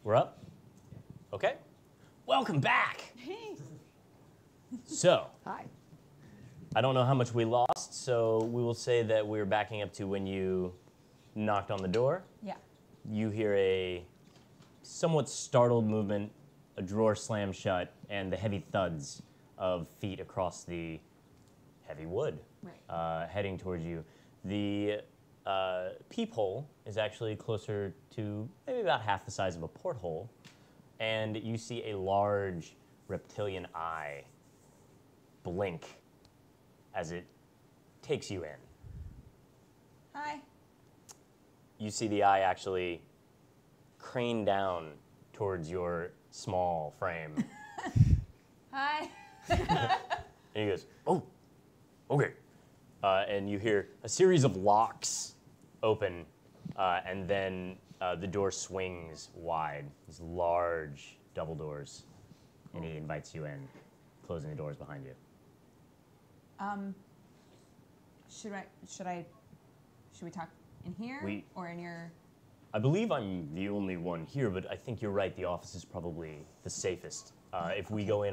We're up? Okay. Welcome back. Hey. So, Hi. I don't know how much we lost, so we will say that we're backing up to when you knocked on the door. Yeah. You hear a somewhat startled movement, a drawer slam shut, and the heavy thuds of feet across the heavy wood heading towards you. The peephole is actually closer to maybe about half the size of a porthole, and you see a large reptilian eye blink as it takes you in. Hi. You see the eye actually crane down towards your small frame. Hi. And he goes, oh, okay. And you hear a series of locks open, and then the door swings wide. These large double doors. And he invites you in, closing the doors behind you. Should we talk in here or in your? I believe I'm the only one here, but I think you're right. The office is probably the safest. If we go in,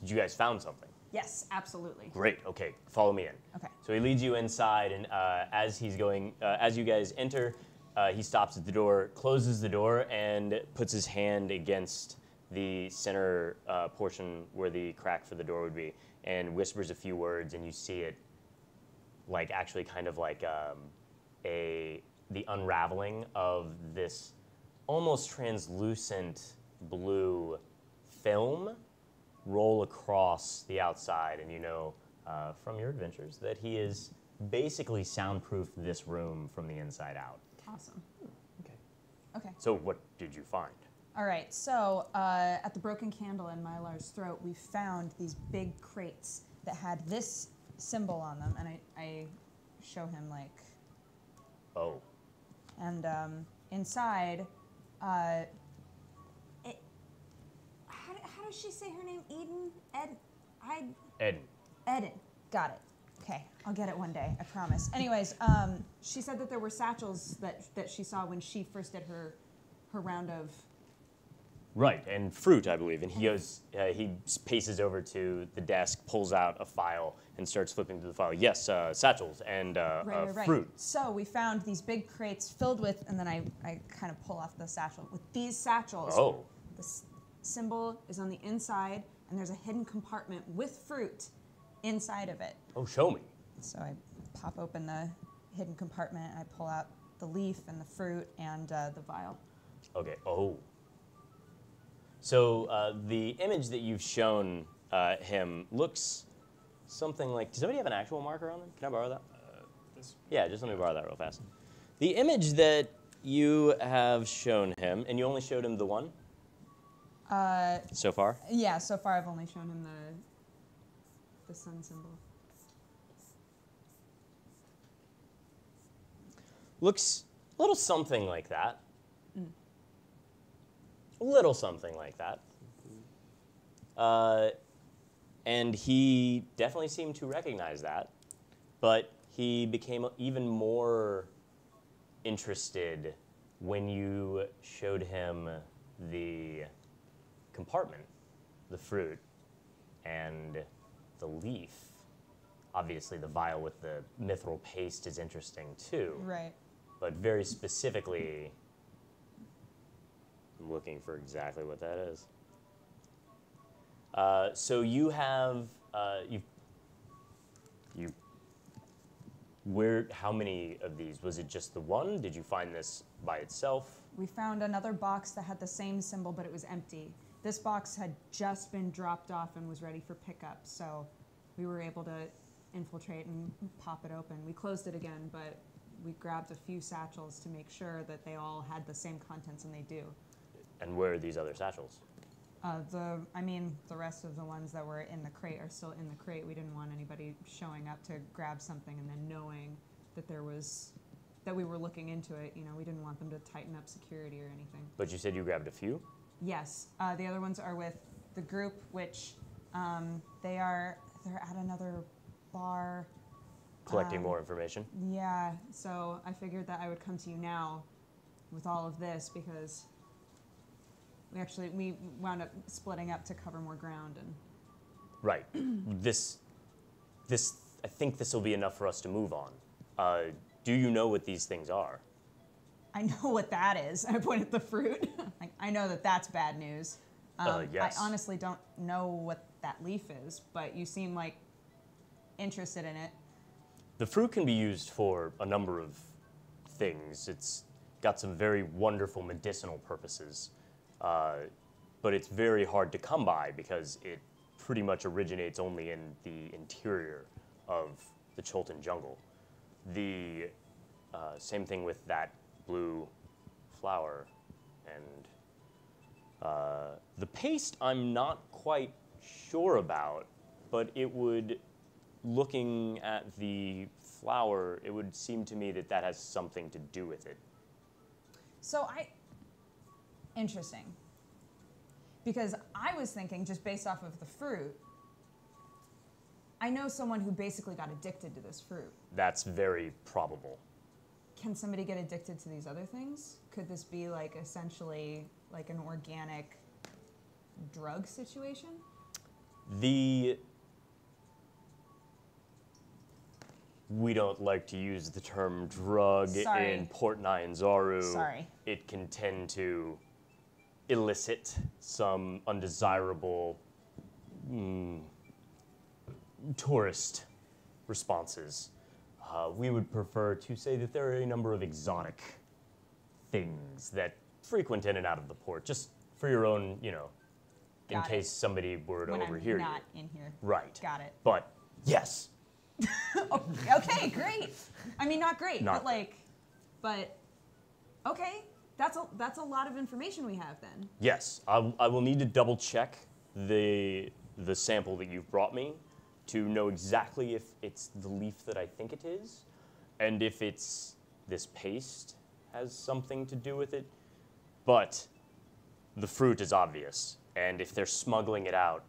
Did you guys found something? Yes, absolutely. Great. Okay, follow me in. Okay. So he leads you inside, and as you guys enter, he stops at the door, closes the door, and puts his hand against the center portion where the crack for the door would be, and whispers a few words, and you see it, like actually kind of like the unraveling of this almost translucent blue film roll across the outside, and you know from your adventures that he is basically soundproofed this room from the inside out. Awesome. Okay. Okay. So what did you find? All right. So at the broken candle in Mylar's throat, we found these big crates that had this symbol on them, and I show him like. Oh. And inside, how does she say her name? Eden? Eden. Eden. Got it. Okay, I'll get it one day, I promise. Anyways, she said that there were satchels that she saw when she first did her round of. Right, and fruit, I believe. And he goes, he paces over to the desk, pulls out a file, and starts flipping through the file. Yes, satchels and Right. fruit. So we found these big crates filled with, and then I kind of pull off the satchel. With these satchels, the symbol is on the inside, and there's a hidden compartment with fruit inside of it. Oh, show me. So I pop open the hidden compartment, and I pull out the leaf and the fruit and the vial. Okay, oh. So the image that you've shown him looks something like, does somebody have an actual marker on them? Can I borrow that? This. Yeah, just let me borrow that real fast. The image that you have shown him, and you only showed him the one? So far? Yeah, so far I've only shown him the sun symbol. Looks a little something like that. A little something like that. And he definitely seemed to recognize that, but he became even more interested when you showed him the compartment, the fruit, and the leaf. Obviously, the vial with the mithril paste is interesting too. Right. But very specifically, I'm looking for exactly what that is. So you have, how many of these? Was it just the one? Did you find this by itself? We found another box that had the same symbol, but it was empty. This box had just been dropped off and was ready for pickup, so we were able to infiltrate and pop it open. We closed it again, but we grabbed a few satchels to make sure that they all had the same contents, and they do. And where are these other satchels? The rest of the ones that were in the crate are still in the crate. We didn't want anybody showing up to grab something and then knowing that we were looking into it. You know, we didn't want them to tighten up security or anything. But you said you grabbed a few? Yes, the other ones are with the group, which they're at another bar. Collecting more information? Yeah, so I figured that I would come to you now with all of this because We wound up splitting up to cover more ground and. Right. I think this will be enough for us to move on. Do you know what these things are? I know what that is. I point at the fruit. Like, I know that that's bad news. Yes. I honestly don't know what that leaf is, but you seem like interested in it. The fruit can be used for a number of things. It's got some very wonderful medicinal purposes, but it's very hard to come by because it pretty much originates only in the interior of the Cholton jungle. The same thing with that blue flower, and the paste I'm not quite sure about, but it would, looking at the flower, it would seem to me that that has something to do with it. Interesting. Because I was thinking, just based off of the fruit, I know someone who basically got addicted to this fruit. That's very probable. Can somebody get addicted to these other things? Could this be like essentially like an organic drug situation? We don't like to use the term drug in Port Nyanzaru. Sorry. It can tend to elicit some undesirable tourist responses. We would prefer to say that there are a number of exotic things that frequent in and out of the port, just for your own, in case somebody were to overhear you. When I'm not in here. Right. Got it. But, yes. Okay, great. I mean, not great, but okay. That's a lot of information we have then. Yes, I will need to double check the sample that you've brought me to know exactly if it's the leaf that I think it is, and if it's this paste has something to do with it. But the fruit is obvious, and if they're smuggling it out,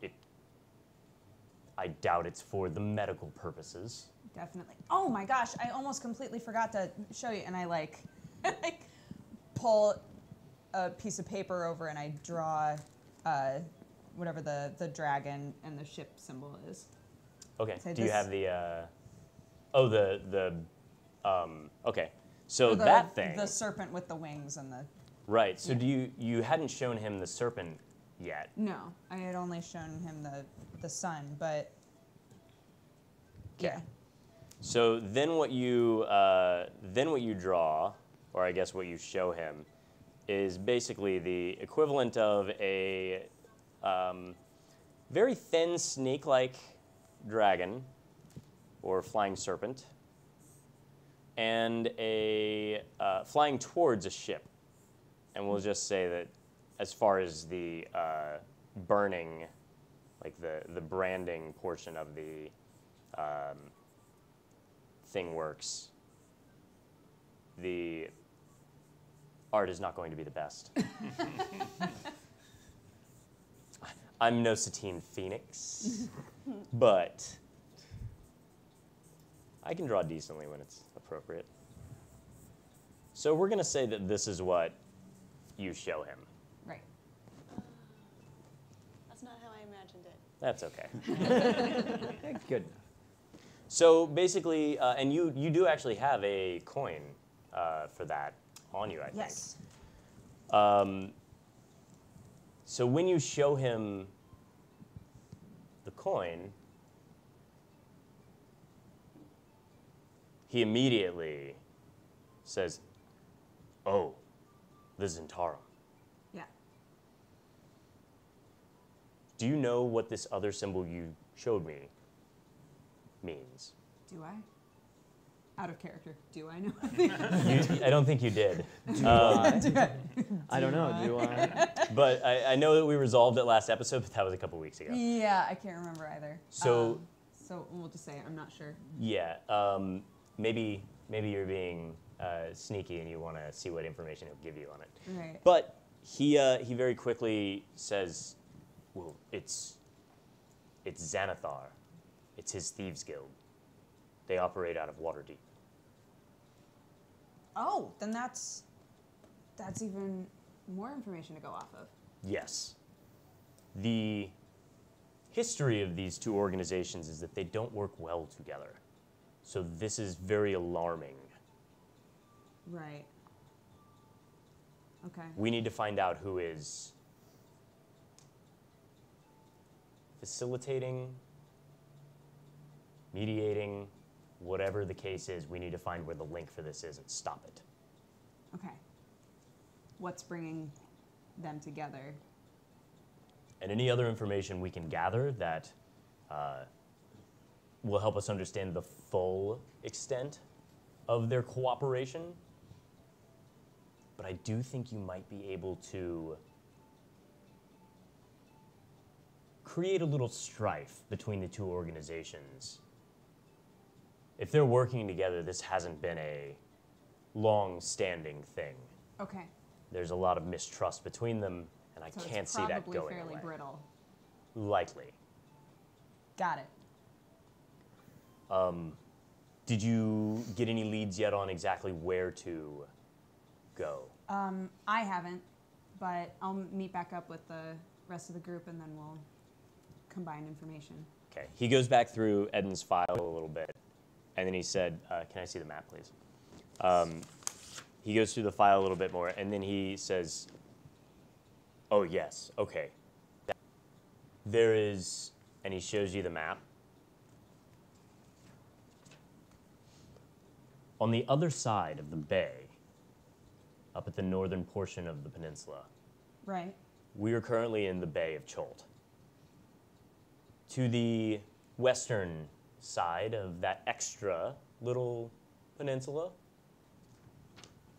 I doubt it's for the medical purposes. Definitely. Oh my gosh, I almost completely forgot to show you, and I pull a piece of paper over and I draw whatever the dragon and the ship symbol is. Okay. Do you have the? Okay. So that thing. The serpent with the wings and the. Right. So you hadn't shown him the serpent yet? No, I had only shown him the sun, but. Okay. Yeah. So then what you draw, or I guess what you show him, is basically the equivalent of a very thin snake-like dragon or flying serpent, and a flying towards a ship. And we'll just say that as far as the burning, like the branding portion of the thing works, the art is not going to be the best. I'm no Satine Phoenix, but I can draw decently when it's appropriate. So we're going to say that this is what you show him. Right. That's not how I imagined it. That's okay. Good. So basically, and you do actually have a coin for that on you, I think. Yes. So when you show him the coin, he immediately says, "Oh, the Zentarum." Yeah. Do you know what this other symbol you showed me means? Do I? Out of character. Do I know? I don't think you did. I don't know. Do I? But I know that we resolved it last episode, but that was a couple weeks ago. Yeah, I can't remember either. So we'll just say I'm not sure. Yeah, maybe you're being sneaky and you want to see what information he'll give you on it. Right. But he very quickly says, "Well, it's Xanathar. It's his thieves' guild. They operate out of Waterdeep." Oh, then that's even more information to go off of. Yes. The history of these two organizations is that they don't work well together. So this is very alarming. Right. Okay. We need to find out who is facilitating, mediating, whatever the case is. We need to find where the link for this is and stop it. Okay. What's bringing them together? And any other information we can gather that will help us understand the full extent of their cooperation. But I do think you might be able to create a little strife between the two organizations. If they're working together, this hasn't been a long-standing thing. Okay. There's a lot of mistrust between them, and I So can't it's see that probably going fairly away. brittle. Likely. Got it. Did you get any leads yet on exactly where to go? I haven't, but I'll meet back up with the rest of the group and then we'll combine information. Okay. He goes back through Eden's file a little bit, and then he said, can I see the map, please? He goes through the file a little bit more, and then he says, oh, yes, okay. There is, and he shows you the map. On the other side of the bay, up at the northern portion of the peninsula, Right. we are currently in the Bay of Cholt. To the western side of that extra little peninsula,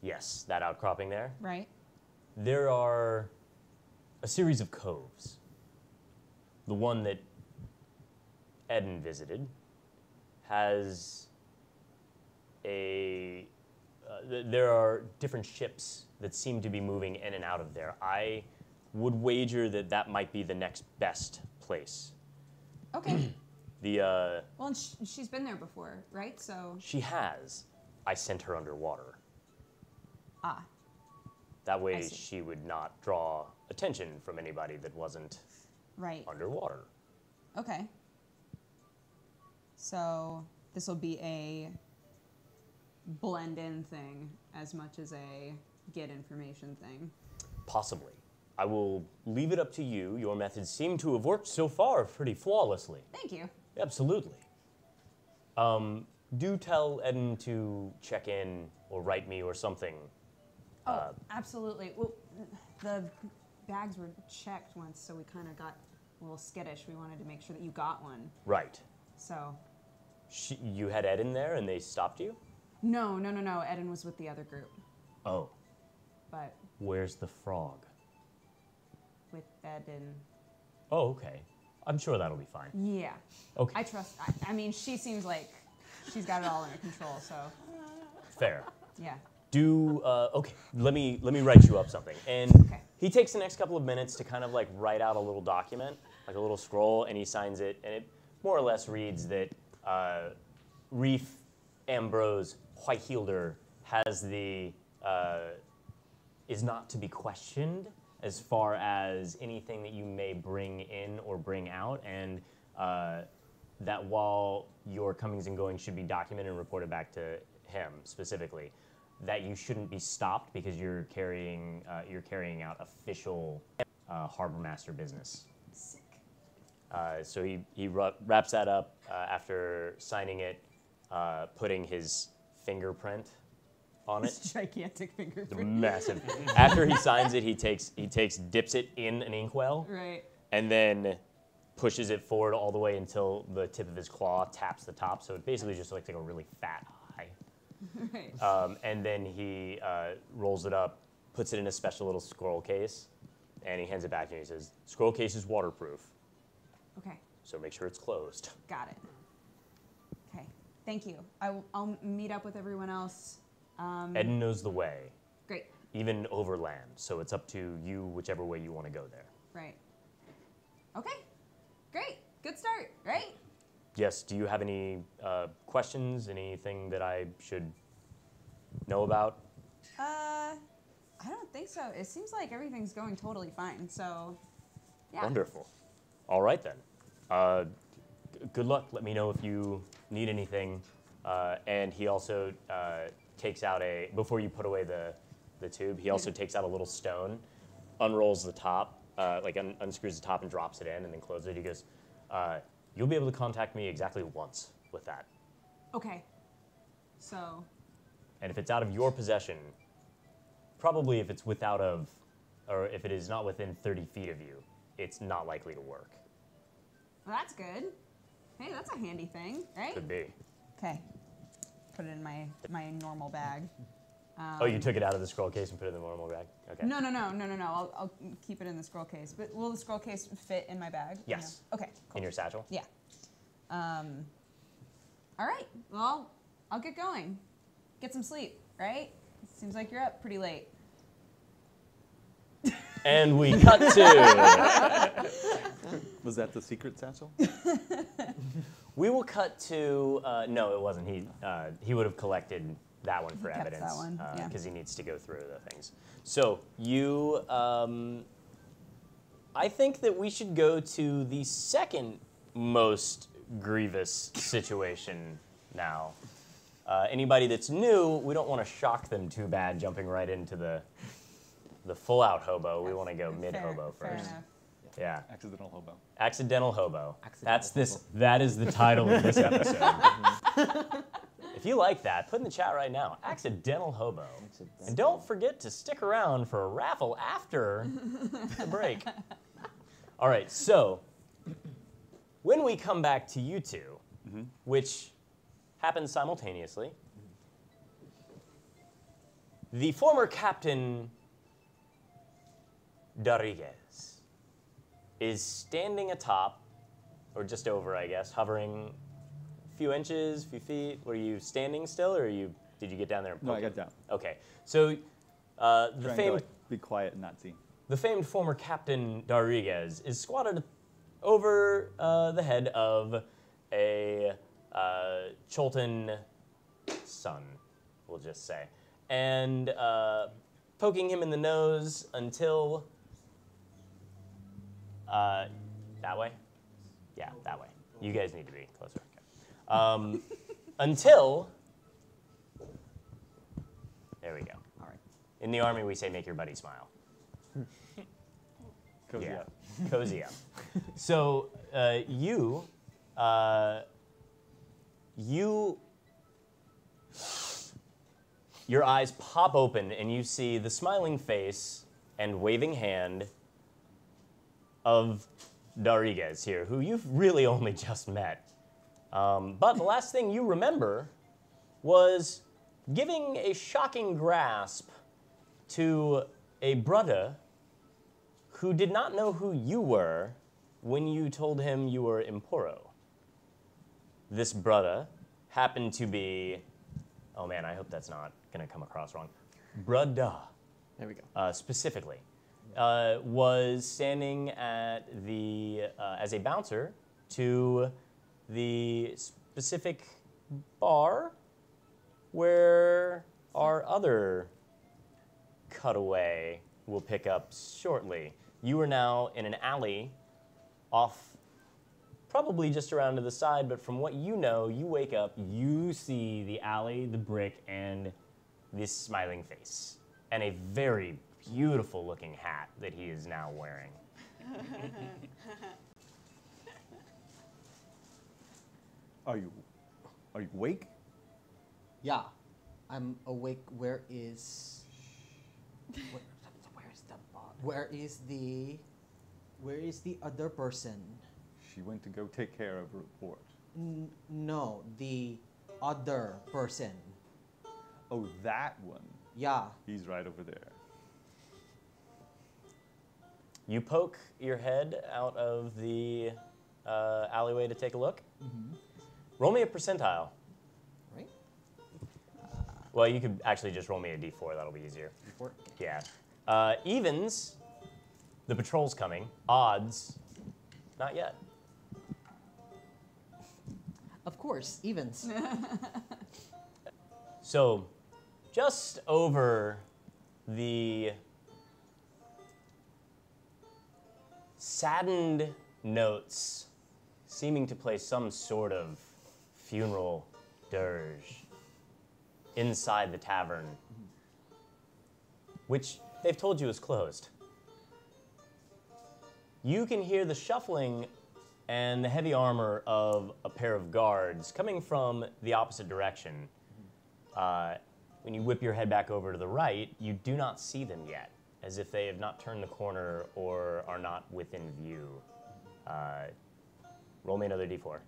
yes, that outcropping there, Right. there are a series of coves. The one that Eden visited has there are different ships that seem to be moving in and out of there. I would wager that that might be the next best place. Okay. The Well, and she's been there before, right? So, she has. I sent her underwater. ah, That I way see. she would not draw attention from anybody that wasn't right. underwater. Okay. So this will be a blend-in thing as much as a get information thing. Possibly. I will leave it up to you. Your methods seem to have worked so far pretty flawlessly. Thank you. Absolutely. Do tell Eden to check in or write me or something. Oh, absolutely. Well, the bags were checked once, so we kind of got a little skittish. We wanted to make sure that you got one. Right. So, You had Eden there and they stopped you? no. Eden was with the other group, Oh. but Where's the frog? with Eden, Oh, okay. I'm sure that'll be fine. yeah. Okay. I trust. I mean, she seems like she's got it all under control. So, Fair. yeah. Okay, let me write you up something. And Okay. he takes the next couple of minutes to kind of like write out a little document, like a little scroll, and he signs it, and it more or less reads that Reef Ambrose Whitehielder has is not to be questioned as far as anything that you may bring in or bring out, and that while your comings and goings should be documented and reported back to him specifically, that you shouldn't be stopped because you're carrying out official harbor master business. Sick. So he wraps that up after signing it, putting his fingerprint on it. It's gigantic The fingerprint. massive. After he signs it, he dips it in an inkwell, Right. and then pushes it forward all the way until the tip of his claw taps the top. So it basically just looks like a really fat eye. Right. And then he rolls it up, puts it in a special little scroll case, and he hands it back to me. He says, "Scroll case is waterproof, Okay. so make sure it's closed." Got it. Okay. Thank you. I'll meet up with everyone else. Eden knows the way, Great. even overland. So it's up to you, whichever way you want to go there. Right. Okay. Great. Good start. Right. Yes. Do you have any questions? Anything that I should know about? I don't think so. It seems like everything's going totally fine. So, yeah. Wonderful. All right then. Good luck. Let me know if you need anything. And he also takes out before you put away the tube, he also takes out a little stone, unrolls the top, unscrews the top and drops it in, and then closes it. He goes, you'll be able to contact me exactly once with that. Okay. So. And if it's out of your possession, probably if it's or if it is not within 30 feet of you, it's not likely to work. Well, that's good. Hey, that's a handy thing, right? Could be. Okay. Put it in my normal bag. Oh, you took it out of the scroll case and put it in the normal bag? Okay. No. I'll keep it in the scroll case. But will the scroll case fit in my bag? Yes. No? Okay, cool. In your satchel? Yeah. All right. Well, I'll get going. Get some sleep, right? Seems like you're up pretty late. And we cut to... Was that the secret satchel? We will cut to... no, it wasn't. He would have collected that one for He kept evidence. that one, yeah. Because he needs to go through the things. So you... I think that we should go to the second most grievous situation now. Anybody that's new, we don't want to shock them too bad jumping right into the full-out hobo. We want to go mid-hobo Fair first. enough. Yeah. Accidental hobo. Accidental hobo. Accidental That is the title of this episode. If you like that, put in the chat right now. Accidental hobo. And don't forget to stick around for a raffle after the break. All right, so when we come back to you two, which happens simultaneously, the former Captain Rodriguez is standing atop, or just over, I guess, hovering a few inches, few feet. Were you standing still, or did you get down there and poke No, I got down. Okay, so Trying to be quiet and not see. the famed former Captain Rodriguez is squatted over the head of a Cholton son, we'll just say, and poking him in the nose until that way? Yeah, that way. You guys need to be closer. Okay. Until, there we go. All right. In the Army, we say make your buddy smile. Cozy Yeah. up. Cozy up. So your eyes pop open and you see the smiling face and waving hand of Rodriguez here, who you've really only just met. But the last thing you remember was giving a shocking grasp to a brother who did not know who you were when you told him you were Emporo. This brother happened to be, oh man, I hope that's not gonna come across wrong. Brother, There we go. specifically, was standing at as a bouncer to the specific bar where our other cutaway will pick up shortly. You are now in an alley off, probably just around to the side, but from what you know, you wake up, you see the alley, the brick, and this smiling face, and a very beautiful looking hat that he is now wearing. Are you awake? Yeah, I'm awake. Where is the other person? She went to go take care of a report. No, the other person. Oh, that one. Yeah. He's right over there. You poke your head out of the alleyway to take a look. Roll me a percentile. Right? Well, you could actually just roll me a d4. That'll be easier. Before. Yeah. Evens, the patrol's coming. Odds, not yet. Of course, evens. So, just over the saddened notes seeming to play some sort of funeral dirge inside the tavern, which they've told you is closed. You can hear the shuffling and the heavy armor of a pair of guards coming from the opposite direction. When you whip your head back over to the right, you do not see them yet, as if they have not turned the corner or are not within view. Roll me another d4.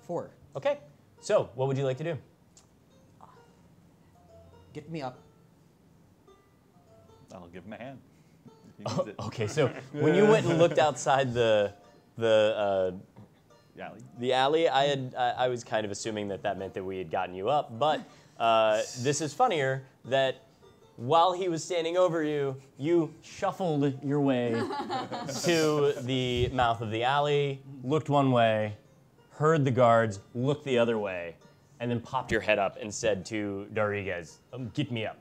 4. Okay, so what would you like to do? Get me up. I'll give him a hand. If he needs it. Okay, so when you went and looked outside the alley, I was kind of assuming that meant that we had gotten you up, but this is funnier that while he was standing over you, you shuffled your way to the mouth of the alley, looked one way, heard the guards, looked the other way, and then popped your head up and said to Rodriguez, "Get me up,"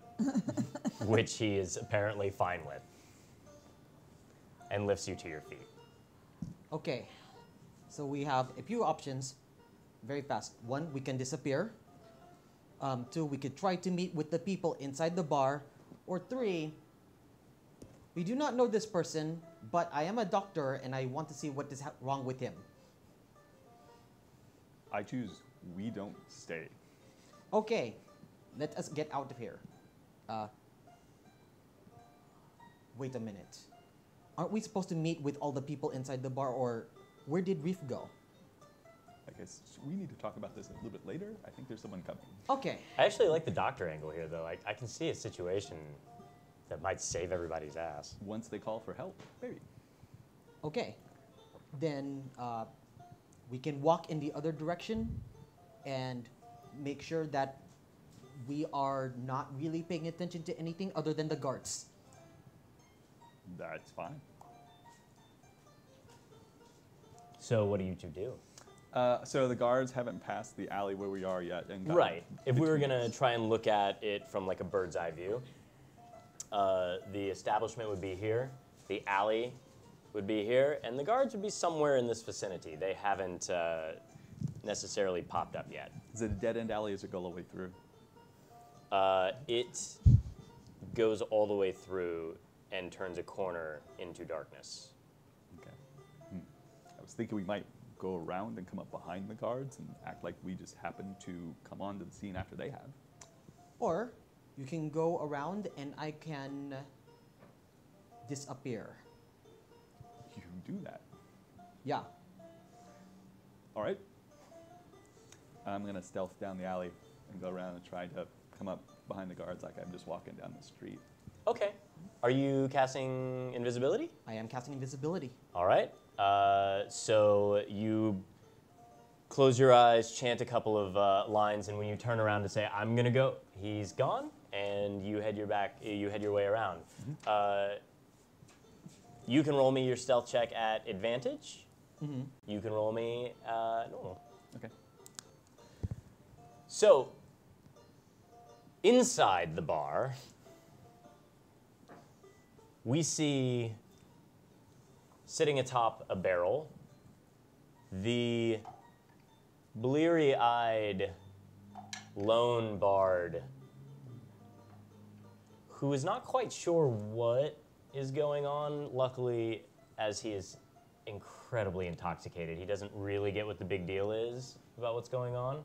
which he is apparently fine with, and lifts you to your feet. Okay. So we have a few options. Very fast. 1, we can disappear. 2, we could try to meet with the people inside the bar. Or 3, we do not know this person, but I am a doctor and I want to see what is wrong with him. I choose we don't stay. Okay, let us get out of here. Wait a minute. Aren't we supposed to meet with all the people inside the bar, or where did Reef go? I guess we need to talk about this a little bit later. I think there's someone coming. Okay. I actually like the doctor angle here, though. I can see a situation that might save everybody's ass. Once they call for help, maybe. Okay. Then we can walk in the other direction and make sure that we are not really paying attention to anything other than the guards. That's fine. So what do you two do? So the guards haven't passed the alley where we are yet. And Right. If we were going to try and look at it from like a bird's eye view, the establishment would be here, the alley would be here, and the guards would be somewhere in this vicinity. They haven't necessarily popped up yet. Is it a dead-end alley or does it go all the way through? It goes all the way through and turns a corner into darkness. Okay. I was thinking we might go around and come up behind the guards and act like we just happened to come onto the scene after they have. Or you can go around and I can disappear. You do that. Yeah. All right. I'm going to stealth down the alley and go around and try to come up behind the guards like I'm just walking down the street. Okay. Are you casting invisibility? I am casting invisibility. All right. So you close your eyes, chant a couple of lines, and when you turn around to say, "I'm gonna go," he's gone, and you head your way around. You can roll me your stealth check at advantage. Mm-hmm. You can roll me normal. Okay. So inside the bar, we see, sitting atop a barrel, the bleary-eyed lone bard who is not quite sure what is going on. Luckily, as he is incredibly intoxicated, he doesn't really get what the big deal is about what's going on.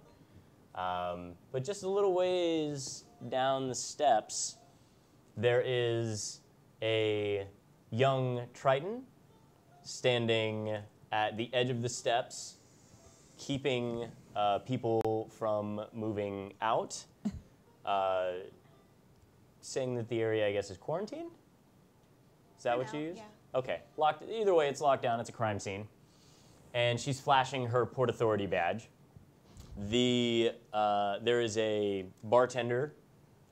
But just a little ways down the steps, there is a young Triton standing at the edge of the steps, keeping people from moving out, saying that the area, I guess, is quarantined? Is that what you use? Yeah. Okay. Locked. Either way, it's locked down. It's a crime scene. And she's flashing her Port Authority badge. There is a bartender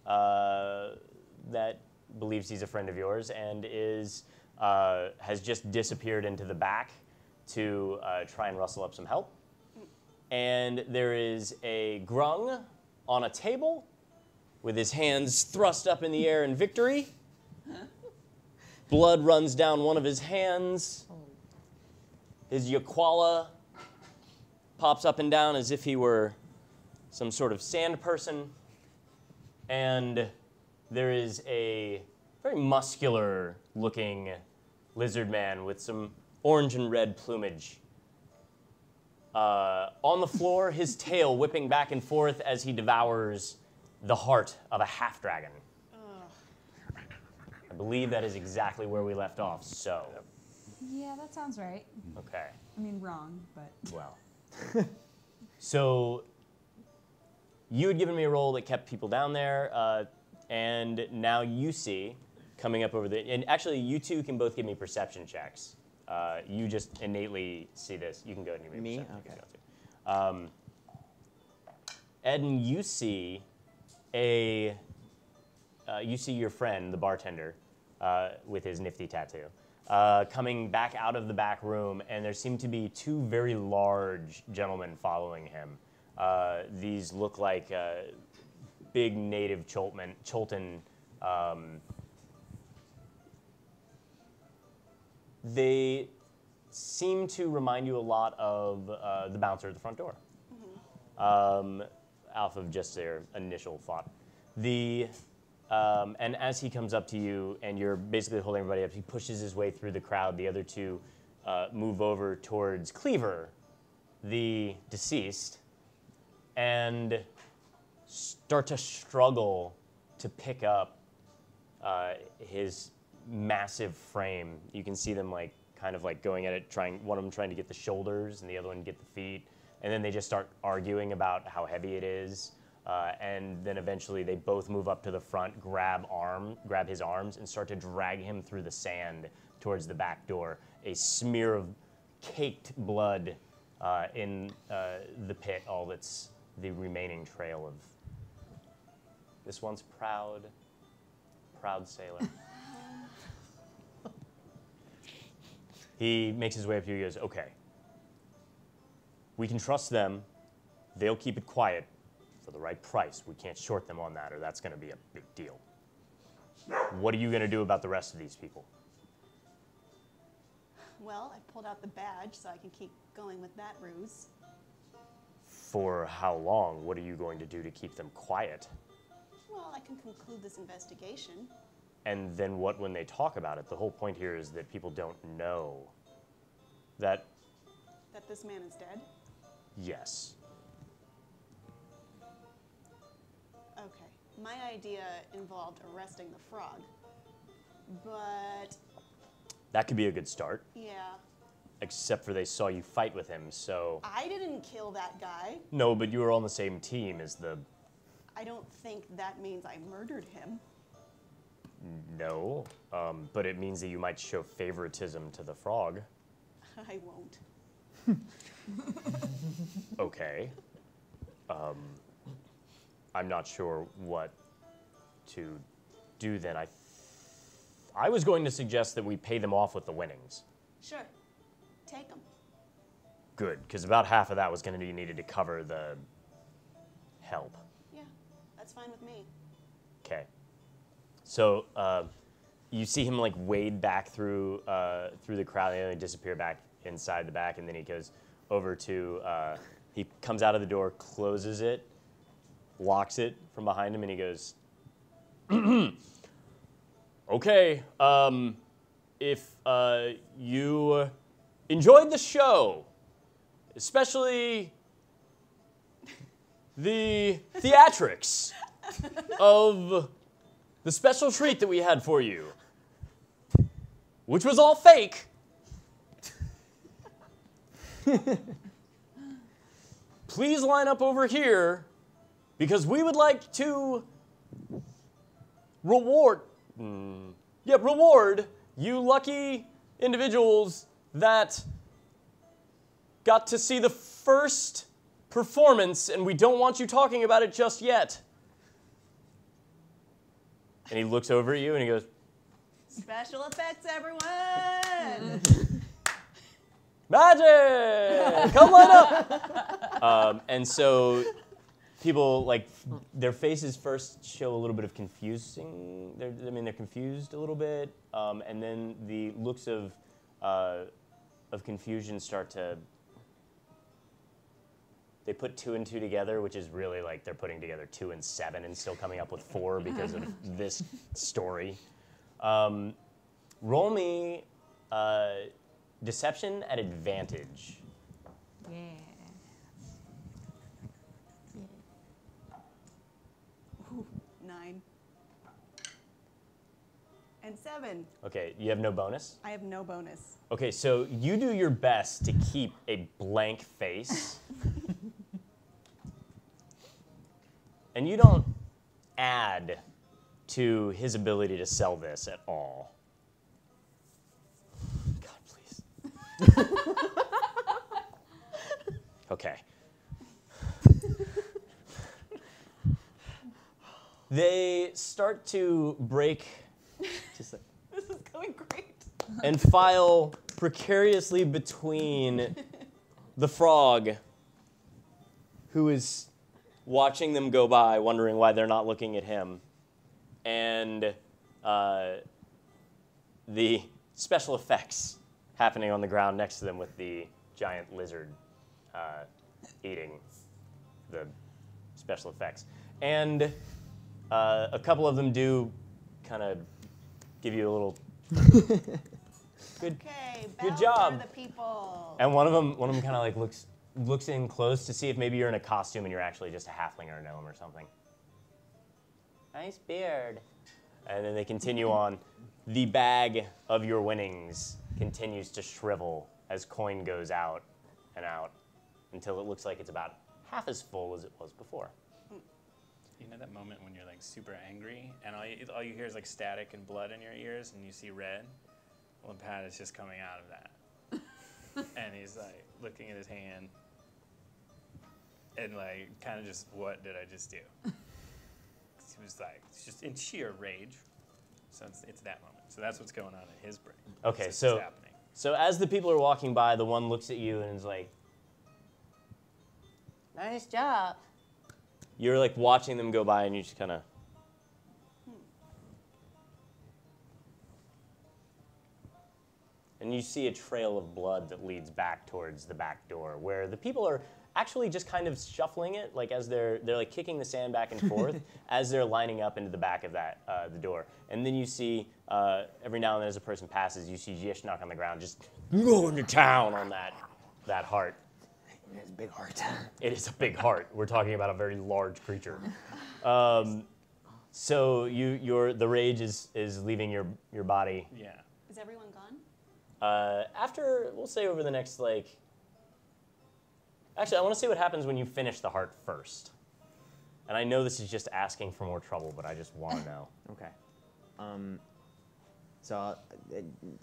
that believes he's a friend of yours and has just disappeared into the back to try and rustle up some help. And there is a grung on a table with his hands thrust up in the air in victory. Blood runs down one of his hands. His yaquala pops up and down as if he were some sort of sand person. And there is a very muscular looking lizard man with some orange and red plumage. On the floor, his tail whipping back and forth as he devours the heart of a half-dragon. I believe that is exactly where we left off, so. Yeah, that sounds right. Okay, I mean, wrong, but. well. So, you had given me a roll that kept people down there, and now you see, coming up over the, and actually you two can both give me perception checks. You just innately see this. You can go ahead and give me a Me? perception check. Okay. Eden, you see you see your friend, the bartender, with his nifty tattoo, coming back out of the back room, and there seem to be two very large gentlemen following him. These look like big native Cholton. They seem to remind you a lot of the bouncer at the front door. Off of just their initial thought. And as he comes up to you and you're basically holding everybody up, he pushes his way through the crowd. The other two move over towards Cleaver, the deceased, and start to struggle to pick up his massive frame. You can see them kind of going at it, one of them trying to get the shoulders and the other one to get the feet. And then they just start arguing about how heavy it is. And then eventually they both move up to the front, grab his arms, and start to drag him through the sand towards the back door. A smear of caked blood in the pit, all that's the remaining trail of this once proud sailor. He makes his way up to you. He goes, "Okay, we can trust them. They'll keep it quiet for the right price. We can't short them on that, or that's going to be a big deal. What are you going to do about the rest of these people?" Well, I pulled out the badge so I can keep going with that ruse. For how long? What are you going to do to keep them quiet? Well, I can conclude this investigation. And then what when they talk about it? The whole point here is that people don't know that... That this man is dead? Yes. Okay. My idea involved arresting the frog. But... That could be a good start. Yeah. Except for they saw you fight with him, so... I didn't kill that guy. No, but you were on the same team as the... I don't think that means I murdered him. No, but it means that you might show favoritism to the frog. I won't. Okay. I'm not sure what to do then. I was going to suggest that we pay them off with the winnings. Sure. Take him. Good, because about half of that was going to be needed to cover the help. Yeah, that's fine with me. Okay. So you see him wade back through the crowd and then disappear back inside the back, and then he goes over to he comes out of the door, closes it, locks it from behind him, and he goes, "Okay, if you enjoyed the show, especially the theatrics of the special treat that we had for you, which was all fake, please line up over here because we would like to reward you lucky individuals that got to see the first performance, and we don't want you talking about it just yet." And he looks over at you and he goes, Special effects, everyone! "Magic! Come line up!" And so people like their faces first show a little bit of confusing. They're confused a little bit, and then the looks of confusion start to. They put 2 and 2 together, which is really like they're putting together 2 and 7 and still coming up with 4 because of this story. Roll me deception at advantage. Yeah. Ooh, 9. And 7. Okay, you have no bonus? I have no bonus. Okay, so you do your best to keep a blank face. And you don't add to his ability to sell this at all. God, please. Okay. They start to break Just like, This is going great. and file precariously between the frog, who is watching them go by, wondering why they're not looking at him, and the special effects happening on the ground next to them with the giant lizard eating the special effects. And a couple of them do kind of give you a little good. Okay, Good bow job. for the people. And one of them kind of like looks in close to see if maybe you're in a costume and you're actually just a halfling or a gnome or something. Nice beard. And then they continue on. The bag of your winnings continues to shrivel as coin goes out and out until it looks like it's about half as full as it was before. You know that moment when you're like super angry and all you hear is like static and blood in your ears and you see red? Well, Pat is just coming out of that. And he's like looking at his hand and like kind of just, what did I just do? He was like, it's just in sheer rage. So it's that moment. So that's what's going on in his brain. Okay, It's so happening. so as the people are walking by, the one looks at you and is like, "Nice job." You're like watching them go by, and you just kind of. And you see a trail of blood that leads back towards the back door, where the people are actually just kind of shuffling it, like as they're like kicking the sand back and forth as they're lining up into the back of that the door. And then you see every now and then as a person passes, you see Yishnak on the ground just going to town on that heart. It's a big heart. It is a big heart. We're talking about a very large creature. So the rage is leaving your body. Yeah. Is everyone gone? After, we'll say over the next, like... Actually, I want to see what happens when you finish the heart first. And I know this is just asking for more trouble, but I just want to know. Okay. So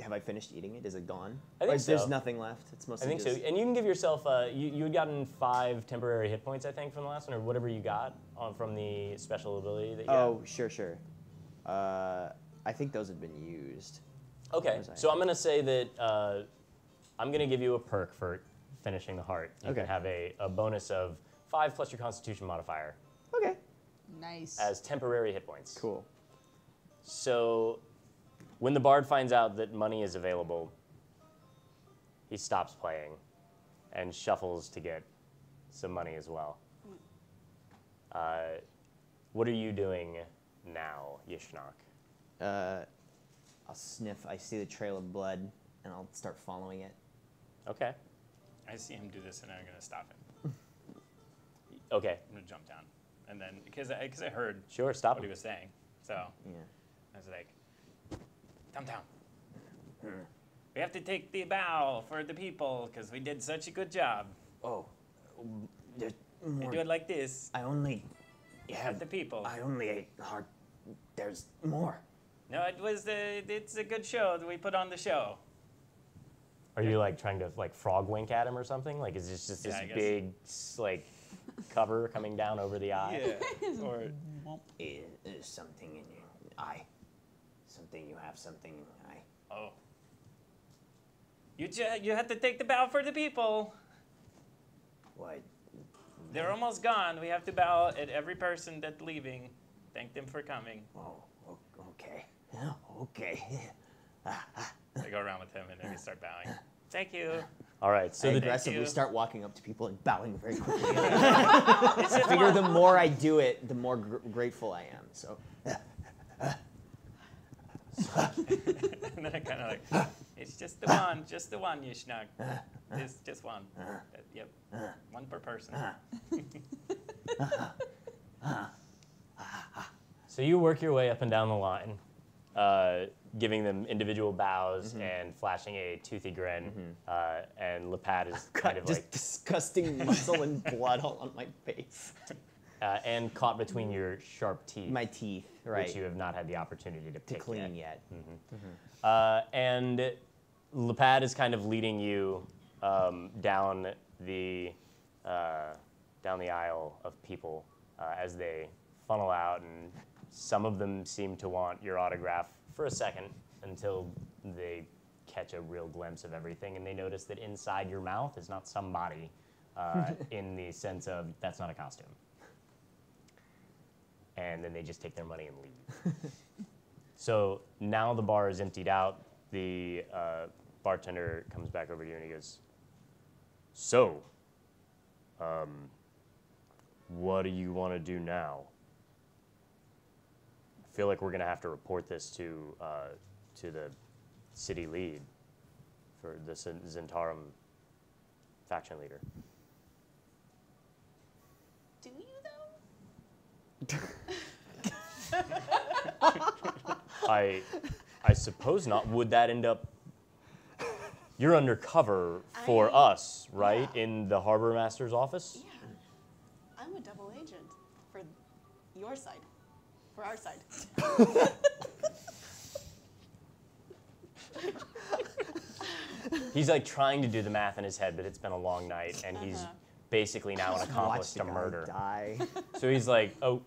have I finished eating it? Is it gone? I think Or There's so. nothing left. It's I mostly think so. just... And you can give yourself, you had gotten 5 temporary hit points, I think, from the last one, or whatever you got from the special ability that you Oh, sure. I think those had been used. Okay, Was I? so I'm going to say that I'm going to give you a perk for finishing the heart. You Okay. can have a bonus of 5 plus your Constitution modifier Okay. Nice. as temporary hit points. Cool. So when the bard finds out that money is available, he stops playing and shuffles to get some money as well. What are you doing now, Yishnak? I'll sniff. I see the trail of blood, and I'll start following it. Okay. I see him do this and I'm going to stop him. Okay. I'm going to jump down. And then, because I heard Sure, stop what he him. was saying. So Yeah. I was like, calm down. We have to take the bow for the people because we did such a good job. Oh, there's We more. do it like this. I only Have had the people. I only ate heart. There's more. No, it's a good show that we put on the show. Are you like trying to like frog wink at him or something? Like is this just Yeah, this I guess. big like cover coming down over the eye? Or Is something in your eye? Something you have something in your eye. oh, you have to take the bow for the people. Why? They're almost gone. We have to bow at every person that's leaving. Thank them for coming. Oh, okay. Okay. I go around with him and then we start bowing. Thank you. All right. So I the aggressively you. start walking up to people and bowing very quickly. I figure the more I do it, the more grateful I am. So. And then I kind of like, it's just the one, you schnuck. Just one. Yep, one per person. So you work your way up and down the line, giving them individual bows and flashing a toothy grin. And Lepat is kind of just like disgusting muscle and blood all on my face. and caught between your sharp teeth, My teeth, right? which you have not had the opportunity to pick clean yet. yet. And Lepat is kind of leading you down the aisle of people as they funnel out, and some of them seem to want your autograph for a second until they catch a real glimpse of everything, and they notice that inside your mouth is not somebody in the sense of that's not a costume. And then they just take their money and leave. So now the bar is emptied out. The bartender comes back over to you and he goes, "So, what do you want to do now? I feel like we're going to have to report this to the city lead for the Zentarum faction leader." Do you though? I suppose not. Would that end up? You're undercover for us, right? Yeah. In the harbor master's office? Yeah. I'm a double agent for your side. For our side. He's like trying to do the math in his head, but it's been a long night, and he's basically now an accomplice Watch the to guy murder. die. So he's like, "Oh,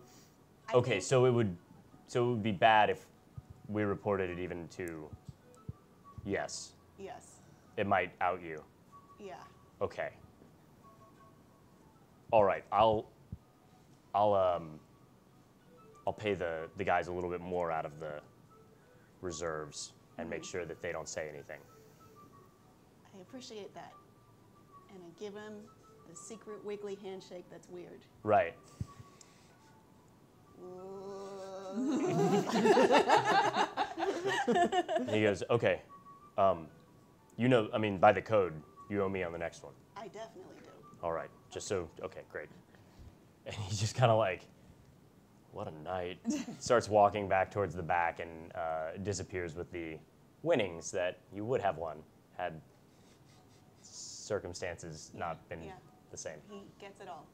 I okay. think- So it would be bad if we reported it even to. Yes, Yes. it might out you. Yeah. Okay. All right. I'll pay the guys a little bit more out of the reserves and make sure that they don't say anything." I appreciate that. And I give him the secret wiggly handshake that's weird. Right. And he goes, "Okay. I mean, by the code, you owe me on the next one." I definitely do. All right. Okay, great. And he's just kind of like, "What a night." Starts walking back towards the back and disappears with the winnings that you would have won had circumstances not been Yeah. the same. He gets it all.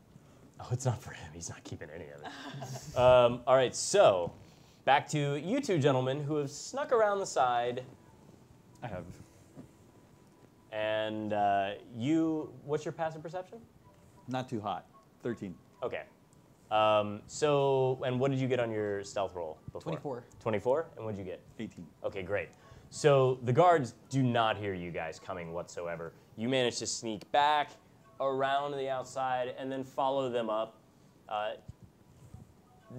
Oh, it's not for him. He's not keeping any of it. All right, so back to you two gentlemen who have snuck around the side. I have And what's your passive perception? not too hot. 13. Okay. And what did you get on your stealth roll before? 24. 24? And what did you get? 18. Okay, great. So the guards do not hear you guys coming whatsoever. You manage to sneak back around the outside and then follow them up.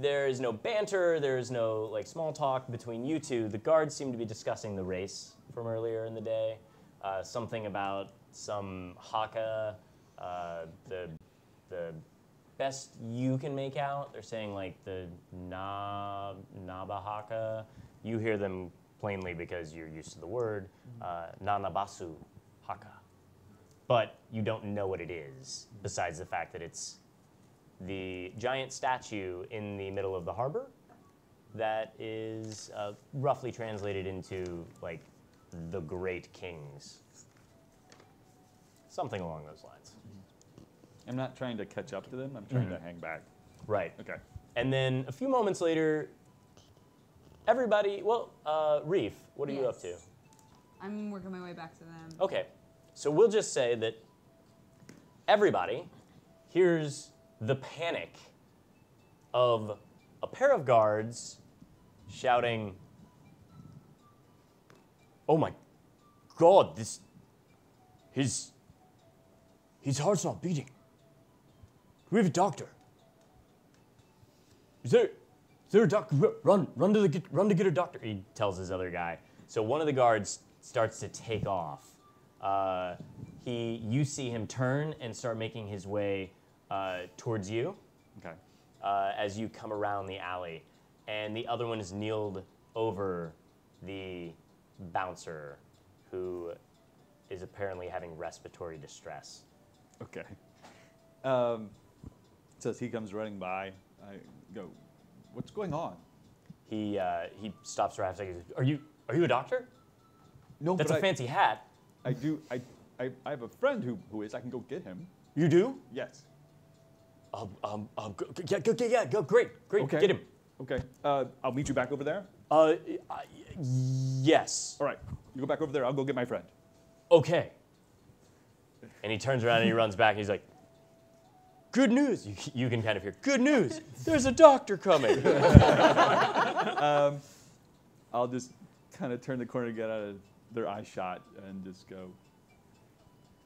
There is no banter. There is no small talk between you two. The guards seem to be discussing the race from earlier in the day. Something about some haka. The best you can make out, they're saying the Naba haka. You hear them plainly because you're used to the word, Nanabasu haka. But you don't know what it is, besides the fact that it's the giant statue in the middle of the harbor that is roughly translated into the great kings. Something along those lines. I'm not trying to catch up to them. I'm trying to hang back. Right. Okay. And then a few moments later, everybody, Reef, what are you up to? Yes. I'm working my way back to them. Okay, so we'll just say that everybody hears the panic of a pair of guards shouting, "Oh my God, his heart's not beating." We have a doctor. Is there a doctor? Run to get a doctor. He tells his other guy. So one of the guards starts to take off. You see him turn and start making his way towards you Okay. as you come around the alley. And the other one is kneeled over the bouncer who is apparently having respiratory distress. Okay. So as he comes running by, I go, "What's going on?" He stops for half a second. Are you a doctor? No, That's but a fancy hat. I do. I have a friend who is. I can go get him. You do? Yes. Go, great, Okay. get him. Okay. I'll meet you back over there. Yes. All right. You go back over there. I'll go get my friend. Okay. And he turns around and he runs back and he's like, good news. You can kind of hear, good news. There's a doctor coming. I'll just kind of turn the corner to get out of their eye shot and just go.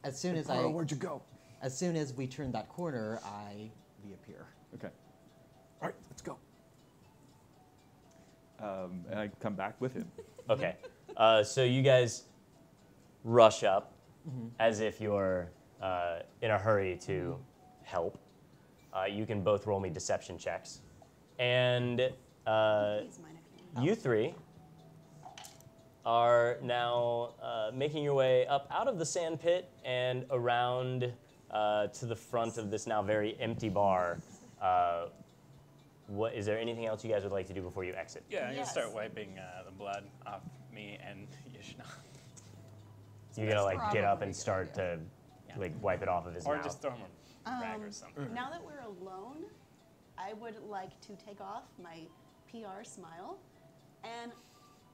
As soon as Where'd you go? as soon as we turn that corner, I reappear. Okay. All right. Let's go. And I come back with him. Okay. So you guys rush up as if you're in a hurry to help. You can both roll me deception checks. And Please mine if you want. you three are now making your way up out of the sand pit and around to the front of this now very empty bar. What is there anything else you guys would like to do before you exit? Yeah, I'm gonna Yes. start wiping the blood off me and Yishna. You're gonna like get up probably a and good start to like wipe it off of his Or mouth. just throw him a rag or something. Now that we're alone, I would like to take off my PR smile and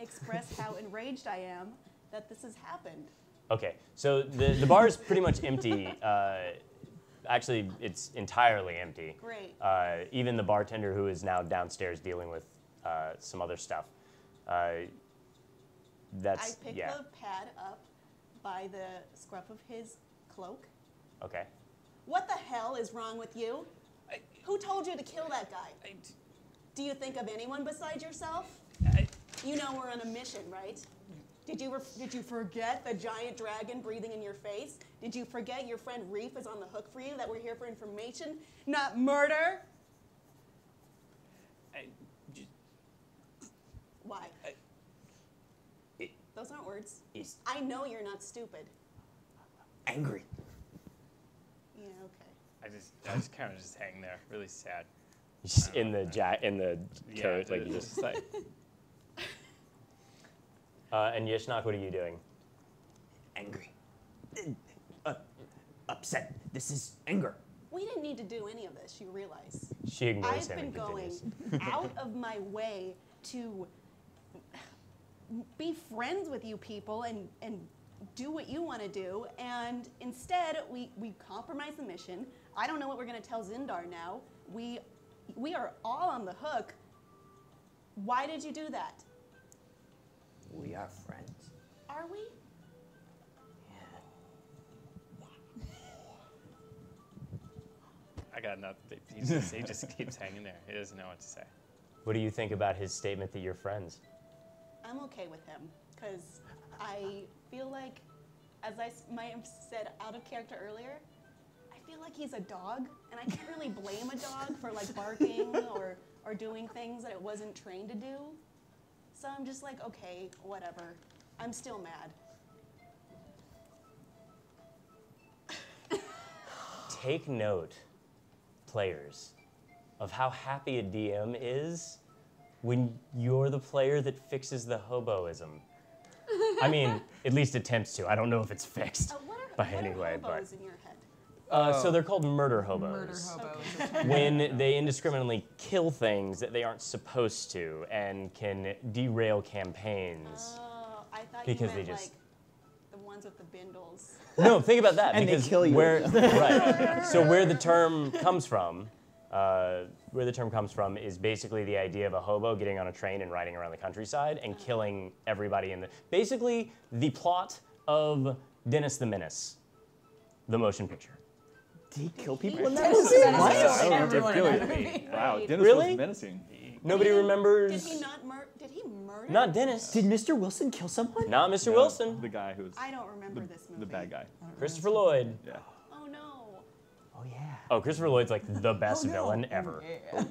express how enraged I am that this has happened. Okay, so the bar is pretty much empty. Actually, it's entirely empty. Great. Even the bartender who is now downstairs dealing with some other stuff. I That's pick yeah. the pad up by the scruff of his cloak. Okay. What the hell is wrong with you? Who told you to kill that guy? Do you think of anyone besides yourself? You know we're on a mission, right? Did you forget the giant dragon breathing in your face? Did you forget your friend Reef is on the hook for you, that we're here for information, not murder? Why? Those aren't words. He's I know you're not stupid. angry. Yeah, okay. I just kind of just hang there, really sad. Just in the coat, like you just like And Yishnok, what are you doing? Angry. Upset. This is anger. We didn't need to do any of this, you realize. She ignores I've him been and going continues. out of my way to be friends with you people and do what you want to do, and instead we compromise the mission. I don't know what we're going to tell Zindar now. We are all on the hook. Why did you do that? We are friends. Are we? I got nothing. He just keeps hanging there. He doesn't know what to say. What do you think about his statement that you're friends? I'm okay with him because I feel like, as I might have said out of character earlier, I feel like he's a dog, and I can't really blame a dog for like barking or doing things that it wasn't trained to do. So I'm just like, okay, whatever. I'm still mad. Take note, players, of how happy a DM is when you're the player that fixes the hoboism. I mean, at least attempts to. I don't know if it's fixed by any way, but hobos in your head? so they're called murder hobos. Murder hobos. When they indiscriminately kill things that they aren't supposed to and can derail campaigns. Oh, I thought Because you they meant just- like the ones with the bindles. No, think about that. And they because kill you. right. So where the term comes from is basically the idea of a hobo getting on a train and riding around the countryside and killing everybody basically the plot of Dennis the Menace, the motion picture. Did he kill people in Dennis that was movie? menacing What? I don't remember Everyone feeling in that it. Wow, Right. Dennis Really? was menacing. Nobody remembers. Did he not Did he murder? Not Dennis. Did Mr. Wilson kill someone? Not Mr. No, Wilson. The guy who's I don't remember this movie. the bad guy. Christopher Lloyd. Yeah. Oh no. Oh yeah. Oh, Christopher Lloyd's like the best Oh, no. villain ever.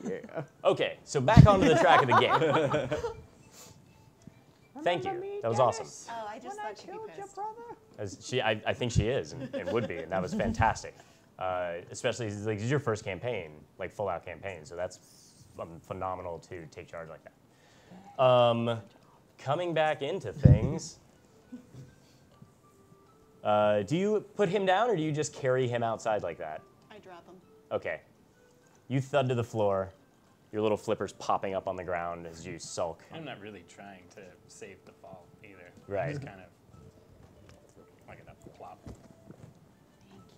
Yeah. Okay, so back onto the track of the game. Thank you. That was awesome. Oh, I just thought she'd be pissed. I think she is and would be, and that was fantastic. Especially like it's your first campaign, like full out campaign, so that's phenomenal to take charge like that. Coming back into things, do you put him down or do you just carry him outside like that? I drop him. Okay. You thud to the floor, your little flippers popping up on the ground as you sulk. I'm not really trying to save the fall either. Right. Just kind of like a plop. Thank you.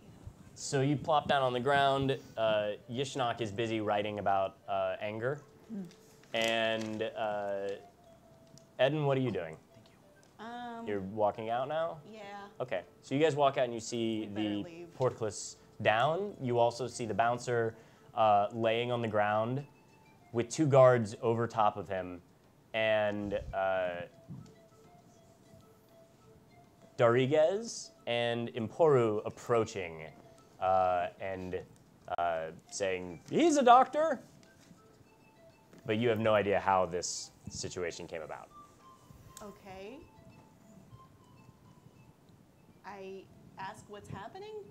So you plop down on the ground. Yishnok is busy writing about anger. And Eden, what are you doing? You're walking out now? Yeah. Okay. So you guys walk out and you see better the leave. portcullis down. You also see the bouncer laying on the ground with two guards over top of him. And Dariguez and Emporu approaching and saying, "He's a doctor!" But you have no idea how this situation came about. Okay. I ask what's happening.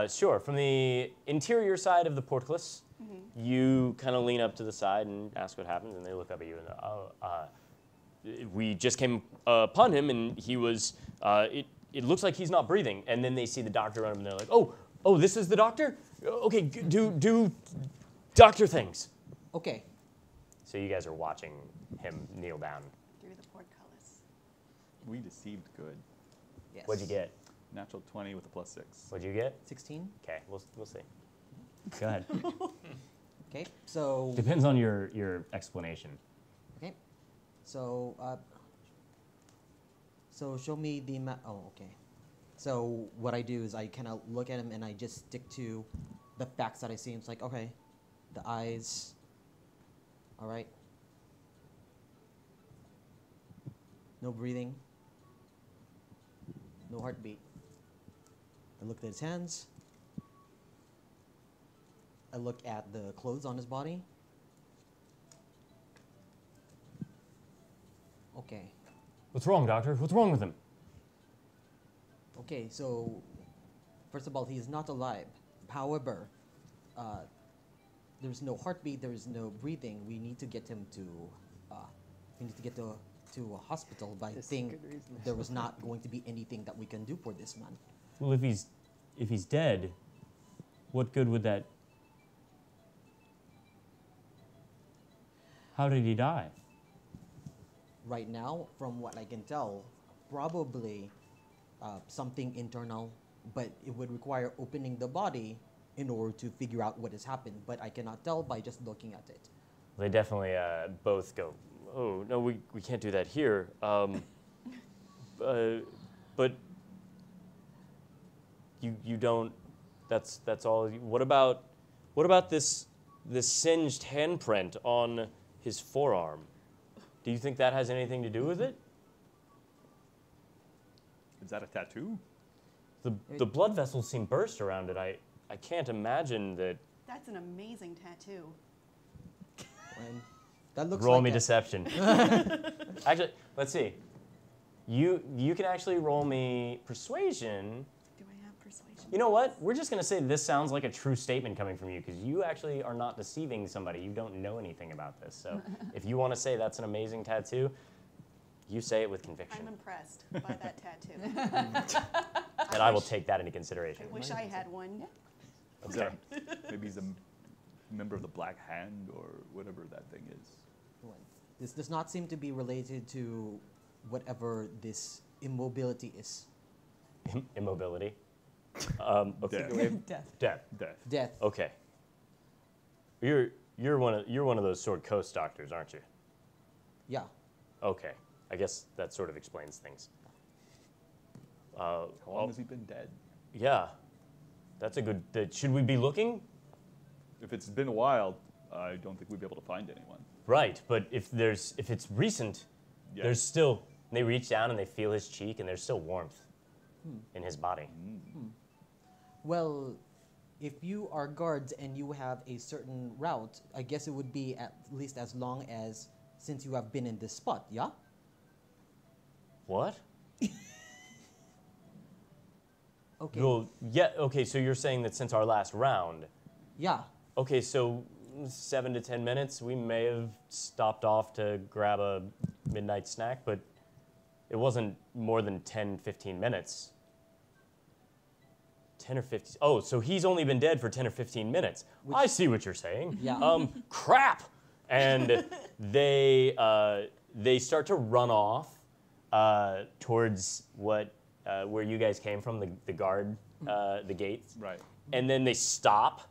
Sure. From the interior side of the portcullis, you kind of lean up to the side and ask what happens, and they look up at you and we just came upon him, and he was. It looks like he's not breathing, and then they see the doctor run up, and they're like, "Oh, this is the doctor? Okay, do doctor things." Okay. So you guys are watching him kneel down. Through the portcullis. We deceived good. Yes. What'd you get? Natural 20 with a +6. What'd you get? 16. Okay, we'll see. Go ahead. Okay. So. Depends on your explanation. Okay. So. So show me the map. Oh, okay. So what I do is I kind of look at him and I just stick to the facts that I see. It's like, okay, the eyes. All right. No breathing. No heartbeat. I look at his hands. I look at the clothes on his body. Okay. What's wrong, doctor? What's wrong with him? Okay, so first of all, he is not alive. However, there's no heartbeat, there is no breathing. We need to get him to. We need to get to a hospital. But I think there was not going to be anything that we can do for this man. Well, if he's dead, what good would that? How did he die? Right now, from what I can tell, probably something internal, but it would require opening the body in order to figure out what has happened. But I cannot tell by just looking at it. They definitely both go, "Oh no, we can't do that here." But you don't. That's all. What about this singed handprint on his forearm? Do you think that has anything to do with it? Is that a tattoo? The blood vessels seem burst around it. I can't imagine that. That's an amazing tattoo. And that looks Roll like me a- deception. Actually, let's see. You can actually roll me persuasion. Do I have persuasion? You know what? We're just going to say this sounds like a true statement coming from you because you actually are not deceiving somebody. You don't know anything about this. So if you want to say that's an amazing tattoo, you say it with conviction. I'm impressed by that tattoo. And I will take that into consideration. I wish I had one. Is that- maybe he's a member of the Black Hand or whatever that thing is. This does not seem to be related to whatever this immobility is. Immobility. Okay. Death. Death. Death. Death. Death. Okay. You're one of those Sword Coast doctors, aren't you? Yeah. Okay. I guess that sort of explains things. How long has he been dead? Yeah. That's a good. Should we be looking? If it's been a while, I don't think we'd be able to find anyone. Right, but if it's recent, Yeah. there's still. They reach down and they feel his cheek, and there's still warmth in his body. Well, if you are guards and you have a certain route, I guess it would be at least as long as since you have been in this spot, yeah? What? Okay. Well, yeah. Okay, so you're saying that since our last round. Yeah. Okay, so 7 to 10 minutes. We may have stopped off to grab a midnight snack, but it wasn't more than 10, 15 minutes. 10 or 15. Oh, so he's only been dead for 10 or 15 minutes. I see what you're saying. Yeah. Crap. And they start to run off towards where you guys came from, the guard, the gates. Right. And then they stop,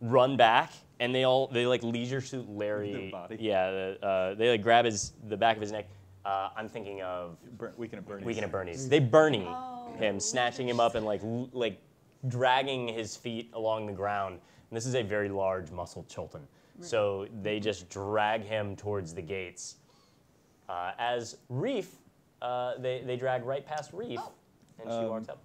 run back, and they like Leisure Suit Larry. Their body. Yeah, they like grab the back of his neck. I'm thinking of Weekend at Bernie's. Weekend at Bernie's. They Bernie him, snatching him up and like dragging his feet along the ground. And this is a very large, muscled Chilton. So they just drag him towards the gates. As Reef, they drag right past Reef, and she walks up.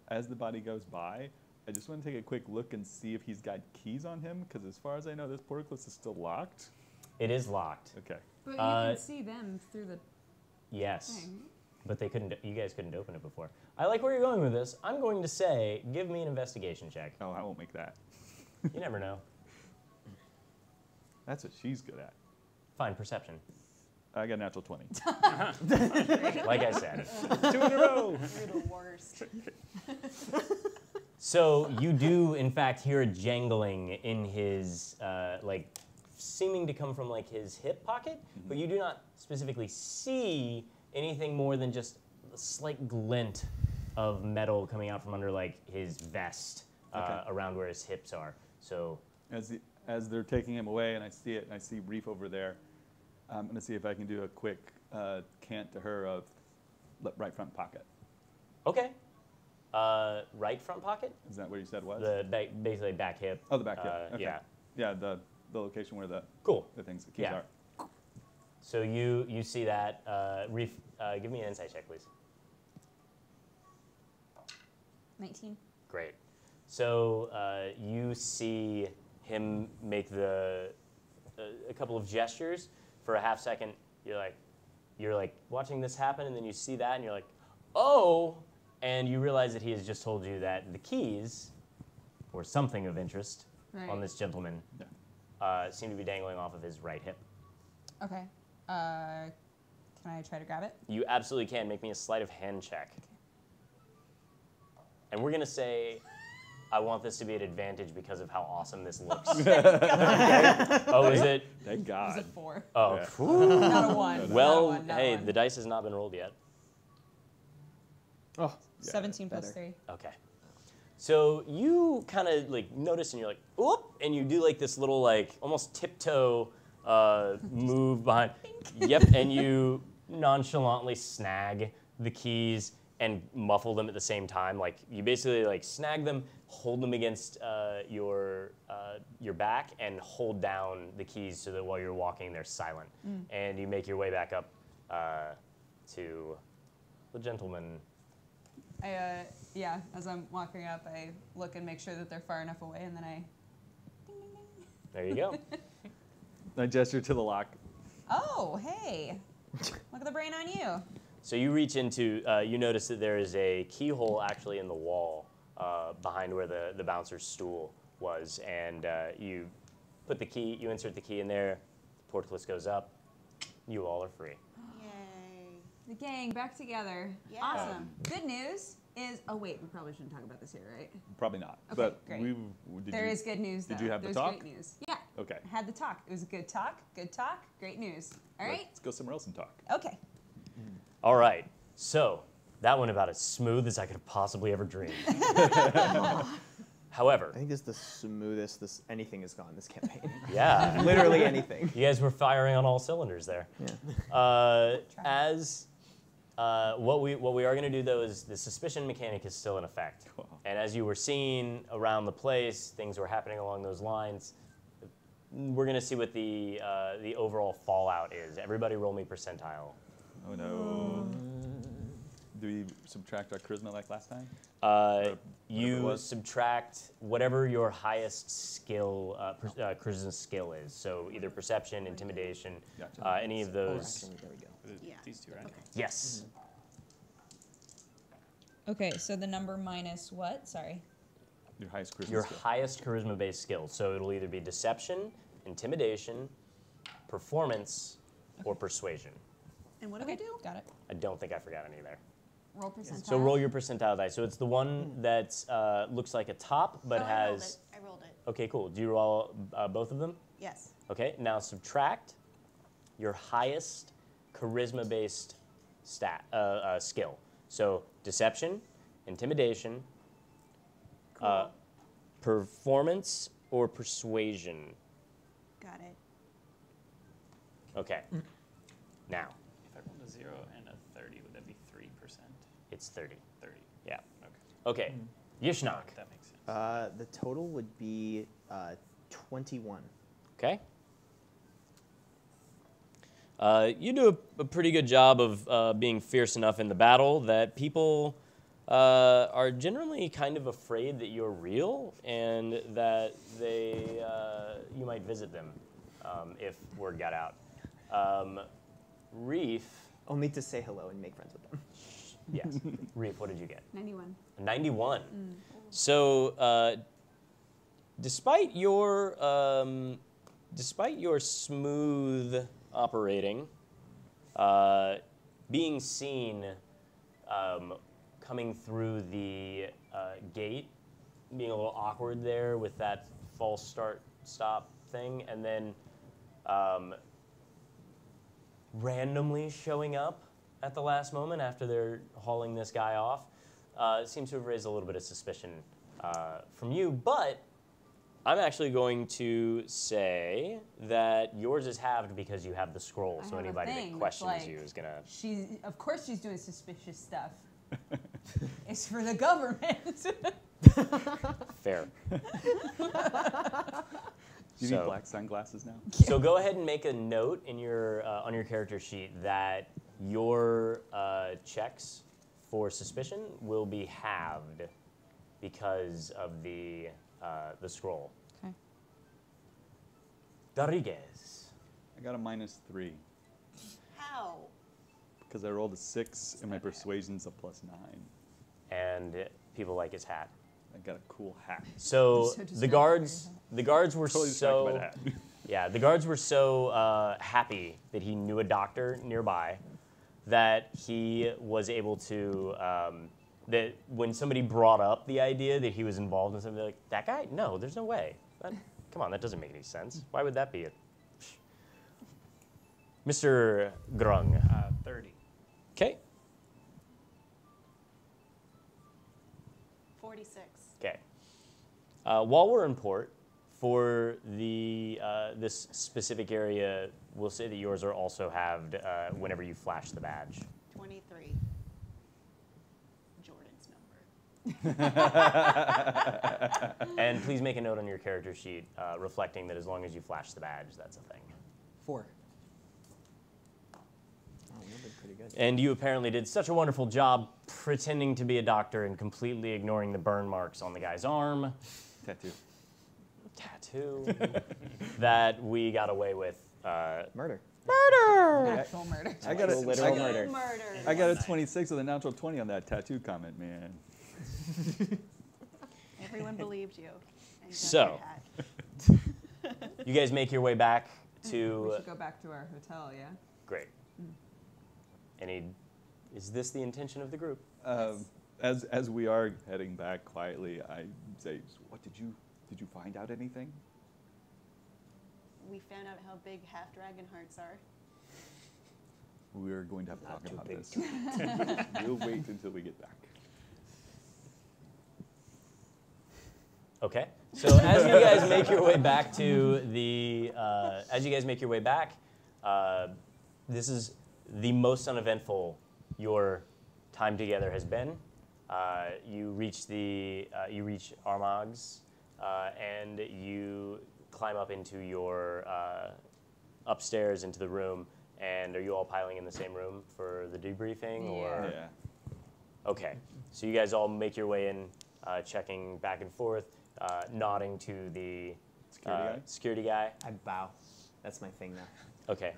As the body goes by, I just want to take a quick look and see if he's got keys on him, because as far as I know, this portcullis is still locked. It is locked. Okay. But you can see them through the Yes. thing. But they couldn't. You guys couldn't open it before. I like where you're going with this. I'm going to say, give me an investigation check. Oh, I won't make that. You never know. That's what she's good at. Fine, perception. I got a natural 20. Like I said. 2 in a row. You're the worst. So you do, in fact, hear a jangling in his, like, seeming to come from like his hip pocket, but you do not specifically see anything more than just a slight glint of metal coming out from under like his vest around where his hips are. So As they're taking him away, and I see it, and I see Reef over there, I'm going to see if I can do a quick cant to her of right front pocket. okay, right front pocket, Is that what you said was? basically back hip. Oh, the back hip. Okay. Yeah. Yeah, the location where the Cool. things, the keys Yeah. are. So you see that. Reef, give me an insight check, please. 19. Great. So you see him make a couple of gestures for a half second. You're like watching this happen, and then you see that, and you're like, oh, and you realize that he has just told you that the keys, or something of interest on this gentleman, seem to be dangling off of his right hip. Okay. Can I try to grab it? You absolutely can. Make me a sleight of hand check. And we're gonna say, I want this to be an advantage because of how awesome this looks. Oh, is it? Thank It God. was a 4. Oh, Yeah. phew. Not a 1. Well, not a 1, hey, not a 1. the dice has not been rolled yet. Oh, 17 plus better. 3. Okay. So you kind of like notice, and you're like, oop, and you do like this little like almost tiptoe move behind. Yep, and you nonchalantly snag the keys and muffle them at the same time. Like you basically like snag them, hold them against your back, and hold down the keys so that while you're walking, they're silent. And you make your way back up to the gentleman. Yeah, as I'm walking up, I look and make sure that they're far enough away, and then I. Ding, ding, ding. There you go. I gesture to the lock. Oh, hey! Look at the brain on you. So you reach into, you notice that there is a keyhole actually in the wall behind where the bouncer's stool was, and you put the key, you insert the key in there, the portcullis goes up, you all are free. Yay. The gang back together. Yeah. Awesome. Good news is, oh wait, we probably shouldn't talk about this here, right? Probably not. Okay, But great. did There you, is good news, though. did you have the There's talk? great news. Yeah, Okay. I had the talk. It was a good talk, great news. All right? Let's go somewhere else and talk. Okay. All right, so that went about as smooth as I could have possibly ever dreamed. However, I think this is the smoothest anything has gone this campaign. yeah, Literally anything. you guys were firing on all cylinders there. Yeah. As What we are going to do though is the suspicion mechanic is still in effect. Cool. And as you were seeing around the place, things were happening along those lines. We're going to see what the overall fallout is. Everybody roll me percentile. Oh no. Do we subtract our charisma like last time? You was. subtract whatever your highest skill, charisma skill is. So either perception, intimidation, Gotcha. any of Oh, those. actually, there we go. Yeah. These two, right? Okay. Yes. Okay, so the number minus what? Sorry. Your highest charisma Your skill. highest charisma-based skill. So it'll either be deception, intimidation, performance, or persuasion. And what do we do? Got it. I don't think I forgot any there. Roll percentile. So roll your percentile die. So it's the one that looks like a top, but Oh, has. I rolled it. Okay, cool. Do you roll both of them? Yes. Okay. Now subtract your highest charisma-based skill. So deception, intimidation, Cool. performance, or persuasion. Got it. Okay. Now If I rolled a 0 and a 30, would that be 3%? it's 30. 30. Yeah. Okay. Okay. Yishnak. That makes sense. The total would be 21. Okay. You do a pretty good job of being fierce enough in the battle that people are generally kind of afraid that you're real and that you might visit them if word got out. Reef, Only to say hello and make friends with them. yes. Reef, what did you get? 91. 91. So, despite your smooth operating, being seen coming through the gate, being a little awkward there with that false stop thing, and then randomly showing up at the last moment after they're hauling this guy off, seems to have raised a little bit of suspicion from you, but I'm actually going to say that yours is halved because you have the scroll, I so have a anybody thing that questions that's you like- is gonna... Of course she's doing suspicious stuff. It's for the government. Fair. Do you So- need black sunglasses now? So go ahead and make a note in your on your character sheet that your checks for suspicion will be halved because of the scroll. Okay. Rodriguez. I got a -3 How? because I rolled a 6 and my persuasion's a +9. And people like his hat. I got a cool hat. So So the guards were Totally distracted by so the hat. yeah, the guards were so happy that he knew a doctor nearby that he was able to that when somebody brought up the idea that he was involved in something, they're like, that guy? No, there's no way. Come on, that doesn't make any sense. Why would that be it? Mr. Grung. 30. Okay. 46. Okay. While we're in port, for the this specific area, we'll say that yours are also halved whenever you flash the badge. 23. Jordan's number. And please make a note on your character sheet reflecting that as long as you flash the badge, that's a thing. 4. Oh, you did pretty good. And you apparently did such a wonderful job pretending to be a doctor and completely ignoring the burn marks on the guy's arm, Tattoo. tattoo, that we got away with. Murder. Actual murder. I got a Literal I- murder. Murder. I got a 26 with a natural 20 on that tattoo comment, man. Everyone believed you. And you got So. your hat. You guys make your way back We to. should go back to our hotel, yeah? Great. Is this the intention of the group? As we are heading back quietly, I say, "What did you find out anything?" We found out how big half dragon hearts are. We're going to have to Not talk too about big. this. We'll wait until we get back. Okay. So as you guys make your way back to the, this is the most uneventful your time together has been. You reach Armag's, and you climb up into your upstairs into the room. And are you all piling in the same room for the debriefing, or? Yeah. Okay, so you guys all make your way in, checking back and forth, nodding to the security guy. I bow. That's my thing now. Okay.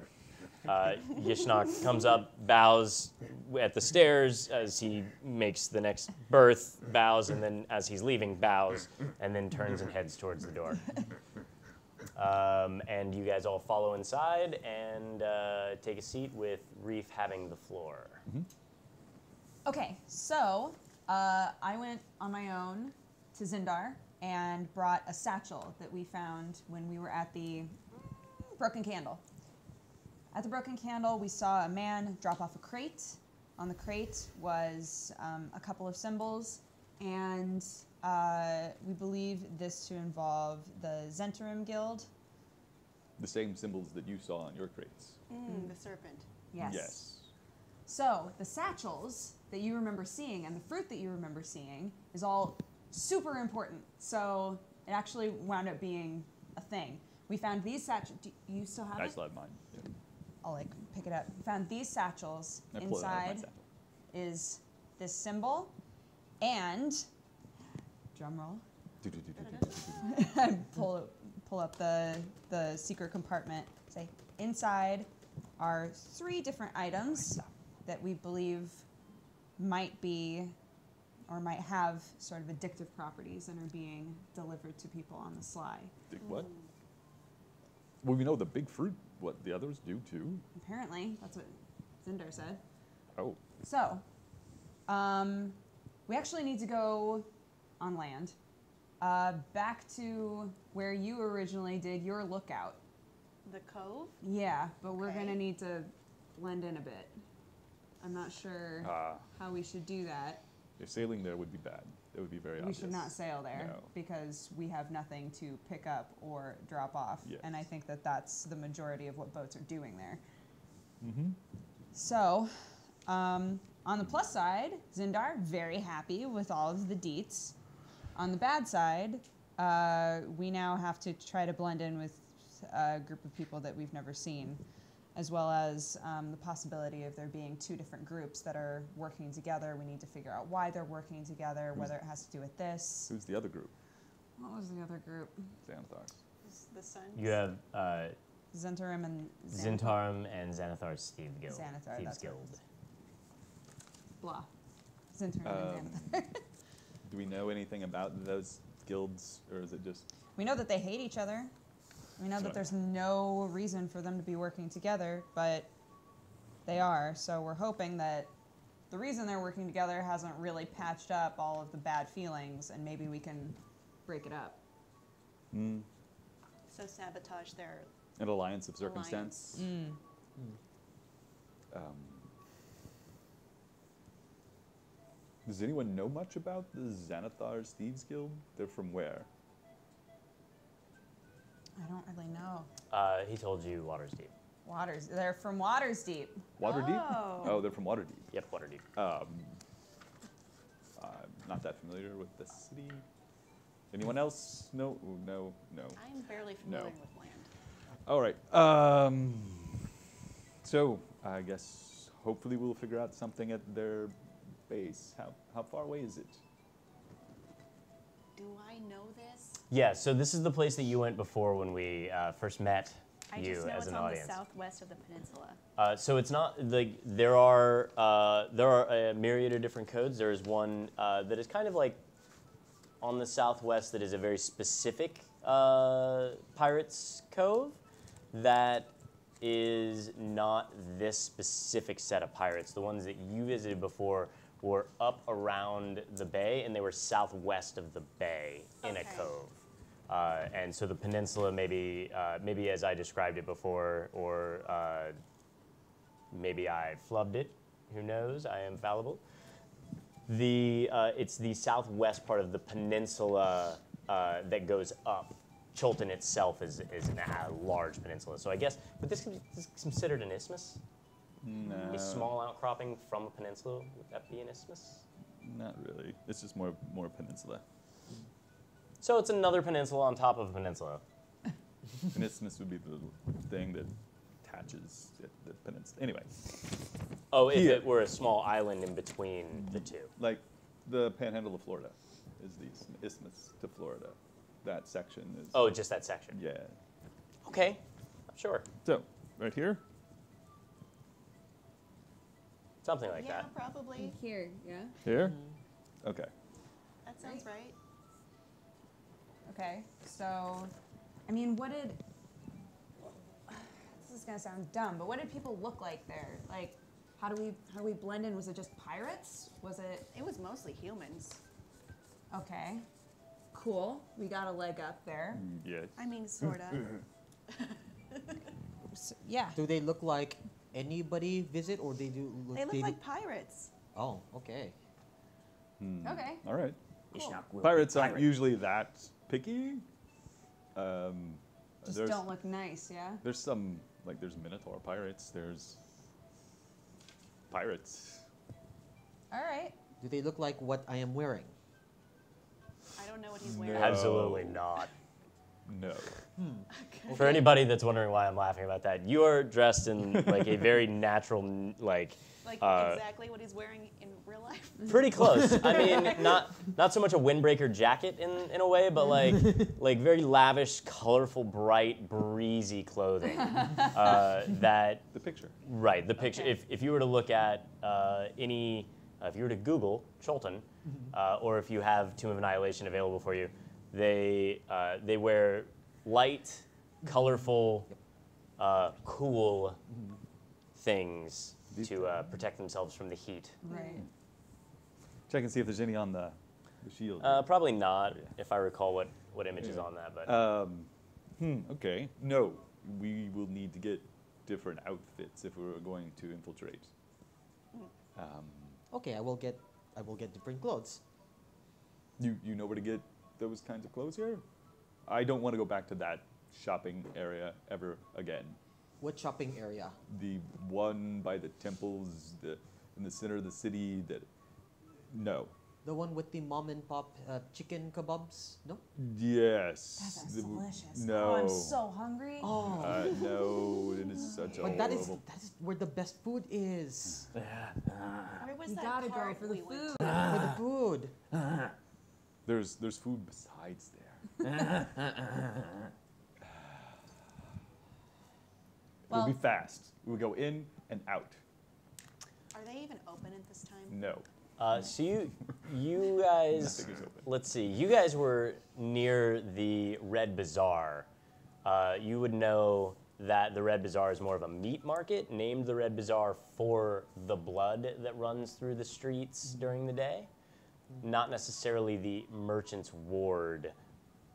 Yishnak comes up, bows at the stairs as he makes the next berth, bows, and then as he's leaving, bows, and then turns and heads towards the door. And you guys all follow inside and take a seat with Reef having the floor. Okay, so I went on my own to Zindar and brought a satchel that we found when we were at the Broken Candle. At the Broken Candle, we saw a man drop off a crate. On the crate was a couple of symbols, and we believe this to involve the Zentarim Guild. The same symbols that you saw on your crates. The serpent. Yes. Yes. So the satchels that you remember seeing and the fruit that you remember seeing is all super important. So it actually wound up being a thing. We found these satchels. Do you still have I it? still have mine. Yeah. I'll pick it up. We found these satchels. I pull it out of my Inside satchel. is this symbol and drum roll. I pull up the secret compartment. Say inside are 3 different items that we believe might be or might have sort of addictive properties and are being delivered to people on the sly. What? Well, we know the big fruit. What the others do too. Apparently, that's what Zindar said. Oh. So, we actually need to go on land. Back to where you originally did your lookout. The cove? Yeah, but we're Okay. gonna need to blend in a bit. I'm not sure how we should do that. If sailing there would be bad. It would be very We obvious. should not sail there No. because we have nothing to pick up or drop off. Yes. And I think that that's the majority of what boats are doing there. Mm-hmm. So, on the plus side, Zindar, very happy with all of the deets. On the bad side, we now have to try to blend in with a group of people that we've never seen, as well as the possibility of there being 2 different groups that are working together. We need to figure out why they're working together, whether it has to do with this. Who's the other group? What was the other group? Xanathar. The sun. You have Zentarim and Zentarim and Xanathar's Thieves Guild. Xanathar, Thieves that's Guild. Blah. Zentarim and Xanathar. Do we know anything about those guilds, or is it just? We know that they hate each other. We know that Sorry. there's no reason for them to be working together, but they are. So we're hoping that the reason they're working together hasn't really patched up all of the bad feelings, and maybe we can break it up. So sabotage their An alliance of circumstance. Does anyone know much about the Xanathar's Thieves Guild? They're from where? I don't really know. He told you Water's Deep. They're from Waterdeep. Waterdeep? Oh. Oh, they're from Waterdeep. Yep, Waterdeep. I'm not that familiar with the city. Anyone else? No, no, no. I'm barely familiar with land. All right. So I guess hopefully we'll figure out something at their base. How far away is it? Do I know this? Yeah, so this is the place that you went before when we first met I you just know as it's an on audience. the southwest of the peninsula. So it's not like there are a myriad of different codes. There is one that is kind of like on the southwest that is a very specific pirates cove that is not this specific set of pirates. The ones that you visited before were up around the bay, and they were southwest of the bay in a Okay. cove. And so the peninsula, maybe as I described it before, or maybe I flubbed it. Who knows? I am fallible. It's the southwest part of the peninsula that goes up. Chulton itself is a large peninsula. So I guess, but this is considered an isthmus. No. It's small outcropping from a peninsula? Would that be an isthmus? Not really. It's just more peninsula. So it's another peninsula on top of a peninsula. An isthmus would be the thing that attaches the peninsula. Anyway, Oh, if Here. it were a small island in between the two. like the panhandle of Florida is the isthmus to Florida. That section is. Oh, just that section. Yeah. Okay, sure. So, right here? Something like Yeah, that. probably. Here, yeah. Here? Okay. That sounds right. Okay, so, I mean, what did, this is gonna sound dumb, but what did people look like there? Like, how do we blend in? Was it just pirates? Was it, It was mostly humans. okay, cool, we got a leg up there. Yeah. I mean, sorta. Yeah, Do they look like anybody visit, or they do? They look like pirates. Oh, okay. okay, All right. cool. Pirates aren't usually that picky. Just There's- don't look nice, yeah? There's some, like, there's Minotaur pirates. There's pirates. All right, Do they look like what I am wearing? I don't know what he's wearing. No. Absolutely not. No. For anybody that's wondering why I'm laughing about that, you are dressed in like a very natural, like Like exactly what he's wearing in real life. pretty close. I mean, not so much a windbreaker jacket in a way, but like very lavish, colorful, bright, breezy clothing. That The picture. right, the picture. Okay. If you were to look at if you were to Google Cholton, or if you have Tomb of Annihilation available for you, they wear light, colorful, cool things to protect themselves from the heat. right. Check and see if there's any on the shield. Probably not, if I recall what image is on that. But Okay. No. We will need to get different outfits if we were going to infiltrate. Okay, I will get different clothes. You know where to get those kinds of clothes here? I don't want to go back to that shopping area ever again. What shopping area? The one by the temples, in the center of the city. No. The one with the mom and pop chicken kebabs? No. Yes. That sounds The- delicious. No. Oh, I'm so hungry. Oh, No, it is such a but that is horrible. where the best food is. Where was You that gotta go cart for the we went food. to? For the food. There's food besides there. It will be Well- fast. We will go in and out. Are they even open at this time? No. so you guys, Nothing is open. let's see, you guys were near the Red Bazaar. You would know that the Red Bazaar is more of a meat market, named the Red Bazaar for the blood that runs through the streets during the day, not necessarily the Merchant's Ward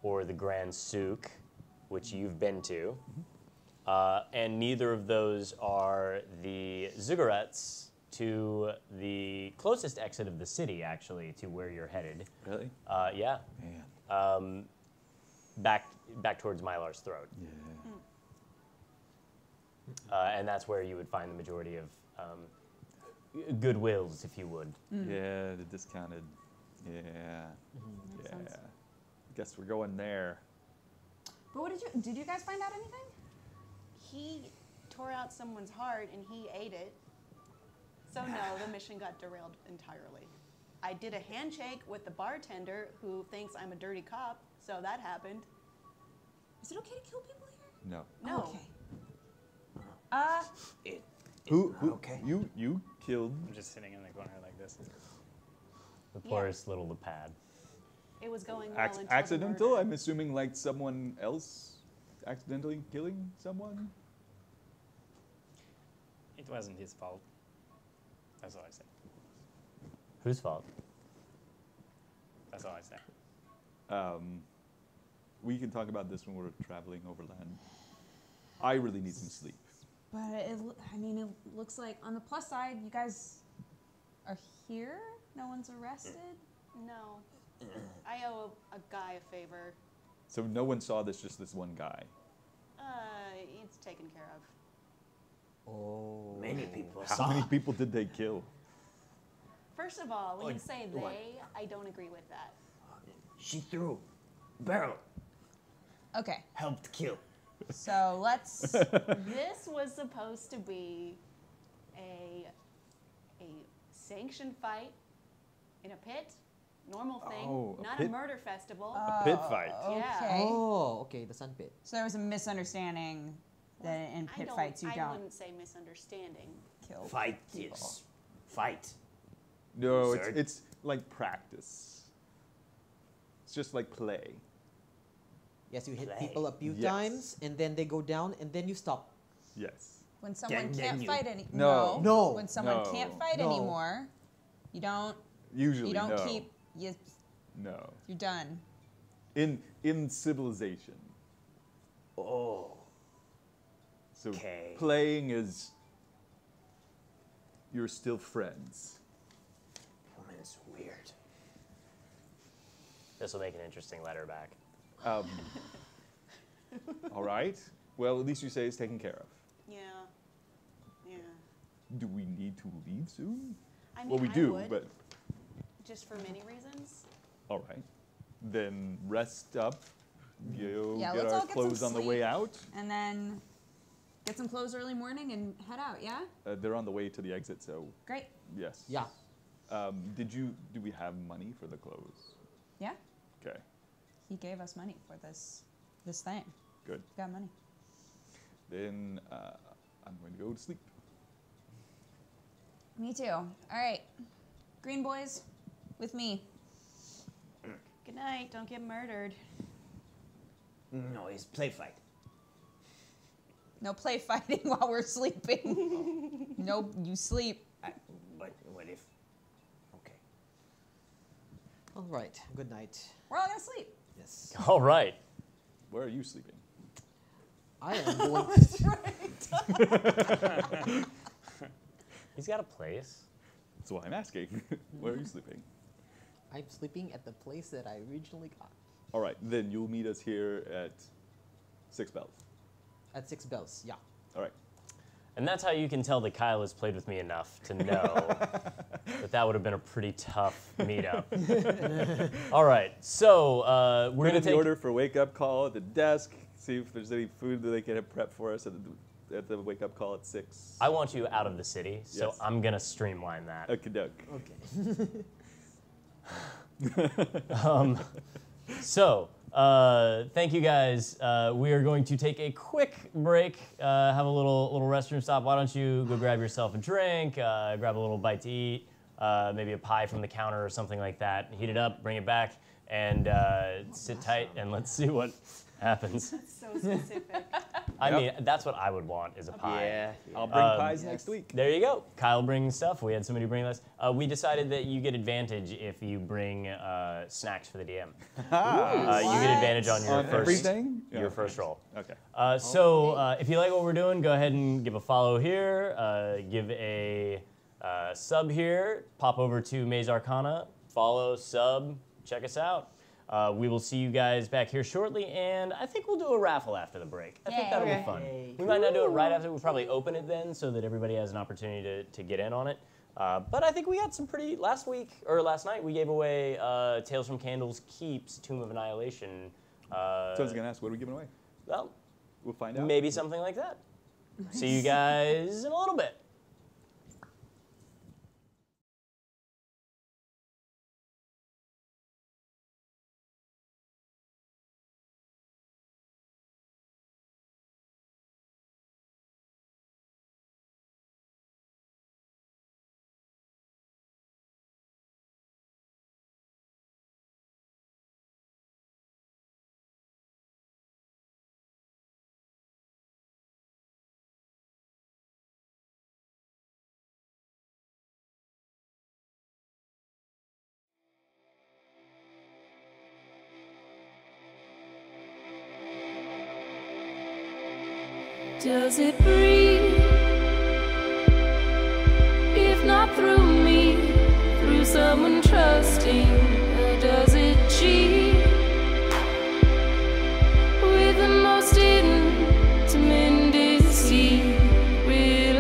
or the Grand Souk, which you've been to. And neither of those are the ziggurats to the closest exit of the city, actually, to where you're headed. Really? Yeah, Man. back towards Mylar's throat. Yeah. And that's where you would find the majority of goodwills, if you would. Yeah, the discounted. Yeah. Makes Yeah. sense. Guess we're going there. But what did you guys find out anything? He tore out someone's heart and he ate it. So no, the mission got derailed entirely. I did a handshake with the bartender who thinks I'm a dirty cop, so that happened. Is it okay to kill people here? No. No. Okay. Who? Okay. You killed. I'm just sitting in the corner like this. The poorest little pad. It was going well until the Accidental? murder. I'm assuming like someone else accidentally killing someone. It wasn't his fault. That's all I say. Whose fault? That's all I say. We can talk about this when we're traveling overland. I really need some sleep. But it looks like on the plus side, you guys are here. No one's arrested. No. I owe a guy a favor. So no one saw this, just this one guy. It's taken care of. Oh. Many people How saw. many people did they kill? First of all, when you say what? they, I don't agree with that. She threw barrel, Okay, helped kill. so let's. This was supposed to be a sanctioned fight in a pit, normal thing, Oh, a not pit? a murder festival. A pit fight. Yeah. Okay. Oh, okay, the sand pit. So there was a misunderstanding that in pit fights you I don't wouldn't say misunderstanding. kill Fight, people. kids. Fight. No, Sir? it's like practice. It's just like play. Yes, you hit Play. people a few Yes. times, and then they go down, and then you stop. Yes. When someone Then can't you- fight any No. No. When someone No. can't fight No. anymore, you don't Usually, no. keep you're No. done. In civilization. Oh. So Okay. playing is you're still friends. Woman's weird. This will make an interesting letter back. All right. Well, at least you say it's taken care of. Yeah. Yeah. Do we need to leave soon? I mean, Well, we I do, would, but just for many reasons. all right. Then rest up. Go Yeah, get let's our all get some clothes on the way sleep. out. And then get some clothes early morning and head out, yeah? They're on the way to the exit, so Great. yes. Yeah. Do we have money for the clothes? Yeah? Okay. He gave us money for this thing. Good. Got money. Then I'm going to go to sleep. Me too. All right. Green boys, with me. Good night. Don't get murdered. No, it's play fight. No play fighting while we're sleeping. No, you sleep. But what if? Okay. All right. Good night. We're all gonna sleep. Yes. All right. Where are you sleeping? I am going. He's got a place. That's why I'm asking. Where are you sleeping? I'm sleeping at the place that I originally got. All right. Then you'll meet us here at 6 bells. At 6 bells. Yeah. All right. And that's how you can tell that Kyle has played with me enough to know that would have been a pretty tough meetup. All right, so we're Put gonna in the take. order for wake up call at the desk. See if there's any food that they can have prepped for us at the wake up call at 6. I want you out of the city, so Yes. I'm gonna streamline that. Okey-doke. Okay. So, thank you guys. We are going to take a quick break, have a little restroom stop. Why don't you go grab yourself a drink, grab a little bite to eat, maybe a pie from the counter or something like that. Heat it up, bring it back, and sit tight, and let's see what happens. That's so specific. I Yep. mean, that's what I would want is a pie. Yeah. I'll bring pies next week. There you go. Kyle brings stuff. We had somebody bring this. We decided that you get advantage if you bring snacks for the DM. You get advantage on your On first everything? your Yeah, first roll. Okay. So if you like what we're doing, go ahead and give a follow here. Give a sub here. Pop over to Maze Arcana. Follow, sub, check us out. We will see you guys back here shortly, and I think we'll do a raffle after the break. I think that'll be fun. Yay. We might not do it right after. We'll probably open it then so that everybody has an opportunity to get in on it. But I think we got some pretty, last night, we gave away Tales from Candle's Keep's Tomb of Annihilation. So I was going to ask, what are we giving away? Well, We'll find out. maybe something like that. See you guys in a little bit. Does it breathe? If not through me, through someone trusting, or does it cheat? With the most intimate deceit, will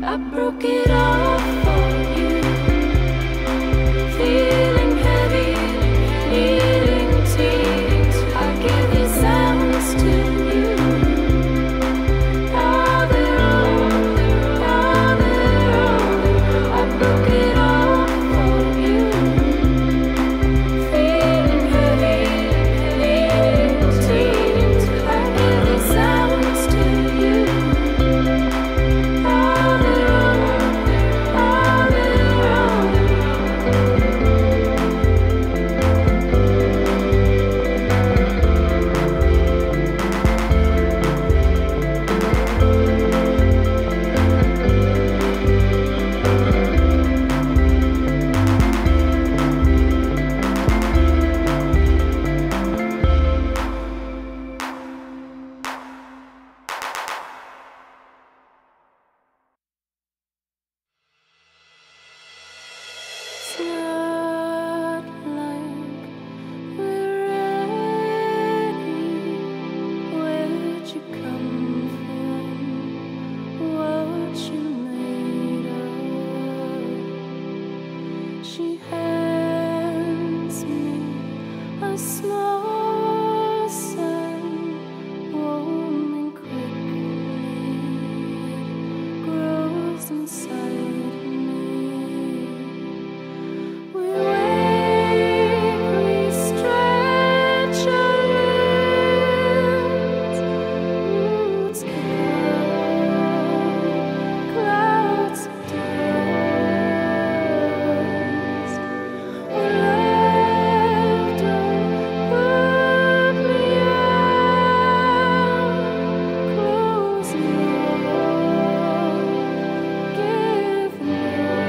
I broke it off for you. Feeling heavy, needing tears. I gave these sounds to you. Now they're older. I broke it off for you. Feeling heavy, needing tears. I gave these sounds to you. Now they're It's not like we're ready. Where'd you come from? What you made of? She hands me a small sun, warming quickly. It grows inside me. We wake, we stretch our limbs, roots kick up, clouds of dust. We're left, don't put me out, close enough, give enough.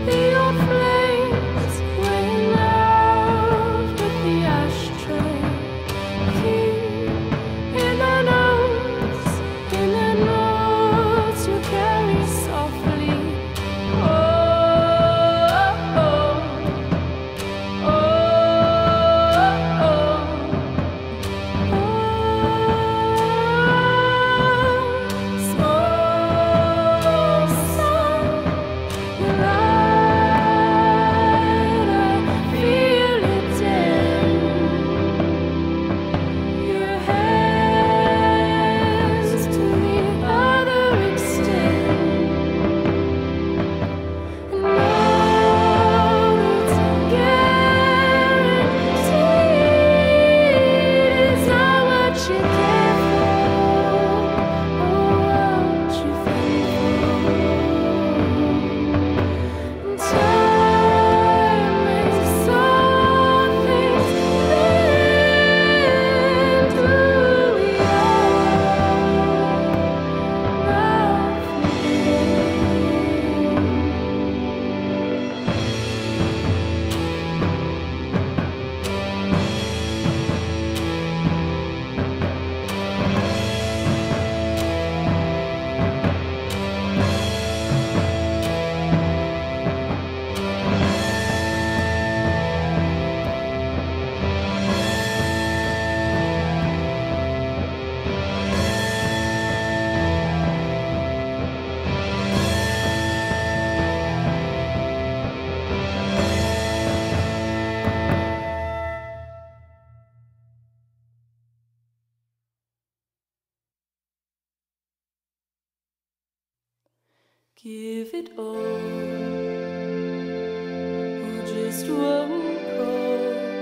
The old flames went out with the ashtray. Keep in the notes you carry softly. Oh, oh, oh, small sun. Light, I feel it dim. Your hands to the other extend. And now it's guaranteed. It's not what you care for, or what you feel for. Time makes all things bend. Do we give it all, or just one call?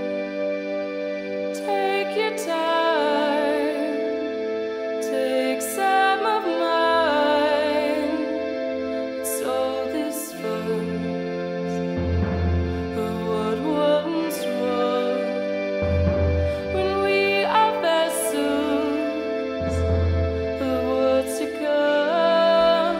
Take your time, take some of mine. It's all this fuss of what once was. When we are vessels of what's to come.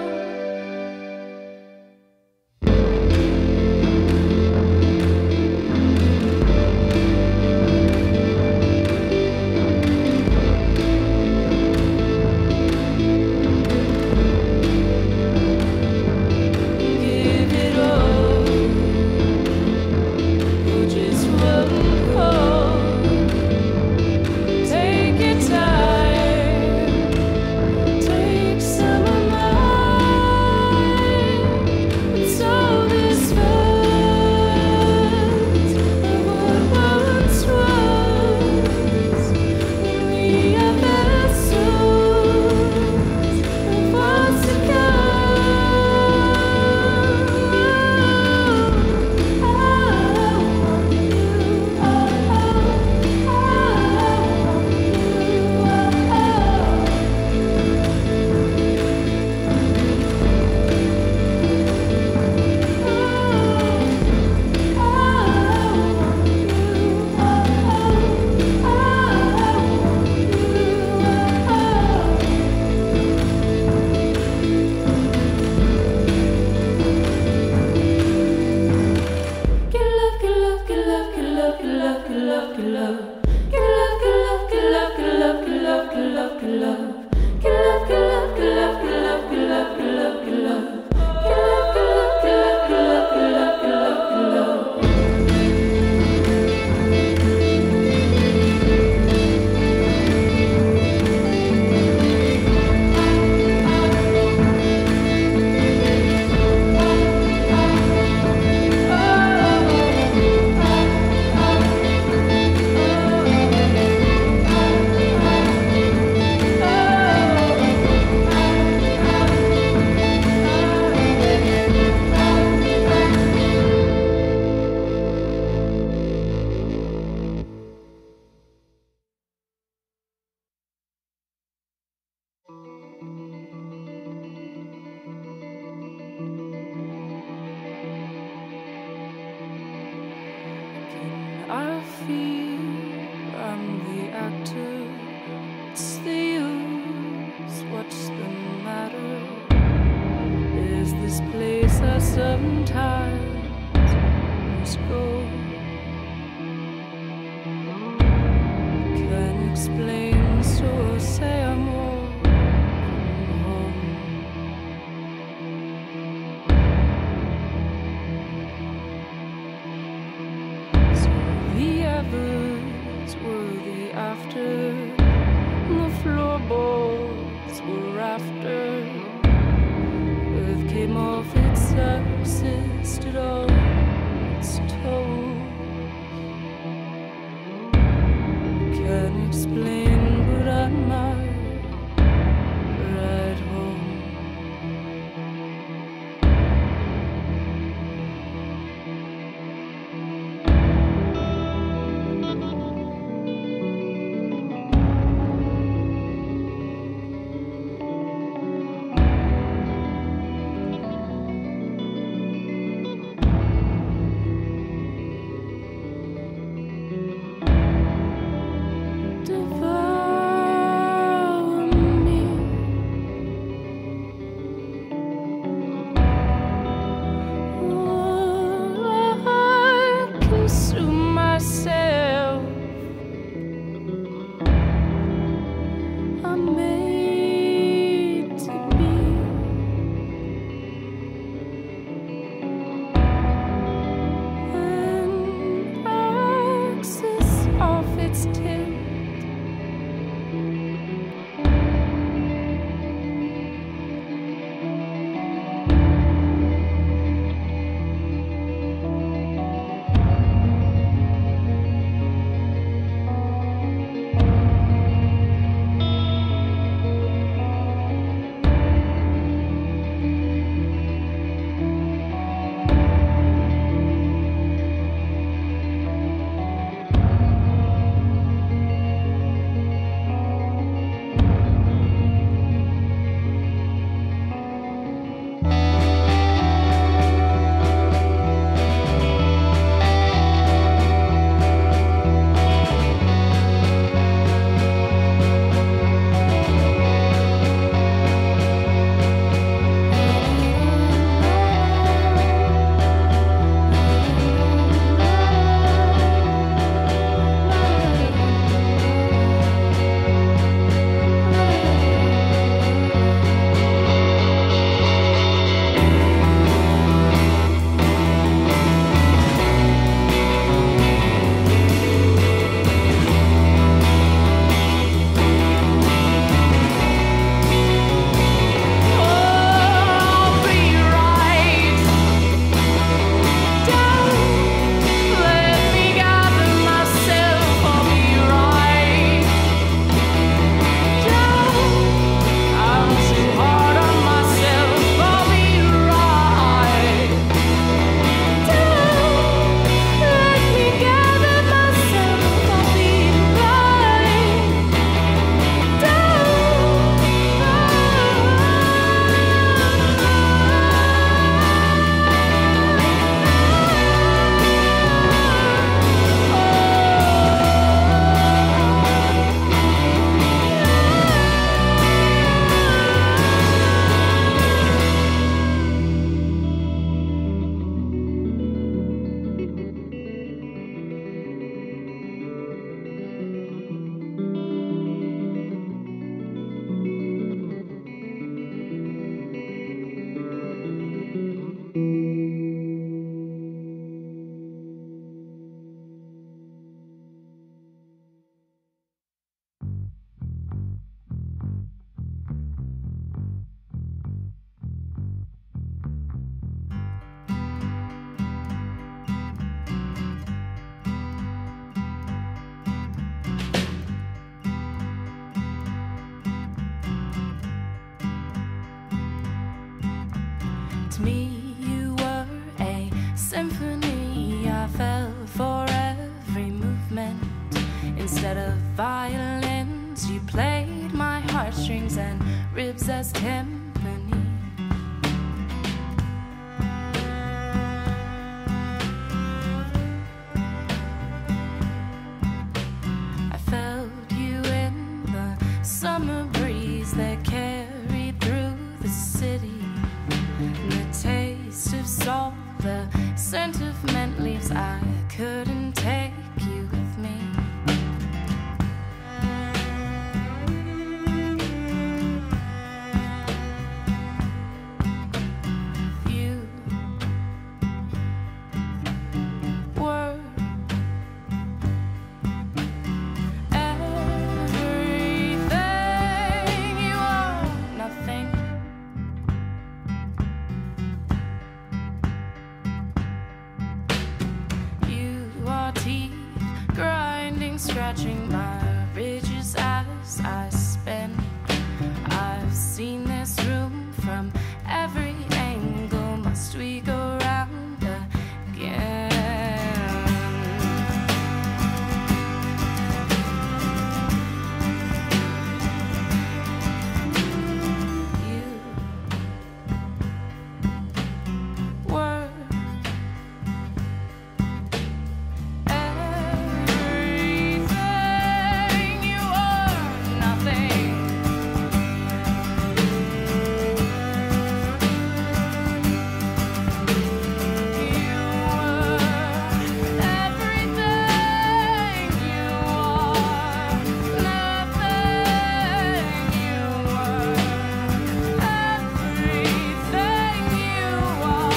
sometimes must go. Can't explain, so I'll say I'm walking home. So the others were the after, the floorboards were raftered. Earth came off its surfaces, stood on its toes. Can't explain, but I might ride home. Devour me. Oh, I consume myself. I'm made to be. And axis off its tip. To me, you were a symphony. I fell for every movement. Instead of violins, you played my heartstrings and ribs as timpani. I felt you in the summer breeze that carried through the city. The taste of all the sentiment leaves. I couldn't take you with me. You were everything. You are nothing. You are teeth grinding, scratching my ridges as I spin. I've seen this room from every angle. Must we go round again? You were everything. You are nothing. You were everything. You are nothing. You were everything. You are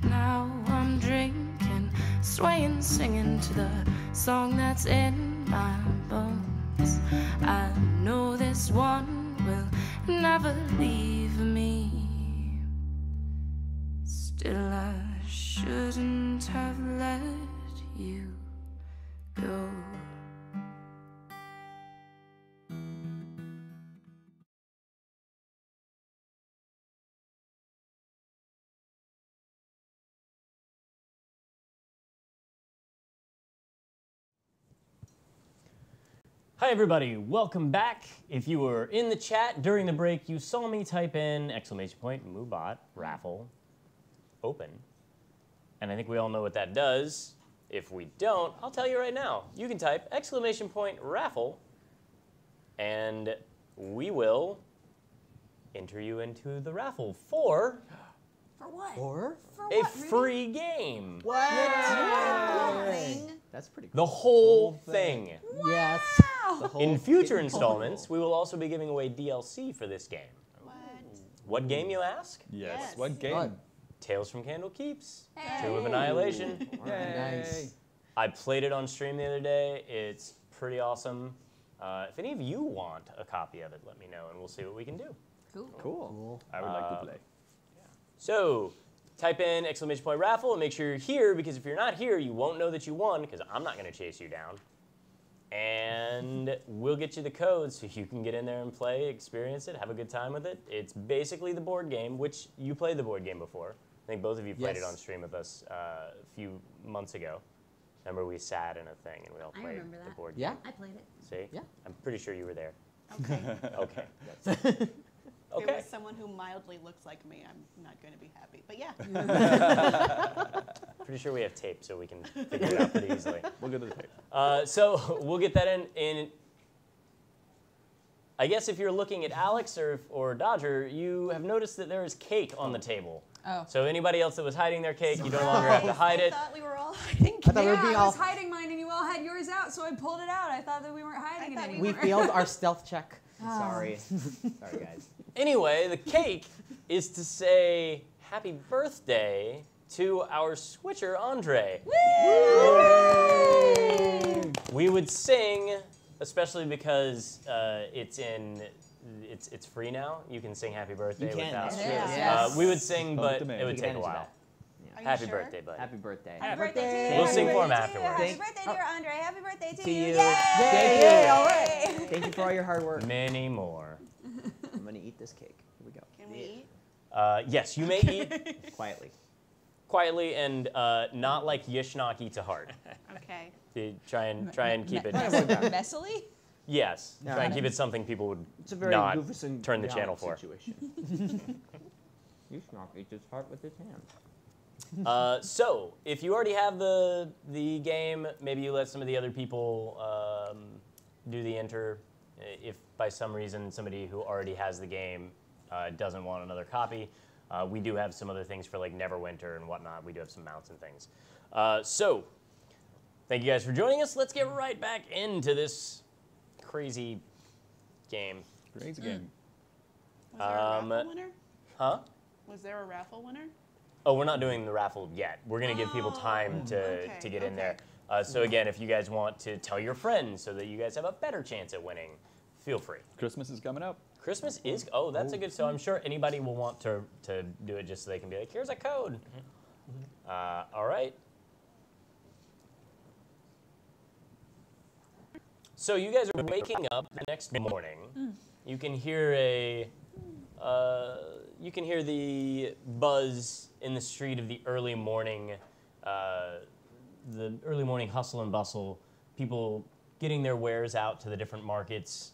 Now I'm drinking, swaying, singing to the song that's in my bones. I know this one will never leave me. Still, I shouldn't have let you go. Hi everybody, welcome back. If you were in the chat during the break, you saw me type in !Moobot raffle open. And I think we all know what that does. If we don't, I'll tell you right now. You can type !Raffle and we will enter you into the raffle for For what? Or For a what, Rudy? free game. What? Thing. That's pretty cool. The whole thing. Yes. The whole In future thing. installments, we will also be giving away DLC for this game. What? What game, you ask? Yes. Yes. What game? Fun. Tales from Candle Keeps. Hey. 2 of Annihilation. Nice. I played it on stream the other day. It's pretty awesome. If any of you want a copy of it, let me know, and we'll see what we can do. Cool. Cool. I would like to play. So, type in !Raffle and make sure you're here, because if you're not here, you won't know that you won, because I'm not going to chase you down. And we'll get you the code so you can get in there and play, experience it, have a good time with it. It's basically the board game, which you played the board game before. I think both of you played it Yes. on stream with us a few months ago. Remember, we sat in a thing and we all I played remember the that. board Yeah. game. I played it. See? Yeah. I'm pretty sure you were there. Okay. Okay. If Okay. it was someone who mildly looks like me, I'm not going to be happy. But yeah. Pretty sure we have tape, so we can figure it out pretty easily. We'll go to the tape. So we'll get that in. I guess if you're looking at Alex or Dodger, you have noticed that there is cake on the table. Oh. So anybody else that was hiding their cake, you no longer have to hide I it. thought we were all hiding. I thought we were Yeah, being I was all. hiding mine and you all had yours out, so I pulled it out. I thought that we weren't hiding it I thought anymore. We failed our stealth check. Sorry. Sorry, guys. Anyway, the cake is to say happy birthday to our switcher, Andre. We would sing, especially because it's free now. You can sing happy birthday You can, without. that's true. Yes. We would sing, Public but domain. it would Take take a advantage of while. Are you Happy sure? birthday, bud. Happy birthday. Happy birthday to you. We'll Happy sing for him birthday to you. afterwards. Happy birthday, dear Andre. Happy birthday to To you. you. Yay! Thank you. All right. Thank you for all your hard work. Many more. I'm gonna eat this cake. Here we go. Can we eat? Yes, you may eat. Quietly. quietly and not like Yishnok eats a heart. Okay. To try and keep it. Messily? Yes, Yeah. try and keep it something people would It's a very not Goofus and turn the Gallant channel for. situation. Yishnok eats his heart with his hands. So, if you already have the game, maybe you let some of the other people do the enter. If by some reason somebody who already has the game doesn't want another copy, we do have some other things for like Neverwinter and whatnot. We do have some mounts and things. So, thank you guys for joining us. Let's get right back into this crazy game. Crazy game. Was there a raffle winner? Huh? Was there a raffle winner? Oh, we're not doing the raffle yet. We're going to give people time to get in there. So again, if you guys want to tell your friends so that you guys have a better chance at winning, feel free. Christmas is coming up. Christmas is, oh, that's a good, so I'm sure anybody will want to do it just so they can be like, here's a code. All right. So you guys are waking up the next morning. You can hear the buzz in the street of the early morning hustle and bustle. People getting their wares out to the different markets.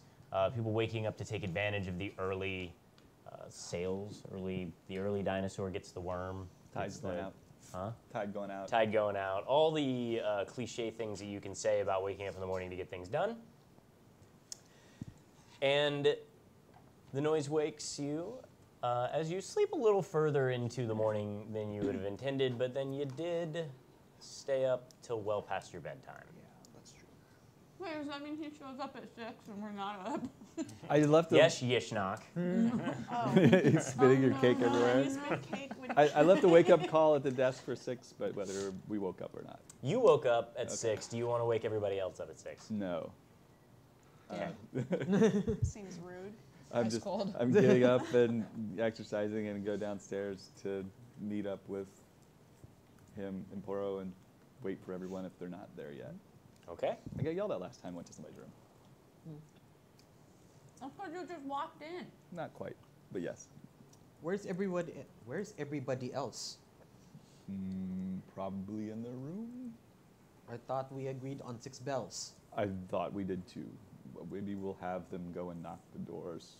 People waking up to take advantage of the early sales. The early dinosaur gets the worm. Tide's going out. Huh? Tide going out. Tide going out. All the cliche things that you can say about waking up in the morning to get things done. And the noise wakes you as you sleep a little further into the morning than you would have intended, but then you did stay up till well past your bedtime. Yeah, that's true. Wait, does that mean he shows up at 6 and we're not up? I left the. Yes, Yishnok. He's spitting your cake everywhere. You spit cake with I left a wake-up call at the desk for 6, but whether we woke up or not. You woke up at 6. Do you want to wake everybody else up at 6? No. Okay. Seems rude. I'm Ice just. cold. I'm getting up and exercising and go downstairs to meet up with him and Poro and wait for everyone if they're not there yet. Okay. I got yelled at last time. Went to somebody's room. I thought you just walked in. Not quite, but yes. Where's everybody else? Probably in the room. I thought we agreed on 6 bells. I thought we did too. Maybe we'll have them go and knock the doors.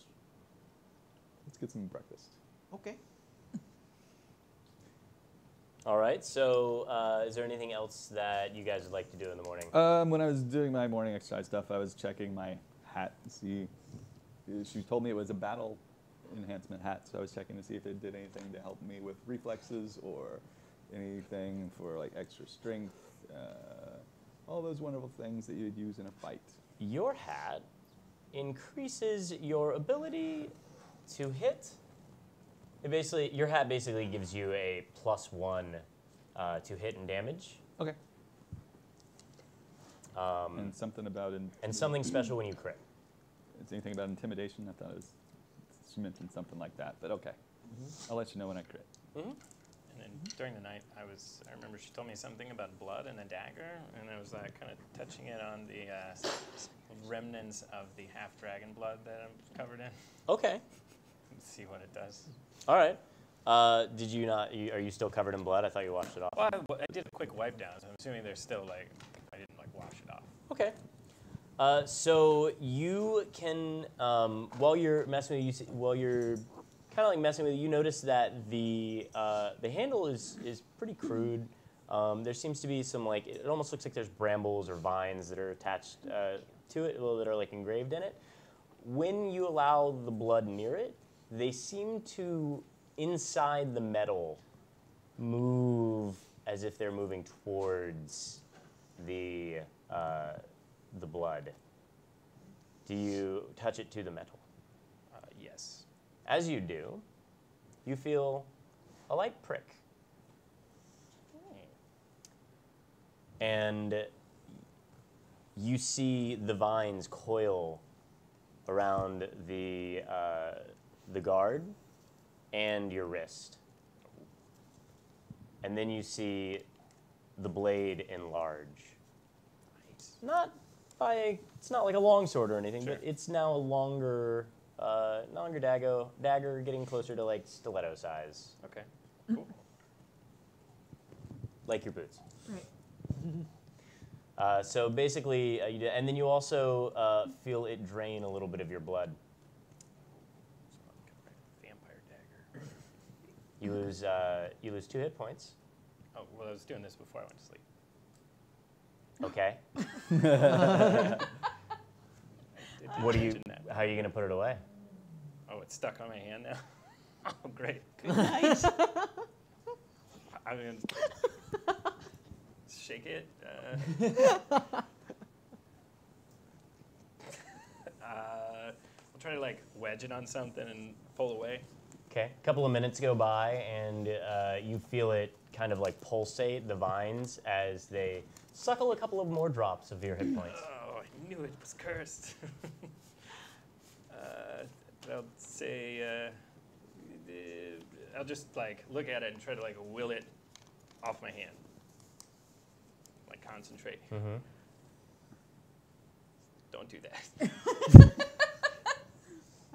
Let's get some breakfast. Okay. All right. So, is there anything else that you guys would like to do in the morning? When I was doing my morning exercise stuff, I was checking my hat to see. She told me it was a battle enhancement hat, so I was checking to see if it did anything to help me with reflexes or anything for like extra strength. All those wonderful things that you'd use in a fight. Your hat increases your ability to hit. Your hat basically gives you a +1 to hit and damage. Okay. And something about and something special when you crit. Is anything about intimidation? I thought she mentioned something like that, but okay. I'll let you know when I crit. And then during the night, I remember she told me something about blood and a dagger, and I was like kind of touching it on the remnants of the half-dragon blood that I'm covered in. Okay. Let's see what it does. All right. Did you not? Are you still covered in blood? I thought you washed it off. Well, I did a quick wipe down, so I'm assuming there's still like I didn't like wash it off. Okay. So you can, while you're messing with you notice that the handle is pretty crude. There seems to be some it almost looks like there's brambles or vines that are attached to it, that are like engraved in it. When you allow the blood near it, they seem to, inside the metal, move as if they're moving towards the blood. Do you touch it to the metal? Yes. As you do, you feel a light prick. And you see the vines coil around the guard and your wrist. And then you see the blade enlarge. It's not like a long sword or anything, Sure. but it's now a longer dagger getting closer to like stiletto size. Okay. Cool. like your boots. Right. So basically, and then you also feel it drain a little bit of your blood. Vampire dagger. You lose 2 hit points. Oh, well, I was doing this before I went to sleep. Okay. What How are you gonna put it away? Oh, it's stuck on my hand now. Oh, great. Good night. I'm gonna shake it. I'll try to like wedge it on something and pull away. Okay. A couple of minutes go by, and you feel it kind of like pulsate the vines as they suckle a couple of more drops of your hit points. Oh, I knew it was cursed. I'll say, I'll just like look at it and try to like will it off my hand. Like concentrate. Mm-hmm. Don't do that.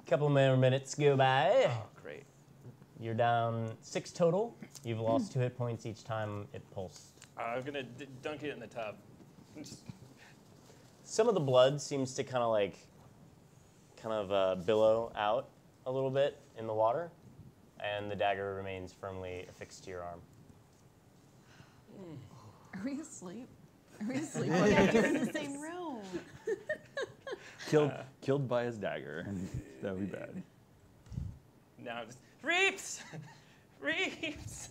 Couple more minutes go by. Oh, great. You're down 6 total. You've lost 2 hit points each time it pulsed. I'm gonna dunk it in the tub. Some of the blood seems to kind of billow out a little bit in the water, and the dagger remains firmly affixed to your arm. Are we asleep? Are we asleep? Yeah, you're in the same room. Killed by his dagger. That would be bad. Now just Reeps! Reeps!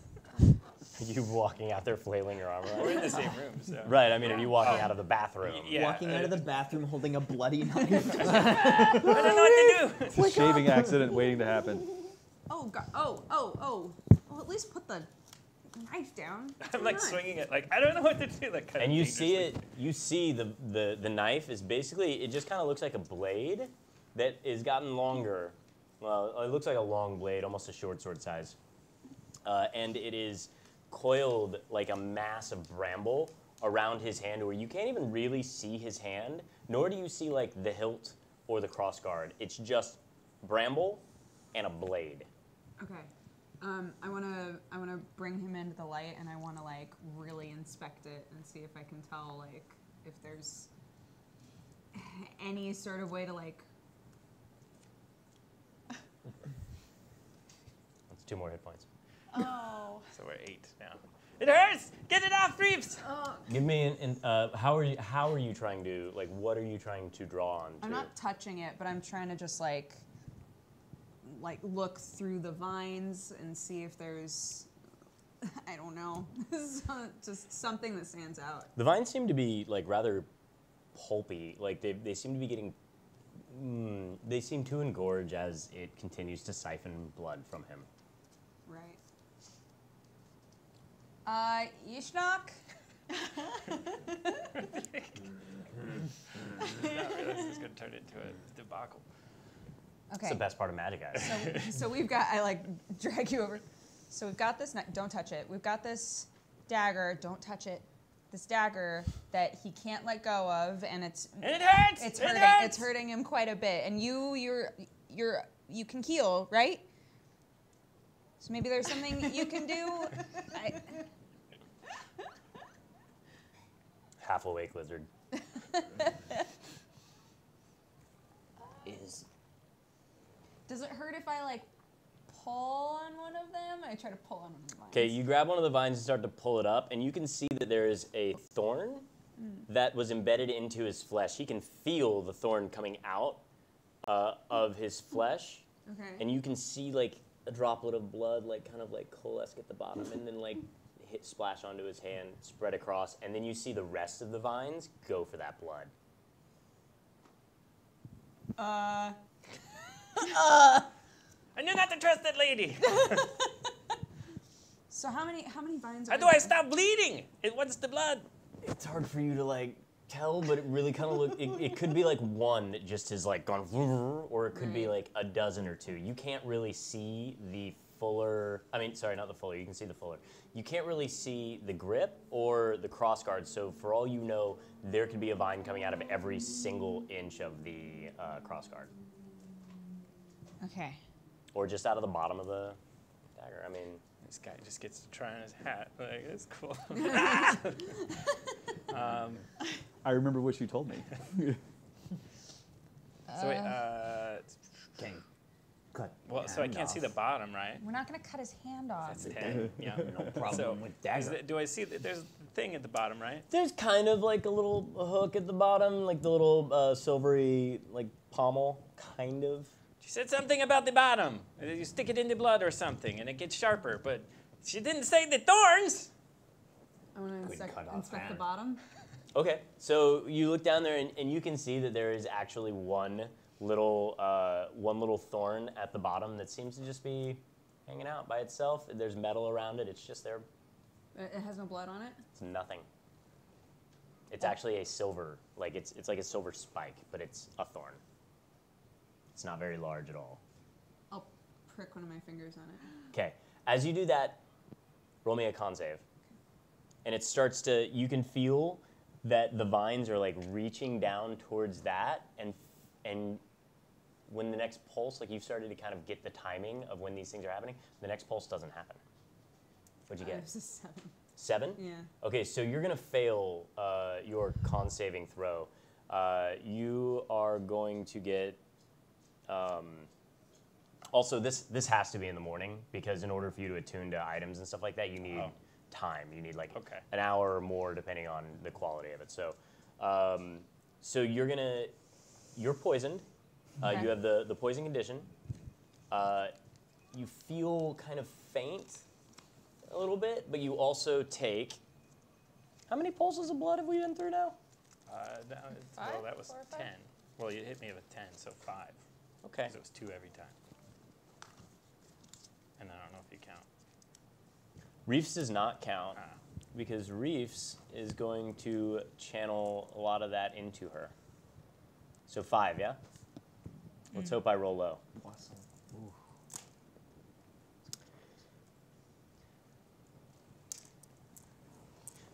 You walking out there flailing your arm We're around? in the same room, so. Right, I mean, are you walking out of the bathroom? Yeah. Walking out of the bathroom holding a bloody knife. I don't know what to do. It's a shaving accident waiting to happen. Oh god. Oh. Well, at least put the knife down. I'm like swinging it, like I don't know what to do. Like kind And of you see dangerously. it. You see the knife is basically, it just kind of looks like a blade that has gotten longer. Well, it looks like a long blade, almost a short sword size, and it is coiled like a mass of bramble around his hand, where you can't even really see his hand, nor do you see like the hilt or the crossguard. It's just bramble and a blade. Okay. I wanna bring him into the light, and I wanna like really inspect it and see if I can tell like if there's any sort of way to like. That's 2 more hit points. Oh. So we're 8 now. It hurts! Get it off, Reeps! Give me how are you trying to, like, what are you trying to draw on to? I'm not touching it, but I'm trying to just like look through the vines and see if there's, I don't know, just something that stands out. The vines seem to be like rather pulpy. Like they seem to be getting. They seem to engorge as it continues to siphon blood from him. Right. Yishnak? This is gonna turn into a debacle. Okay. It's the best part of Magic, guys. So we've got, I like drag you over. So we've got this, don't touch it. We've got this dagger, don't touch it. This dagger that he can't let go of, and it hurts. It's hurting. It's hurting him quite a bit. And you can heal, right? So maybe there's something you can do. Half awake lizard. Does it hurt if I like pull on one of them? I try to pull on one of the vines. Okay, you grab one of the vines and start to pull it up, and you can see that there is a thorn that was embedded into his flesh. He can feel the thorn coming out of his flesh, Okay. and you can see like a droplet of blood, like kind of like coalesce at the bottom, and then like splash onto his hand, spread across, and then you see the rest of the vines go for that blood. I knew not to trust that lady. So how many vines are How do there? I stop bleeding? What's the blood? It's hard for you to like tell, but it really kind of look. It could be like one that just has like gone, or it could be like a dozen or two. You can't really see the fuller. I mean, sorry, not the fuller. You can see the fuller. You can't really see the grip or the crossguard. So for all you know, there could be a vine coming out of every single inch of the crossguard, Okay. or just out of the bottom of the dagger. I mean, This guy just gets to try on his hat. Like, it's cool. I remember what you told me. So wait, Okay. Cut. well, so I hand can't see off. the bottom, right? We're not gonna cut his hand off. That's 10. Yeah. No problem So, with is dagger. do I see that there's a thing at the bottom, right? There's kind of like a little hook at the bottom, like the little silvery like pommel, kind of. She said something about the bottom. You stick it in the blood or something, and it gets sharper. But she didn't say the thorns. I want to Couldn't cut off inspect the hand. bottom. Okay, so you look down there and you can see that there is actually one little thorn at the bottom that seems to just be hanging out by itself. There's metal around it. It's just there. It has no blood on it. It's nothing. It's actually a silver, like it's like a silver spike, but it's a thorn. It's not very large at all. I'll prick one of my fingers on it. Okay, as you do that, roll me a con save. And it starts to, you can feel that the vines are like reaching down towards that, and when the next pulse, like you've started to kind of get the timing of when these things are happening, the next pulse doesn't happen. What'd you It get? was a 7. 7? Yeah. Okay, so you're gonna fail your con saving throw. You are going to get. Also, this has to be in the morning because in order for you to attune to items and stuff like that, you need time. You need like an hour or more, depending on the quality of it. So, so you're poisoned. Okay. You have the poison condition. You feel kind of faint a little bit, but you also take. How many pulses of blood have we been through now? Well, that was 10. Well, you hit me with 10, so 5. Okay. So it was 2 every time. And I don't know if you count. Reefs does not count Ah. because Reefs is going to channel a lot of that into her. So 5, yeah? Let's hope I roll low. Awesome.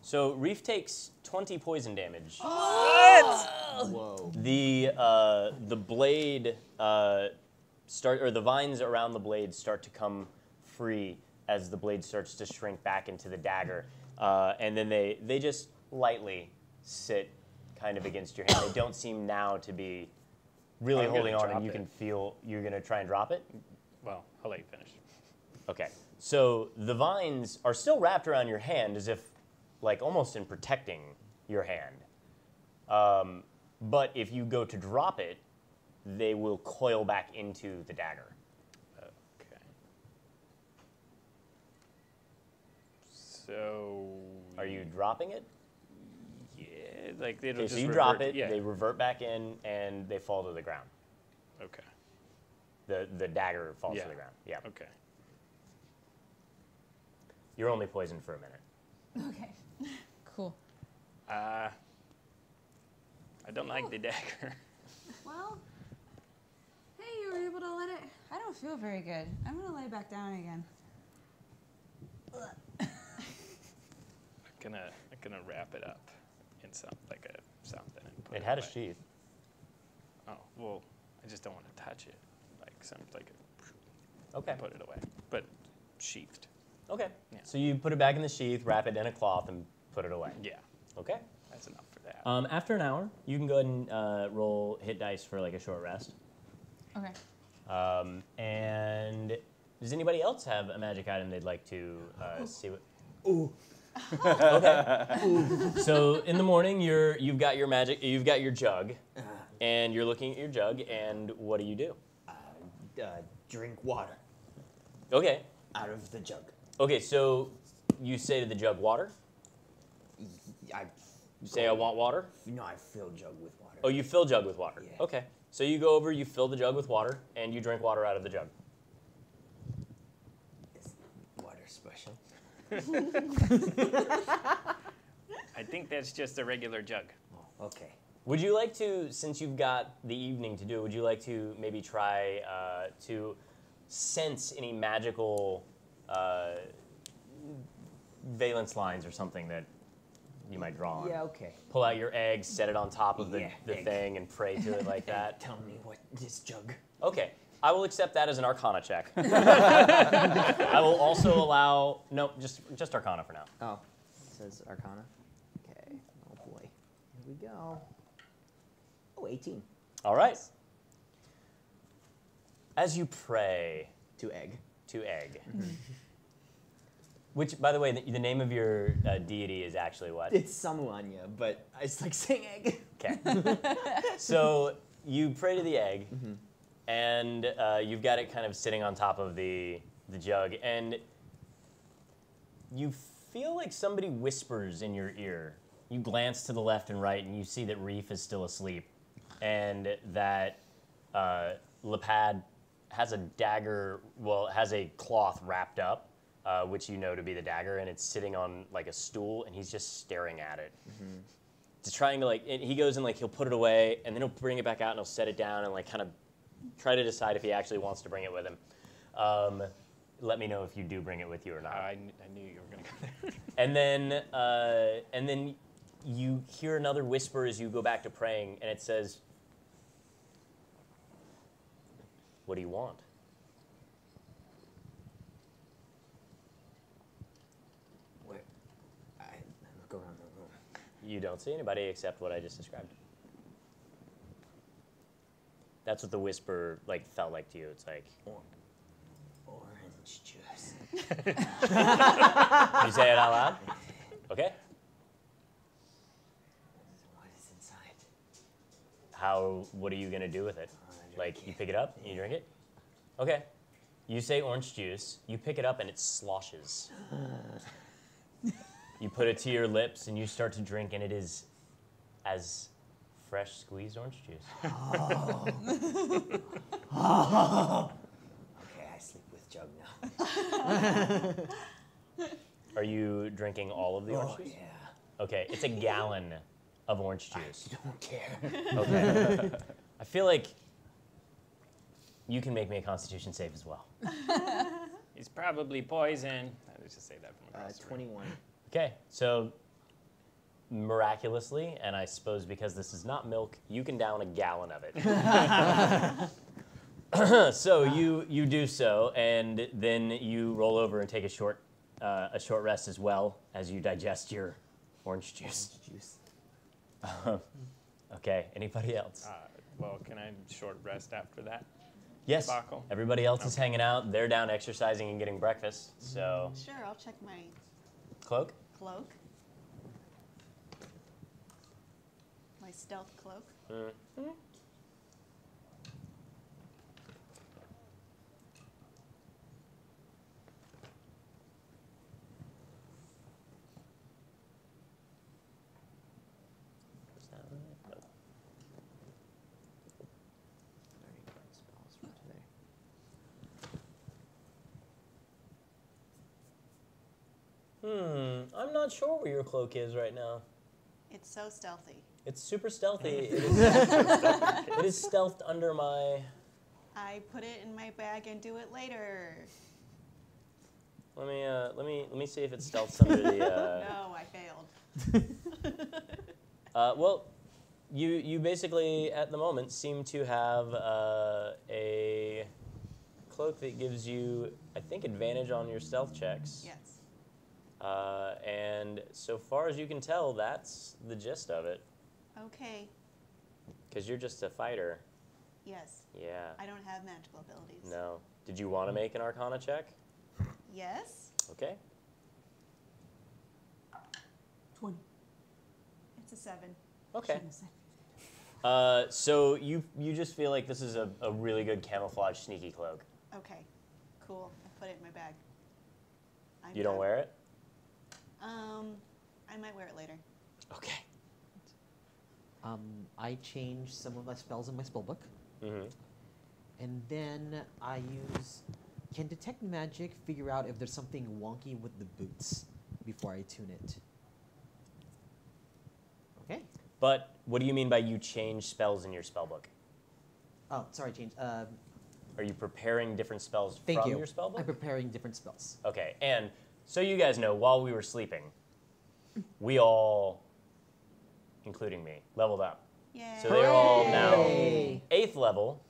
So Reef takes 20 poison damage. Whoa. The blade the vines around the blade start to come free as the blade starts to shrink back into the dagger, and then they just lightly sit kind of against your hand. They don't seem now to be really I'm gonna holding on, and drop you it. can feel you're gonna try and drop it. Well, I'll let you finish. Okay, so the vines are still wrapped around your hand as if, like, almost in protecting your hand. But if you go to drop it, they will coil back into the dagger. Okay. So. Are you dropping it? Yeah, like it'll Okay, just so you revert, drop it, Yeah. they revert back in, and they fall to the ground. Okay. The dagger falls Yeah. to the ground. Yeah. Okay. You're only poisoned for a minute. Okay. Cool. I don't like the dagger. Well, hey, you were able to let it. I don't feel very good. I'm gonna lay back down again. I'm gonna wrap it up in something. And put It had a away. sheath. Oh well, I just don't want to touch it. Okay. Put it away, but sheathed. Okay. Yeah. So you put it back in the sheath, wrap it in a cloth, and put it away. Yeah, Okay. that's enough for that. After an hour, you can go ahead and roll hit dice for like a short rest. Okay. And does anybody else have a magic item they'd like to see? Ooh. Okay. So in the morning, you've got your jug, and you're looking at your jug, and what do? Drink water Okay. out of the jug. Okay. So you say to the jug, water. You say, I want water. No, I fill jug with water. Oh, you fill jug with water. Yeah. Okay. So you go over, you fill the jug with water, and you drink water out of the jug. Is water special? I think that's just a regular jug. Oh, okay. Would you like to, since you've got the evening to do it, would you like to maybe try to sense any magical valence lines or something that you might draw on? Yeah, okay. Pull out your egg, set it on top of the Yeah, egg. thing, and pray to it like that. Tell me what this jug. Okay. I will accept that as an Arcana check. I will also allow just Arcana for now. Oh, it says Arcana. Okay. Oh boy. Here we go. Oh, 18. All right. As you pray To egg. to Egg, which, by the way, the name of your deity is actually what? It's Samuanya, but it's like saying egg. Okay. So you pray to the egg, and you've got it kind of sitting on top of the jug, and you feel like somebody whispers in your ear. You glance to the left and right, and you see that Reef is still asleep, and that Lepad has a dagger, has a cloth wrapped up, which you know to be the dagger, and it's sitting on like a stool, and he's just staring at it. Just trying to he goes and he'll put it away, and then he'll bring it back out, and he'll set it down, and kind of try to decide if he actually wants to bring it with him. Let me know if you do bring it with you or not. I knew you were going to go there. And then you hear another whisper as you go back to praying, and it says, "What do you want?" Go around the room. You don't see anybody except what I just described. That's what the whisper felt like to you. It's like, Orange juice. Did you say it out loud? Okay. What is inside? What are you gonna do with it? Drink You pick it up and you drink it? Okay. You say orange juice, you pick it up and it sloshes. You put it to your lips and you start to drink, and it is as fresh squeezed orange juice. Okay, I sleep with Jug now. Are you drinking all of the orange juice? Yeah. Okay, it's a gallon of orange juice. I don't care. Okay. I feel like you can make me a Constitution save as well. He's probably poison. I was just say that from across the room. 21. Okay, so miraculously, and I suppose because this is not milk, you can down a gallon of it. So you do so, and then you roll over and take a short rest as well as you digest your orange juice. Okay, anybody else? Well, can I short rest after that? Yes. Debacle? Everybody else is hanging out. They're down exercising and getting breakfast. So Sure, I'll check my cloak. cloak. My stealth cloak. Is that right? Nope. Spells for today. I'm not sure where your cloak is right now. It's so stealthy. It's super stealthy. It is stealthed under my. I put it in my bag and do it later. Let me see if it's stealthed under the. No, I failed. Well, you basically at the moment seem to have a cloak that gives you, I think, advantage on your stealth checks. Yes. And so far as you can tell, that's the gist of it. Okay. Because you're just a fighter. Yes. Yeah. I don't have magical abilities. No. Did you want to make an Arcana check? Yes. Okay. 20. It's a 7. Okay. Shouldn't have said. So you just feel like this is a really good camouflage sneaky cloak. Okay. Cool. I put it in my bag. You don't wear it? I might wear it later. Okay. I change some of my spells in my spellbook, Mm-hmm. and then I use. Can detect magic figure out if there's something wonky with the boots before I tune it? Okay. But what do you mean by you change spells in your spellbook? Oh, sorry, change. Are you preparing different spells Thank from you. your spellbook? I'm preparing different spells. Okay, and so you guys know, while we were sleeping, we all, including me, leveled up. Yay. So they're all now Hooray. 8th level,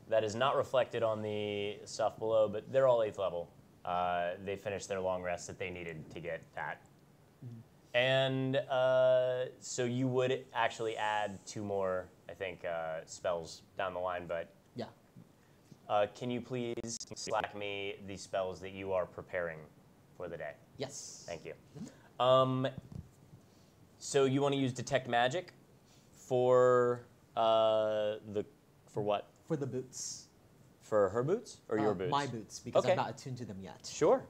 that is not reflected on the stuff below, but they're all 8th level. They finished their long rest that they needed to get that. And so you would actually add 2 more, I think, spells down the line, but Yeah. can you please slack me the spells that you are preparing for the day? Yes. Thank you. So you want to use Detect Magic for for what? For the boots. For her boots or your boots? My boots, because Okay. I'm not attuned to them yet. Sure.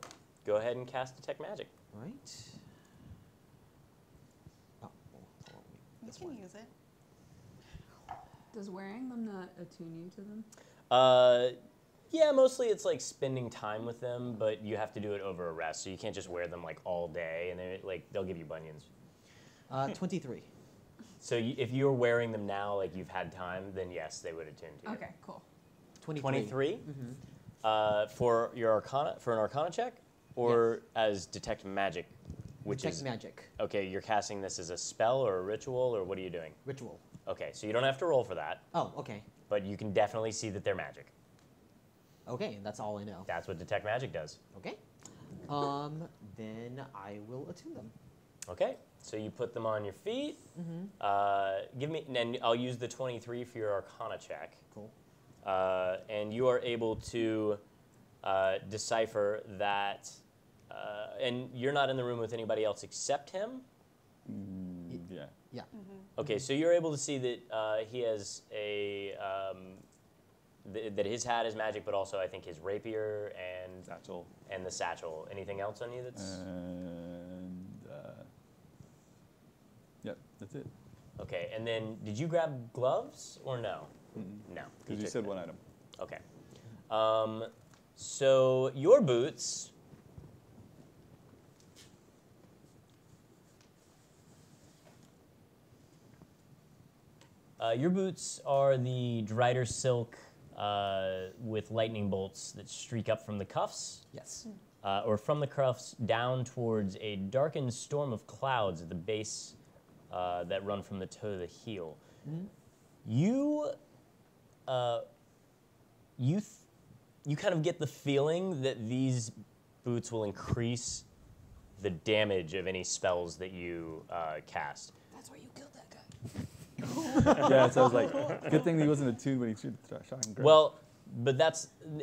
Go ahead and cast Detect Magic. Right. Oh, well, You this can one. use it. Does wearing them not attune you to them? Yeah, mostly it's like spending time with them, but you have to do it over a rest, so you can't just wear them like all day, and they'll give you bunions. 23. So if you're wearing them now, like you've had time, then yes, they would attune to you. Okay, cool. 23 Mm-hmm. for your Arcana for an Arcana check, or as Detect Magic, which Detect is magic. okay. You're casting this as a spell or a ritual, or what are you doing? Ritual. Okay, so you don't have to roll for that, Oh, okay. but you can definitely see that they're magic. Okay, that's all I know. That's what Detect Magic does. Okay. Then I will attune them. Okay, so you put them on your feet. Mm-hmm. Give me, and I'll use the 23 for your Arcana check. Cool. And you are able to decipher that, and you're not in the room with anybody else except him. Yeah. Yeah. Okay, so you're able to see that he has that his hat is magic, but also I think his rapier and Satchel. the satchel. Anything else on you that's And yep, that's it. okay? And then did you grab gloves or no? No, Because you took said them. one item. Okay. So your boots. Your boots are the Drider silk with lightning bolts that streak up from the cuffs, Yes. or from the cuffs down towards a darkened storm of clouds at the base that run from the toe to the heel. You kind of get the feeling that these boots will increase the damage of any spells that you cast. That's why you killed that guy. Yeah, so I was like, good thing he wasn't attuned when he shot and grabbed. Well, but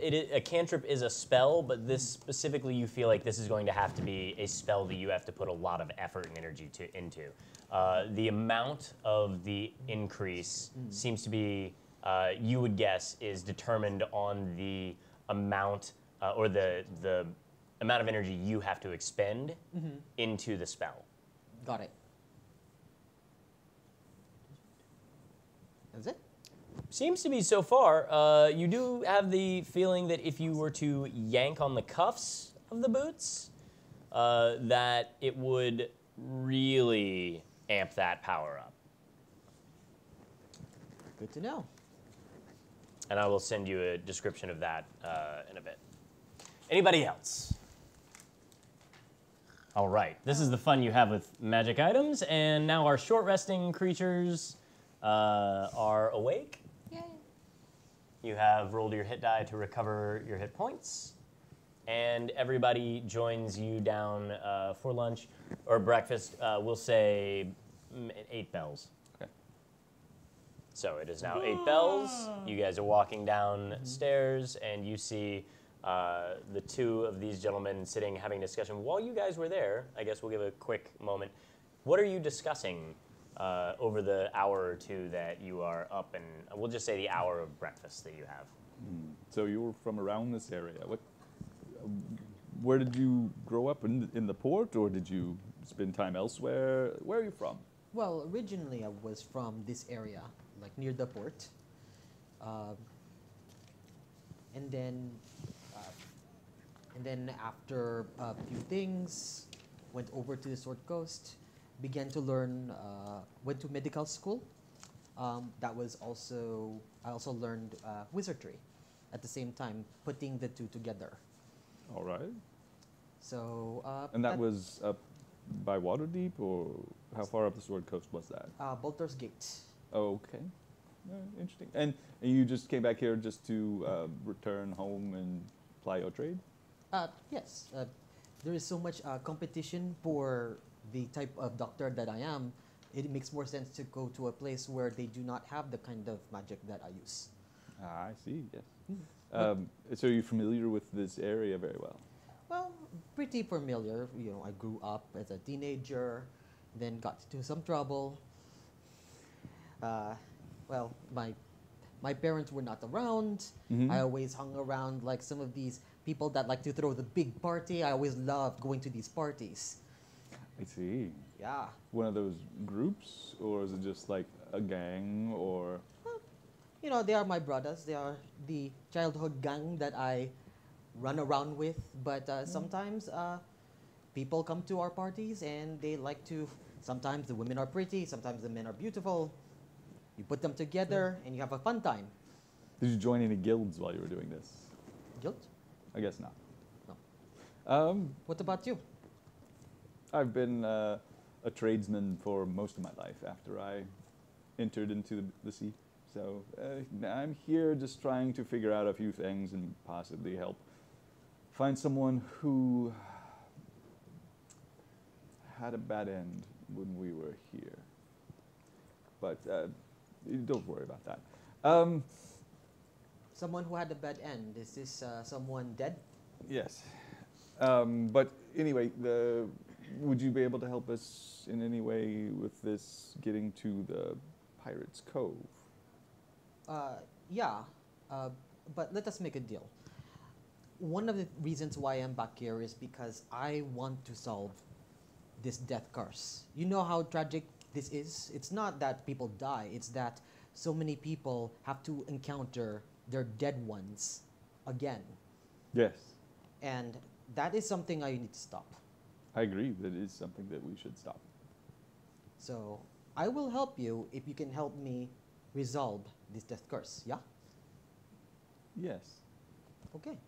a cantrip is a spell, but this specifically, you feel like this is going to have to be a spell that you have to put a lot of effort and energy into. The amount of the increase seems to be, you would guess, is determined on the amount or the amount of energy you have to expend into the spell. Got it. That's it? Seems to be so far. You do have the feeling that if you were to yank on the cuffs of the boots, that it would really amp that power up. Good to know. And I will send you a description of that in a bit. Anybody else? All right, this is the fun you have with magic items, and now our short resting creatures are awake. Yay. You have rolled your hit die to recover your hit points, and everybody joins you down for lunch or breakfast. We'll say 8 bells. Okay. So it is now 8 bells. You guys are walking downstairs, and you see the 2 of these gentlemen sitting having a discussion. While you guys were there, I guess we'll give a quick moment. What are you discussing over the hour or 2 that you are up, and we'll just say the hour of breakfast that you have? So you were from around this area. Where did you grow up, in the port, or did you spend time elsewhere? Where are you from? Well, originally I was from this area, like near the port. And then after a few things, went over to the Sword Coast, began to learn, went to medical school. That was also, I also learned wizardry at the same time, putting the 2 together. All right. So. And that was up by Waterdeep, or how far up the Sword Coast was that? Bolter's Gate. Okay. Interesting. And you just came back here just to return home and ply your trade? Yes. There is so much competition for the type of doctor that I am. It makes more sense to go to a place where they do not have the kind of magic that I use. I see, yes. So you're familiar with this area very well? Well, pretty familiar. You know, I grew up as a teenager, then got into some trouble. Well, my parents were not around. I always hung around like some of these people that like to throw the big party. I always loved going to these parties. I see. Yeah. One of those groups, or is it just like a gang, or? You know, they are my brothers. They are the childhood gang that I run around with. But sometimes people come to our parties and they like to. Sometimes the women are pretty. Sometimes the men are beautiful. You put them together and you have a fun time. Did you join any guilds while you were doing this? Guilt? I guess not. No. What about you? I've been a tradesman for most of my life after I entered into the sea. So I'm here just trying to figure out a few things and possibly help find someone who had a bad end when we were here. But don't worry about that. Someone who had a bad end. Is this someone dead? Yes. But anyway, would you be able to help us in any way with this getting to the Pirates' Cove? Yeah. But let us make a deal. One of the reasons why I'm back here is because I want to solve this death curse. You know how tragic this is? It's not that people die, it's that so many people have to encounter their dead ones again. Yes. And that is something I need to stop. I agree. That is something that we should stop. So I will help you if you can help me resolve this death curse, yeah? Yes. Okay.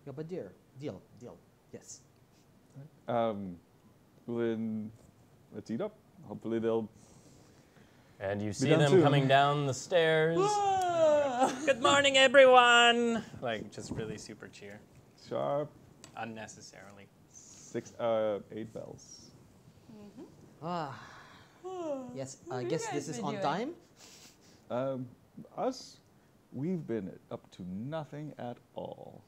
You have a deal. Yes. Well, then let's eat up. Hopefully they'll. And you see done them soon. coming down the stairs. Good morning, everyone! Like, just really super cheer. Sharp. Unnecessarily. 8 bells. Ah. Yes, I you guess guys this is been on doing? time. Us, we've been up to nothing at all.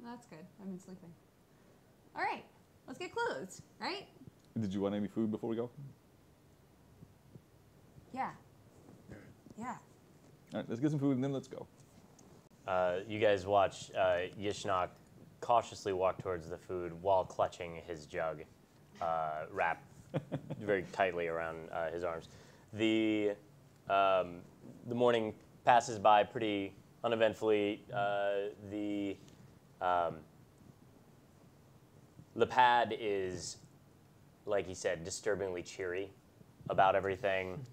That's good. I've been sleeping. All right, let's get clothes, right? Did you want any food before we go? Yeah. Yeah. All right, let's get some food and then let's go. You guys watch Yishnok cautiously walk towards the food while clutching his jug, wrapped very tightly around his arms. The morning passes by pretty uneventfully. The pad is, like he said, disturbingly cheery about everything,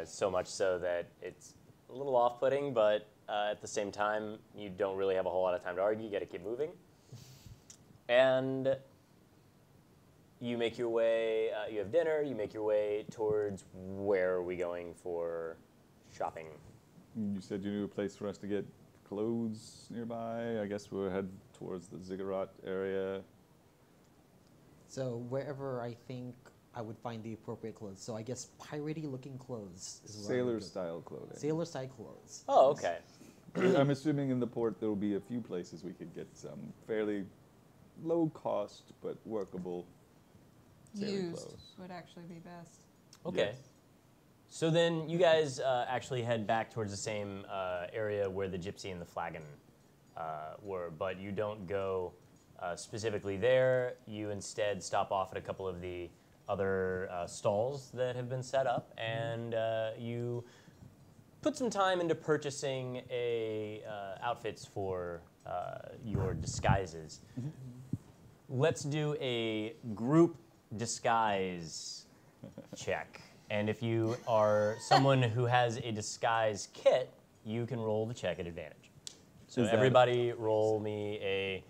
so much so that it's a little off-putting, but at the same time, you don't really have a whole lot of time to argue. You got to keep moving. And you make your way, you have dinner, you make your way towards where are we going for shopping? You said you knew a place for us to get clothes nearby. I guess we'll head towards the ziggurat area. So wherever I think I would find the appropriate clothes. So I guess piratey looking clothes is where I would Sailor go. style clothing. Sailor style clothes. Oh, okay. I'm assuming in the port there will be a few places we could get some fairly low cost but workable sailing Used clothes. would actually be best. Okay. Yes. So then you guys actually head back towards the same area where the gypsy and the flagon were, but you don't go specifically there. You instead stop off at a couple of the other stalls that have been set up, and you put some time into purchasing outfits for your disguises. Let's do a group disguise check. And if you are someone who has a disguise kit, you can roll the check at advantage. So Is that- everybody roll me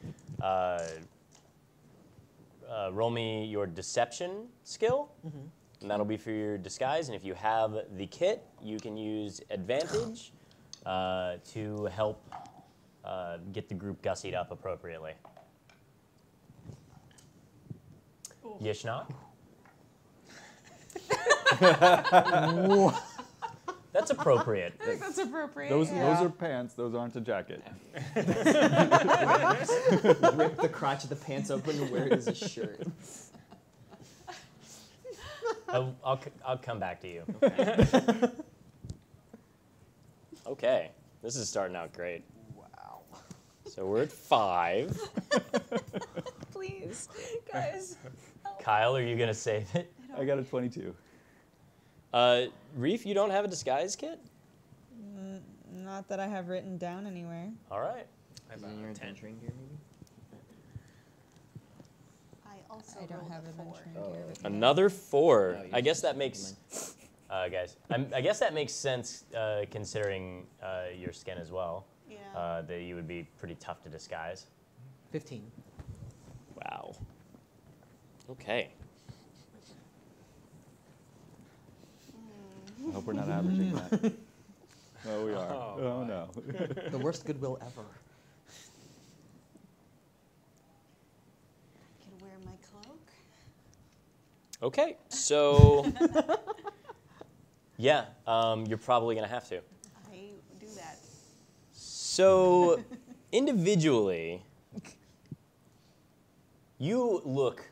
roll me your deception skill. and that'll be for your disguise. And if you have the kit, you can use advantage to help get the group gussied up appropriately. Yishnak? That's appropriate. I think that's appropriate. Those yeah. are pants. Those aren't a jacket. Rip the crotch of the pants open and wear it as a shirt. I'll come back to you. Okay, this is starting out great. Wow. So we're at 5. Please, guys. Kyle, are you gonna save it? I got a 22. Reef, you don't have a disguise kit? Not that I have written down anywhere. All right. Is it in your adventuring gear, maybe? I also I don't rolled have a 4. adventuring gear with me. Another 4. Oh, you I guess just- that makes, guys. I guess that makes sense considering your skin as well. Yeah. That you would be pretty tough to disguise. 15. Wow. Okay. I hope we're not averaging that. Oh, we are. Oh, Oh, boy. no. The worst goodwill ever. I can wear my cloak. Okay. So. Yeah. You're probably gonna have to. I do that. So, individually, you look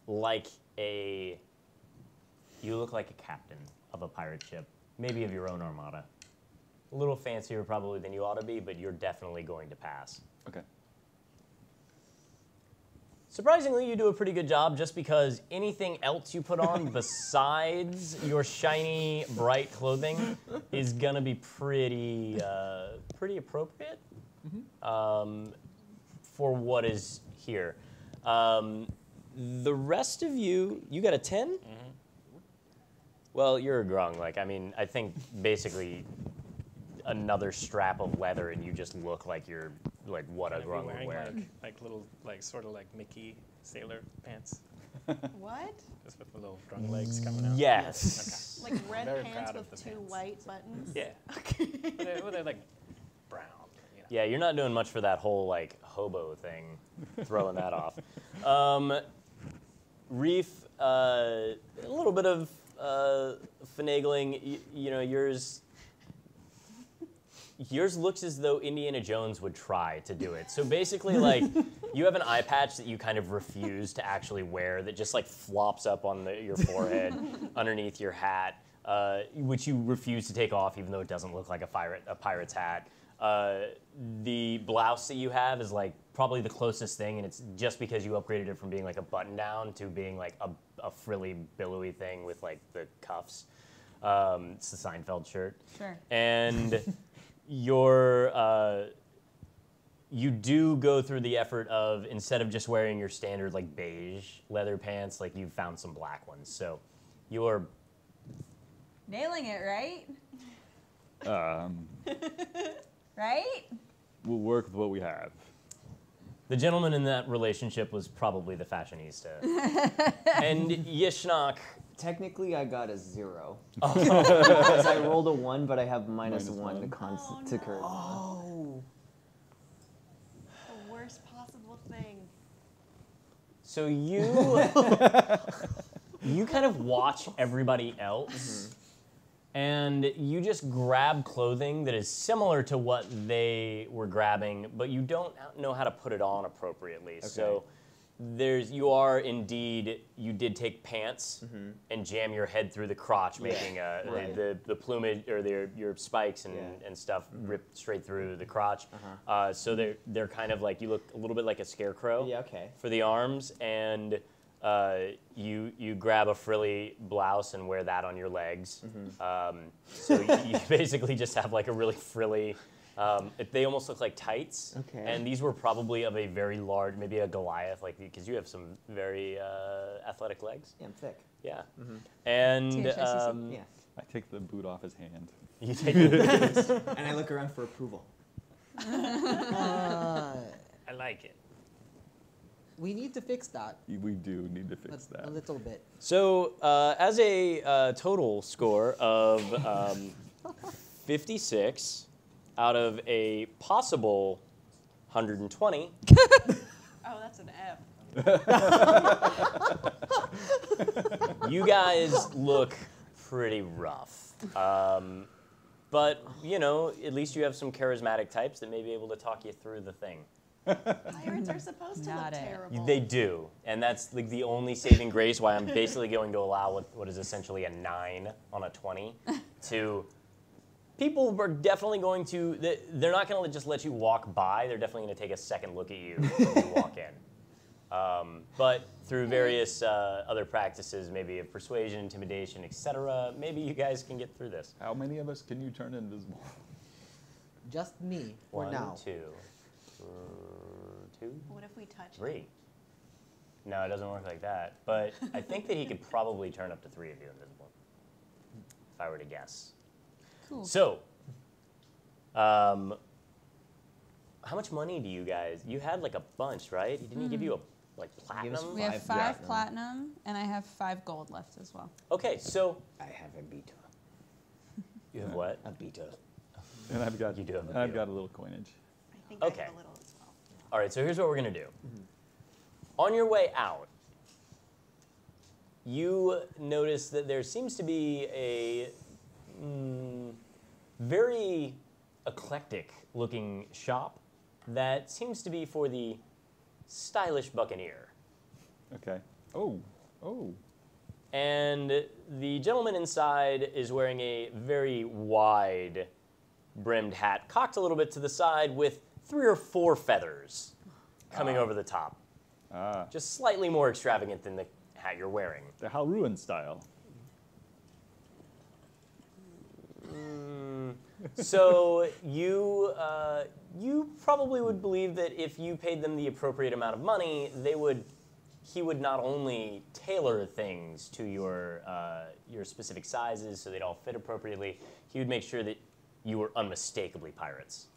like a captain of a pirate ship, maybe of your own armada. A little fancier probably than you ought to be, but you're definitely going to pass. Okay. Surprisingly, you do a pretty good job just because anything else you put on besides your shiny, bright clothing is gonna be pretty appropriate for what is here. The rest of you got a 10? Well, you're a grung. Like, I mean, I think basically another strap of leather and you just look like you're like what a I'd be grung would wearing wear. like little, like sort of like Mickey sailor pants, What? just with the little drunk legs coming out. Yes. Like red Very pants proud of with the 2 pants. white buttons? Yeah. But they're like brown. You know. Yeah, you're not doing much for that whole like hobo thing, throwing that off. Reef, a little bit of finagling. You know, yours looks as though Indiana Jones would try to do it. So basically, like, you have an eye patch that you kind of refuse to actually wear that just like flops up on your forehead underneath your hat, which you refuse to take off even though it doesn't look like a pirate's hat. The blouse that you have is like probably the closest thing, and it's just because you upgraded it from being like a button down to being like a frilly, billowy thing with like the cuffs. It's the Seinfeld shirt. Sure. And you do go through the effort of, instead of just wearing your standard like beige leather pants, like you've found some black ones. So you're Nailing it, right? Right? We'll work with what we have. the gentleman in that relationship was probably the fashionista. And Yishnak, Technically, I got a 0. Because I rolled a 1, but I have minus Minus 1 to one. constant to charisma. Oh. The worst possible thing. so you kind of watch everybody else, and you just grab clothing that is similar to what they were grabbing, but you don't know how to put it on appropriately. So you did take pants and jam your head through the crotch, making right. the plumage or your spikes and stuff ripped straight through the crotch. So they're kind of like, you look a little bit like a scarecrow Yeah, okay. for the arms, and you grab a frilly blouse and wear that on your legs. So you basically just have like a really frilly. They almost look like tights. Okay. And these were probably of a very large, maybe a Goliath, like, because you have some very athletic legs. Yeah, I'm thick. Yeah. And THSCC. Yeah. I take the boot off his hand. you take the And I look around for approval. I like it. we need to fix that We do need to fix that. a little bit. So, as a total score of 56 out of a possible 120, Oh, that's an F. you guys look pretty rough. But, you know, at least you have some charismatic types that may be able to talk you through the thing. Pirates are supposed to Not look it. terrible. They do, and that's like the only saving grace why I'm basically going to allow what is essentially a 9 on a 20 to people are definitely going to, they're not going to just let you walk by, they're definitely going to take a second look at you when you walk in. But through various other practices, maybe of persuasion, intimidation, etc., maybe you guys can get through this. How many of us can you turn invisible? Just me for One, now. two, two, What if we touch him? 3. No, it doesn't work like that. But I think that he could probably turn up to 3 of you invisible, if I were to guess. Cool. So, how much money do you guys? You had like a bunch, right? Didn't he give you a like platinum? We have 5 platinum. platinum, and I have 5 gold left as well. Okay, so I have a beetle. you have what? A beetle. And I've got You do have a and I've beetle. got a little coinage. I think I Okay. have a little as well. All right, so here's what we're gonna do. On your way out, you notice that there seems to be a very eclectic-looking shop that seems to be for the stylish buccaneer. Okay. Oh. Oh. And the gentleman inside is wearing a very wide brimmed hat, cocked a little bit to the side with 3 or 4 feathers coming over the top. Ah. Just slightly more extravagant than the hat you're wearing. The Halruan style. So you probably would believe that if you paid them the appropriate amount of money, he would not only tailor things to your specific sizes so they'd all fit appropriately, he would make sure that you were unmistakably pirates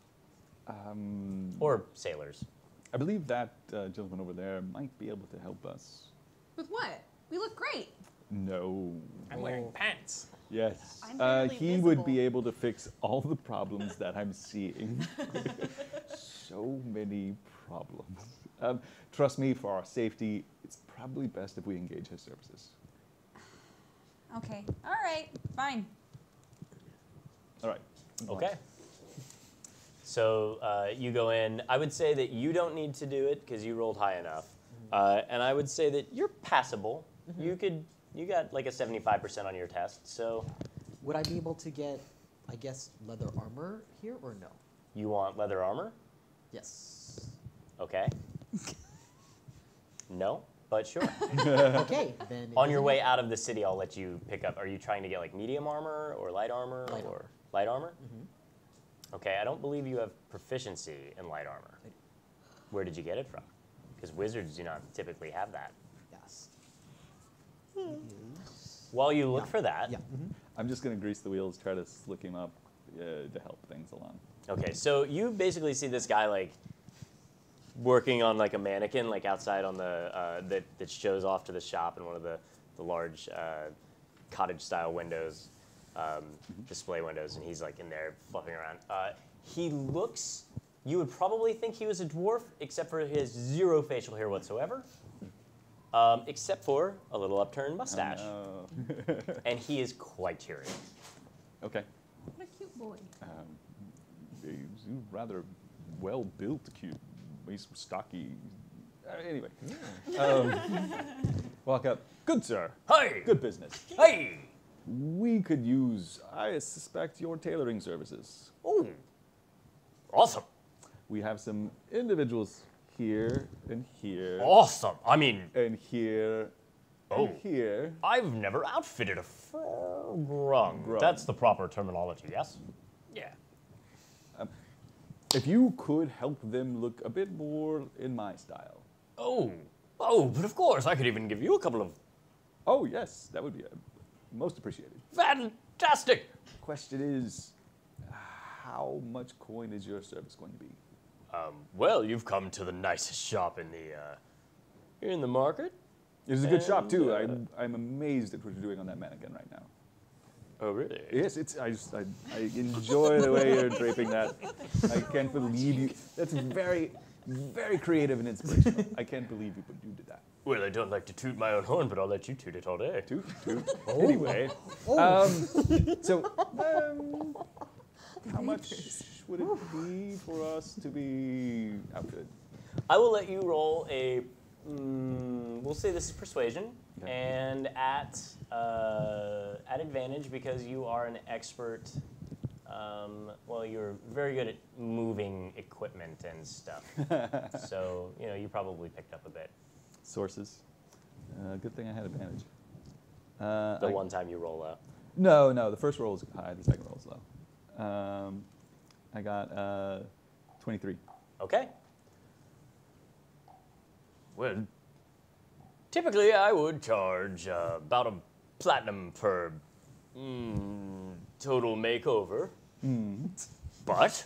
or sailors. I believe that gentleman over there might be able to help us. With what? We look great. No. I'm wearing pants. Yes. I'm barely He would be visible. able to fix all the problems that I'm seeing. So many problems. Trust me, for our safety, it's probably best if we engage his services. Okay. All right. Fine. All right. Okay. So you go in. I would say that you don't need to do it because you rolled high enough. And I would say that you're passable. You got like a 75% on your test. So Would I be able to get, I guess, leather armor here or no? you want leather armor? Yes. Okay. No, but sure. Okay, then. it On your doesn't way matter. out of the city, I'll let you pick up. Are you trying to get like medium armor or light armor Light or armor. light armor? Okay, I don't believe you have proficiency in light armor. I do. Where did you get it from? Because wizards do not typically have that. Yes. While you look Yeah. for that, Yeah. I'm just going to grease the wheels, try to slick him up to help things along. okay, so you basically see this guy like working on like a mannequin like outside on the that shows off to the shop in one of the large cottage style windows, display windows, and he's like in there fluffing around. He looks, you would probably think he was a dwarf except for his 0 facial hair whatsoever, except for a little upturned mustache, Oh, and he is quite cheery. okay. What a cute boy. He's rather well built, cute. He's stocky. Anyway. Walk up. Good sir. Hey! Good business. Hey! We could use, I suspect, your tailoring services. Ooh, awesome. We have some individuals here and here Awesome. I mean, and here Oh. and here. I've never outfitted a grung. Grung. That's the proper terminology, yes? Yeah. If you could help them look a bit more in my style. Oh, but of course, I could even give you a couple of Oh, yes, that would be most appreciated. fantastic. Question is, how much coin is your service going to be? Well, you've come to the nicest shop in the in the market. It's a good shop And, too. I'm amazed at what you're doing on that mannequin right now. Oh, really? Yes, I enjoy the way you're draping that. I can't believe you. That's very, very creative and inspirational. I can't believe you did that. Well, I don't like to toot my own horn, but I'll let you toot it all day. Toot. Anyway, how much would it be for us to be outfitted? I will let you roll a. We'll say this is persuasion, Okay. and at advantage because you are an expert. Well, you're very good at moving equipment and stuff. So you probably picked up a bit. Sources. Good thing I had advantage. The one time you roll out. No. The first roll is high. The second roll is low. I got 23. Okay. Well, typically I would charge about a platinum per total makeover. But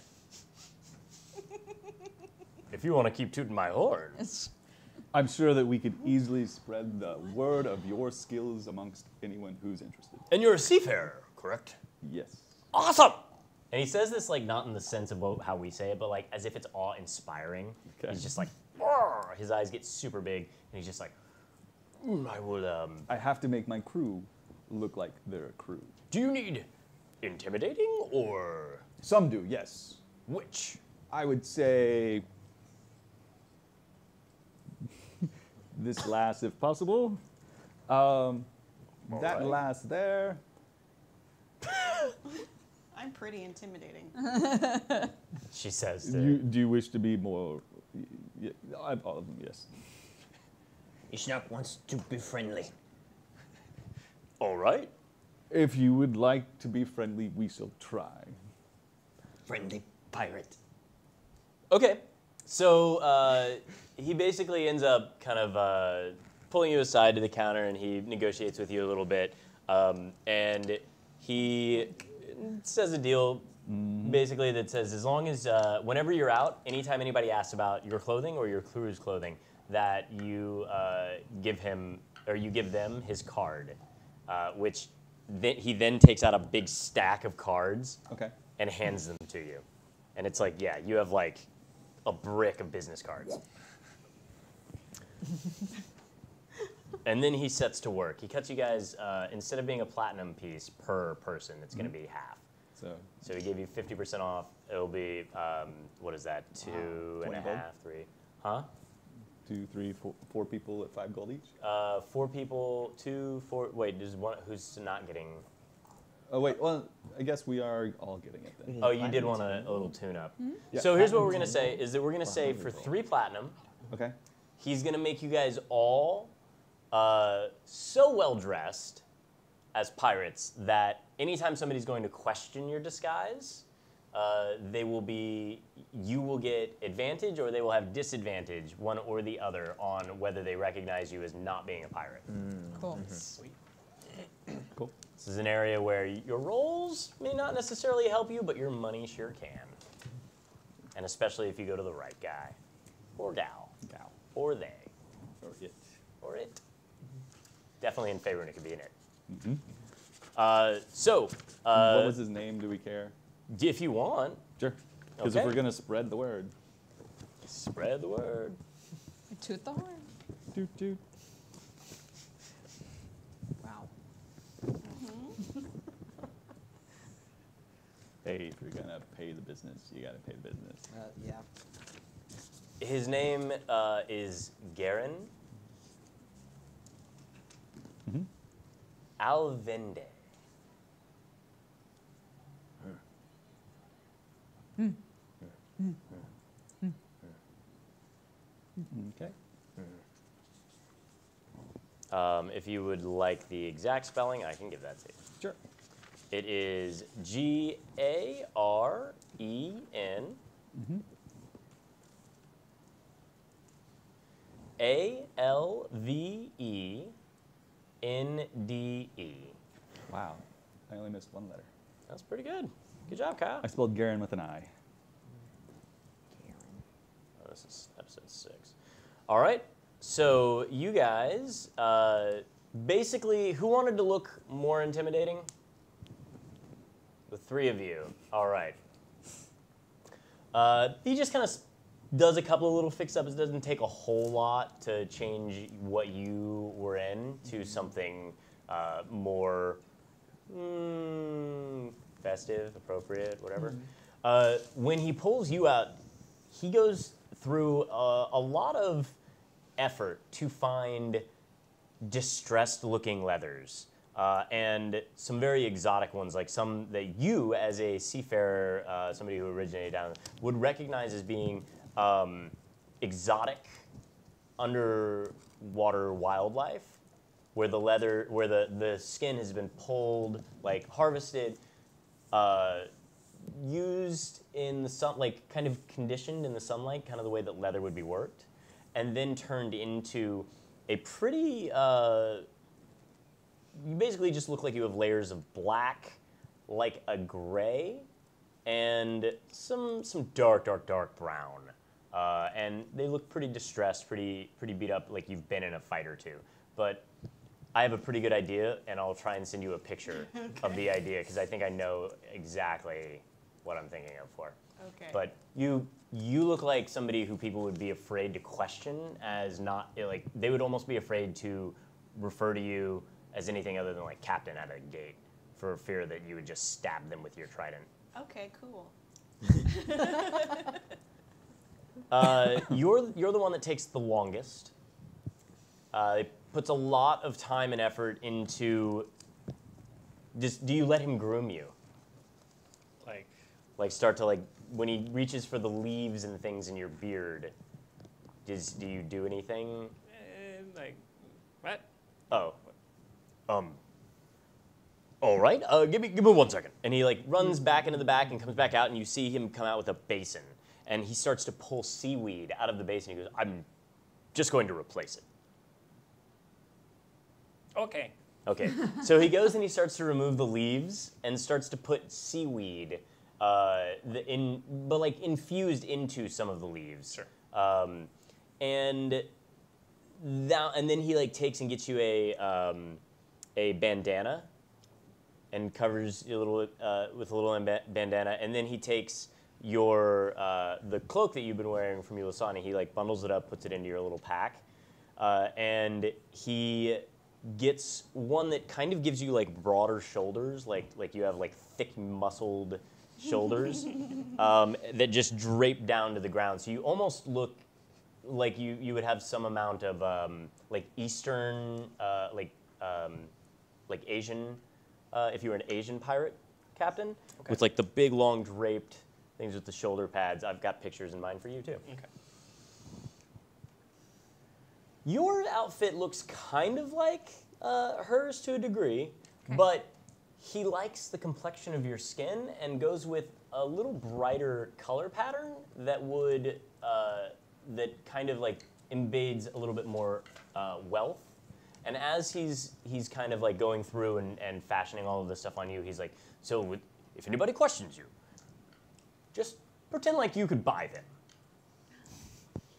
if you want to keep tooting my horn, I'm sure that we could easily spread the word of your skills amongst anyone who's interested. and you're a seafarer, correct? Yes. Awesome. And he says this like not in the sense of how we say it, but like as if it's awe-inspiring. Okay. He's just like, "Roar." His eyes get super big, and he's just like, I will. I have to make my crew look like they're a crew. Do you need intimidating or Some do, yes. which? I would say this last if possible. That right. last there. I'm pretty intimidating. She says. Do you wish to be more? Yeah, all of them, yes. Ishnok wants to be friendly. All right. If you would like to be friendly, we shall try. Friendly pirate. Okay. So he basically ends up kind of pulling you aside to the counter, and he negotiates with you a little bit, and he says a deal basically that says as long as whenever you're out, anytime anybody asks about your clothing or your crew's clothing, that you give him or you give them his card, which he then takes out a big stack of cards Okay. and hands them to you. And it's like, yeah, you have like a brick of business cards. And then he sets to work. He cuts you guys, instead of being a platinum piece per person, it's going to be half. So he gave you 50% off. It'll be, what is that, 2.5, 20 gold? 3? Huh? 2, 3, 4 people at 5 gold each. 4 people, 2, 4, wait, there's one who's not getting, Oh wait, well, I guess we are all getting it then. oh, you did want a little tune-up. Yeah. So here's what we're going to say, is that we're going to say for 3 platinum, Okay. he's going to make you guys all so well-dressed as pirates that anytime somebody's going to question your disguise, you will get advantage or they will have disadvantage, one or the other, on whether they recognize you as not being a pirate. Cool. Cool. This is an area where your rolls may not necessarily help you, but your money sure can. And especially if you go to the right guy, or gal, or they, Or it. or it. Definitely in favor, and it could be in it. What was his name? Do we care? If you want, Sure. Because if Okay. we're gonna spread the word. spread the word. Toot the horn. Doot doot. Wow. Hey, if you're gonna pay the business, you gotta pay the business. Yeah. His name is Garen Alvende. Okay. If you would like the exact spelling, I can give that to you. Sure. It is Garen Alvende. Wow. I only missed one letter. That's pretty good. Good job, Kyle. I spelled Garen with an I. Oh, this is episode 6. All right. So you guys, basically, who wanted to look more intimidating? The three of you. All right. He just kind of does a couple of little fix-ups. It doesn't take a whole lot to change what you were in to something more festive, appropriate, whatever. When he pulls you out, he goes through a lot of effort to find distressed-looking leathers. And some very exotic ones, like some that you, as a seafarer, somebody who originated down, would recognize as being exotic underwater wildlife, where the leather, where the skin has been pulled, like harvested, used in the sun, like kind of conditioned in the sunlight, kind of the way that leather would be worked, and then turned into a pretty. You basically just look like you have layers of black, like a gray, and some dark brown. And they look pretty distressed, pretty beat up, like you've been in a fight or two. But I have a pretty good idea, and I'll try and send you a picture of the idea, because I think I know exactly what I'm thinking of for. Okay. But you look like somebody who people would be afraid to question as not, like, they would almost be afraid to refer to you as anything other than like captain at a gate, for fear that you would just stab them with your trident. Okay, cool. You're the one that takes the longest. It puts a lot of time and effort into. Do you let him groom you? Like start to, like, when he reaches for the leaves and things in your beard, do you do anything? Like, what? Oh. All right, give me 1 second. And he, like, runs back into the back and comes back out, and you see him come out with a basin. And he starts to pull seaweed out of the basin. He goes, I'm just going to replace it. Okay. Okay, so he goes and he starts to remove the leaves and starts to put seaweed, but like infused into some of the leaves. Sure. And then he, like, takes and gets you a bandana and covers you with a little bandana, and then he takes your the cloak that you've been wearing from Ulasani. He, like, bundles it up, puts it into your little pack, and he gets one that kind of gives you, like, broader shoulders, like you have, like, thick muscled shoulders that just drape down to the ground. So you almost look like you would have some amount of like Eastern, like Asian, if you were an Asian pirate captain, with, like, the big long draped things with the shoulder pads. I've got pictures in mind for you too. Okay. Your outfit looks kind of like hers to a degree, but he likes the complexion of your skin and goes with a little brighter color pattern that would that kind of, like, embeds a little bit more wealth. And as he's kind of, like, going through and fashioning all of this stuff on you, he's like, so if anybody questions you, just pretend like you could buy them.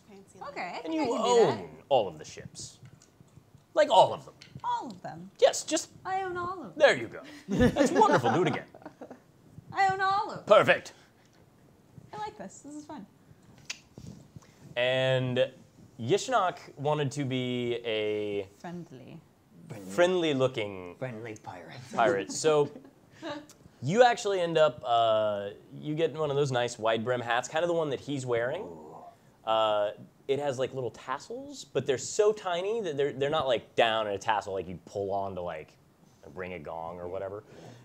Fancy. Okay, I And think you I can do own that. all of the ships. Like, all of them. All of them. Yes, just, I own all of them. there you go. That's wonderful. Do it again. I own all of them. Perfect. I like this. This is fun. And Yishnok wanted to be a friendly-looking Friendly pirate. pirate. So you actually end up, you get one of those nice wide brim hats, kind of the one that he's wearing. It has, like, little tassels, but they're so tiny that they're not, like, down in a tassel like you'd pull on to, like, ring a gong or whatever.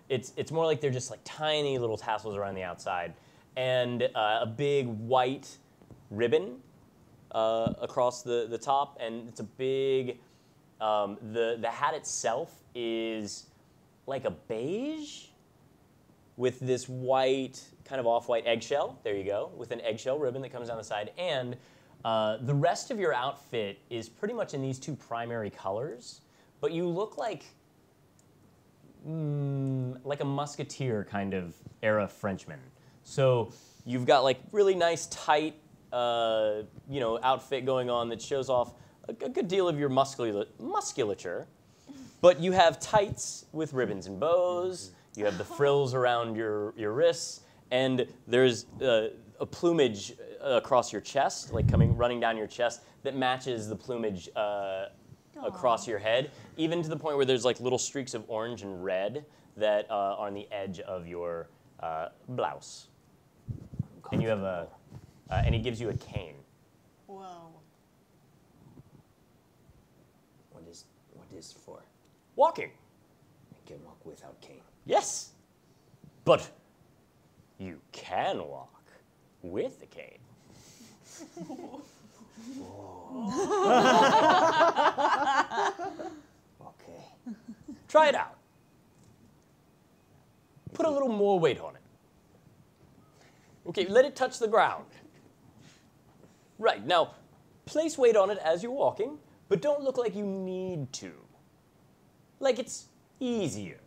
It's more like they're just, like, tiny little tassels around the outside, and a big white ribbon across the top, and it's a big. The hat itself is like a beige with this white, kind of off-white eggshell. There you go, with an eggshell ribbon that comes down the side, and the rest of your outfit is pretty much in these two primary colors, but you look like a musketeer kind of era Frenchman. So you've got, like, really nice tight, outfit going on that shows off a good deal of your musculature, but you have tights with ribbons and bows. You have the frills around your wrists, and there's a plumage across your chest, like running down your chest, that matches the plumage across your head, even to the point where there's like little streaks of orange and red that are on the edge of your blouse. And you have and he gives you a cane. Whoa. What is for? Walking. I can walk without cane. Yes, but you can walk with the cane. Okay. Try it out. Put a little more weight on it. Okay, let it touch the ground. Right, now, place weight on it as you're walking, but don't look like you need to. Like it's easier.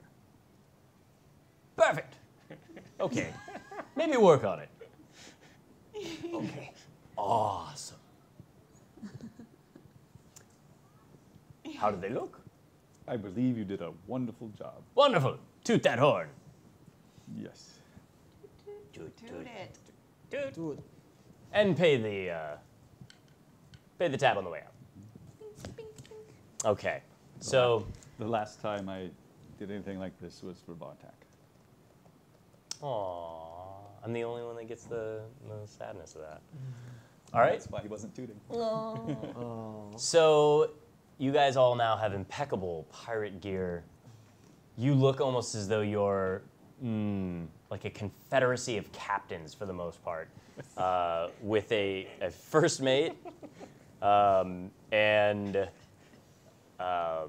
Perfect. Okay, maybe work on it. Okay. Awesome. How do they look? I believe you did a wonderful job. Wonderful. Toot that horn. Yes. Toot it. Toot. Dude, And pay the tab on the way out. Okay, so The last time I did anything like this was for Bartak. Aww, I'm the only one that gets the sadness of that. All right, That's why he wasn't tooting. so you guys all now have impeccable pirate gear. You look almost as though you're like a confederacy of captains for the most part, with a first mate and I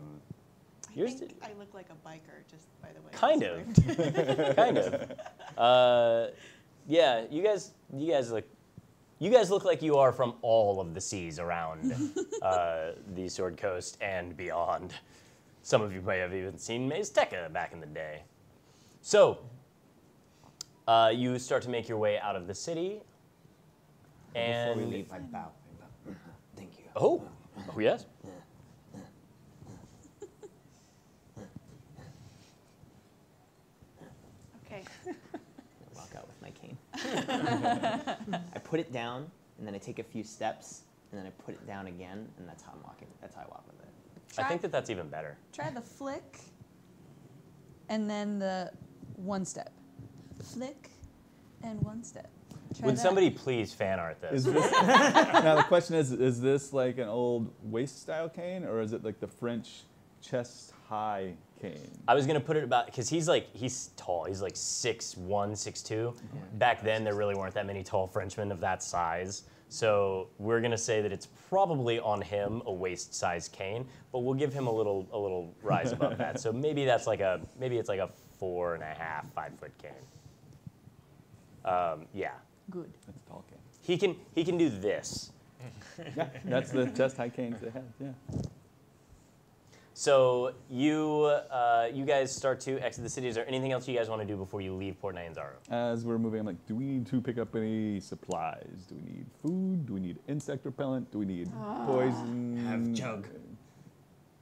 think I look like a biker, just by the way. kind of, kind of. Yeah, you guys look like you are from all of the seas around the Sword Coast and beyond. Some of you may have even seen Mazteca back in the day. So, you start to make your way out of the city, and Before we leave, I bow. Thank you. oh yes. Okay. I walk out with my cane. I put it down, and then I take a few steps, and then I put it down again, and that's how I'm walking. That's how I walk with it. I think that's even better. Try the flick, and then the one step. Flick, and one step. Try Would that. somebody please fan art Is this? this, now the question is this like an old waist-style cane, or is it like the French chest-high cane? I was gonna put it about because he's tall. He's like 6'1", 6'2". Back then, there really weren't that many tall Frenchmen of that size. So we're gonna say that it's probably on him a waist-size cane, but we'll give him a little rise above that. So maybe it's like a 4.5, 5-foot cane. Yeah, Good. That's a tall cane. he can do this. Yeah, that's the chest-high canes they had. Yeah. So you guys start to exit the city. Is there anything else you guys want to do before you leave Port Nyanzaru? As we're moving, I'm like, do we need to pick up any supplies? Do we need food? Do we need insect repellent? Do we need poison? Have jug.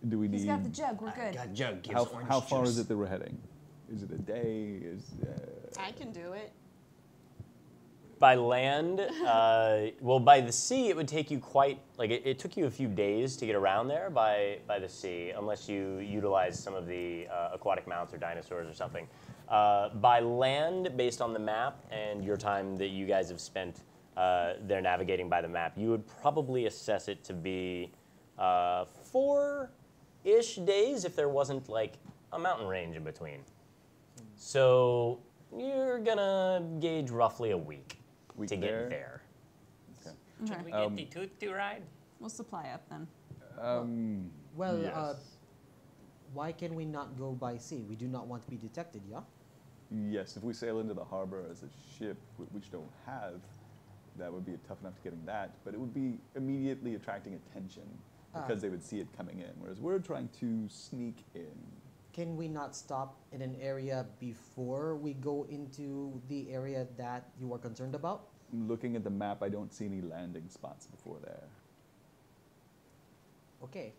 Do we He's need? got the jug. We're I good. got jug. Gives How orange far juice. is it that we're heading? Is it a day? I can do it. By land, by the sea, it would take you it took you a few days to get around there by the sea, unless you utilize some of the aquatic mounts or dinosaurs or something. By land, based on the map and your time that you guys have spent there navigating by the map, you would probably assess it to be 4-ish days if there wasn't like a mountain range in between. So you're gonna gauge roughly a week to get there. Okay. Should we get the toot ride? We'll supply up then. well, Yes. why can we not go by sea? We do not want to be detected, yeah? Yes, if we sail into the harbor as a ship, which you don't have, that would be tough enough to getting that. But it would be immediately attracting attention because they would see it coming in. Whereas we're trying to sneak in. Can we not stop in an area before we go into the area that you are concerned about? Looking at the map, I don't see any landing spots before there. Okay.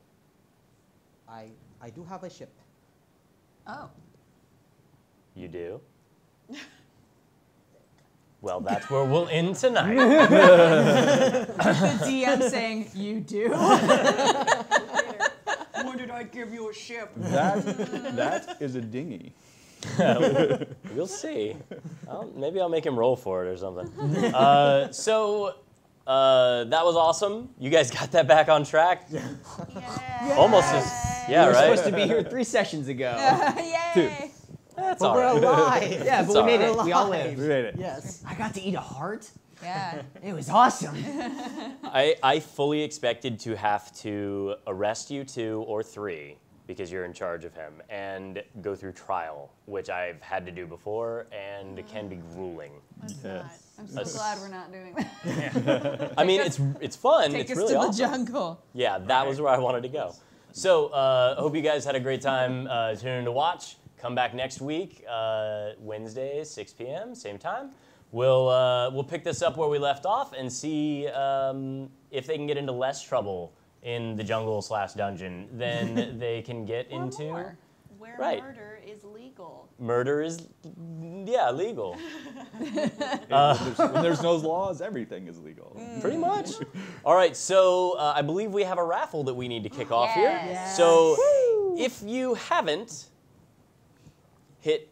I do have a ship. Oh. You do? Well, that's where we'll end tonight. The DM saying, you do? When did I give you a ship? That is a dinghy. We'll see. Maybe I'll make him roll for it or something. So that was awesome. You guys got that back on track? Yeah. Almost as, yeah, We were right? supposed to be here 3 sessions ago. Yay! That's But all we're right. alive. Yeah, It's but we made all it. We all We lived. made it. Yes. I got to eat a heart. Yeah. It was awesome. I fully expected to have to arrest you 2 or 3 because you're in charge of him and go through trial, which I've had to do before and it can be grueling. Let's Yes. not. I'm so glad we're not doing that. I mean, it's fun. Take It's us really to the awesome. jungle. Yeah, that was where I wanted to go. So, hope you guys had a great time tuning in to watch. Come back next week, Wednesday, 6 p.m., same time. We'll pick this up where we left off and see if they can get into less trouble in the jungle/dungeon than they can get Or into. more. Where Right. murder is legal. Murder is, yeah, legal. When there's no laws, everything is legal. Pretty much. All right, so I believe we have a raffle that we need to kick off here. Yes. So if you haven't hit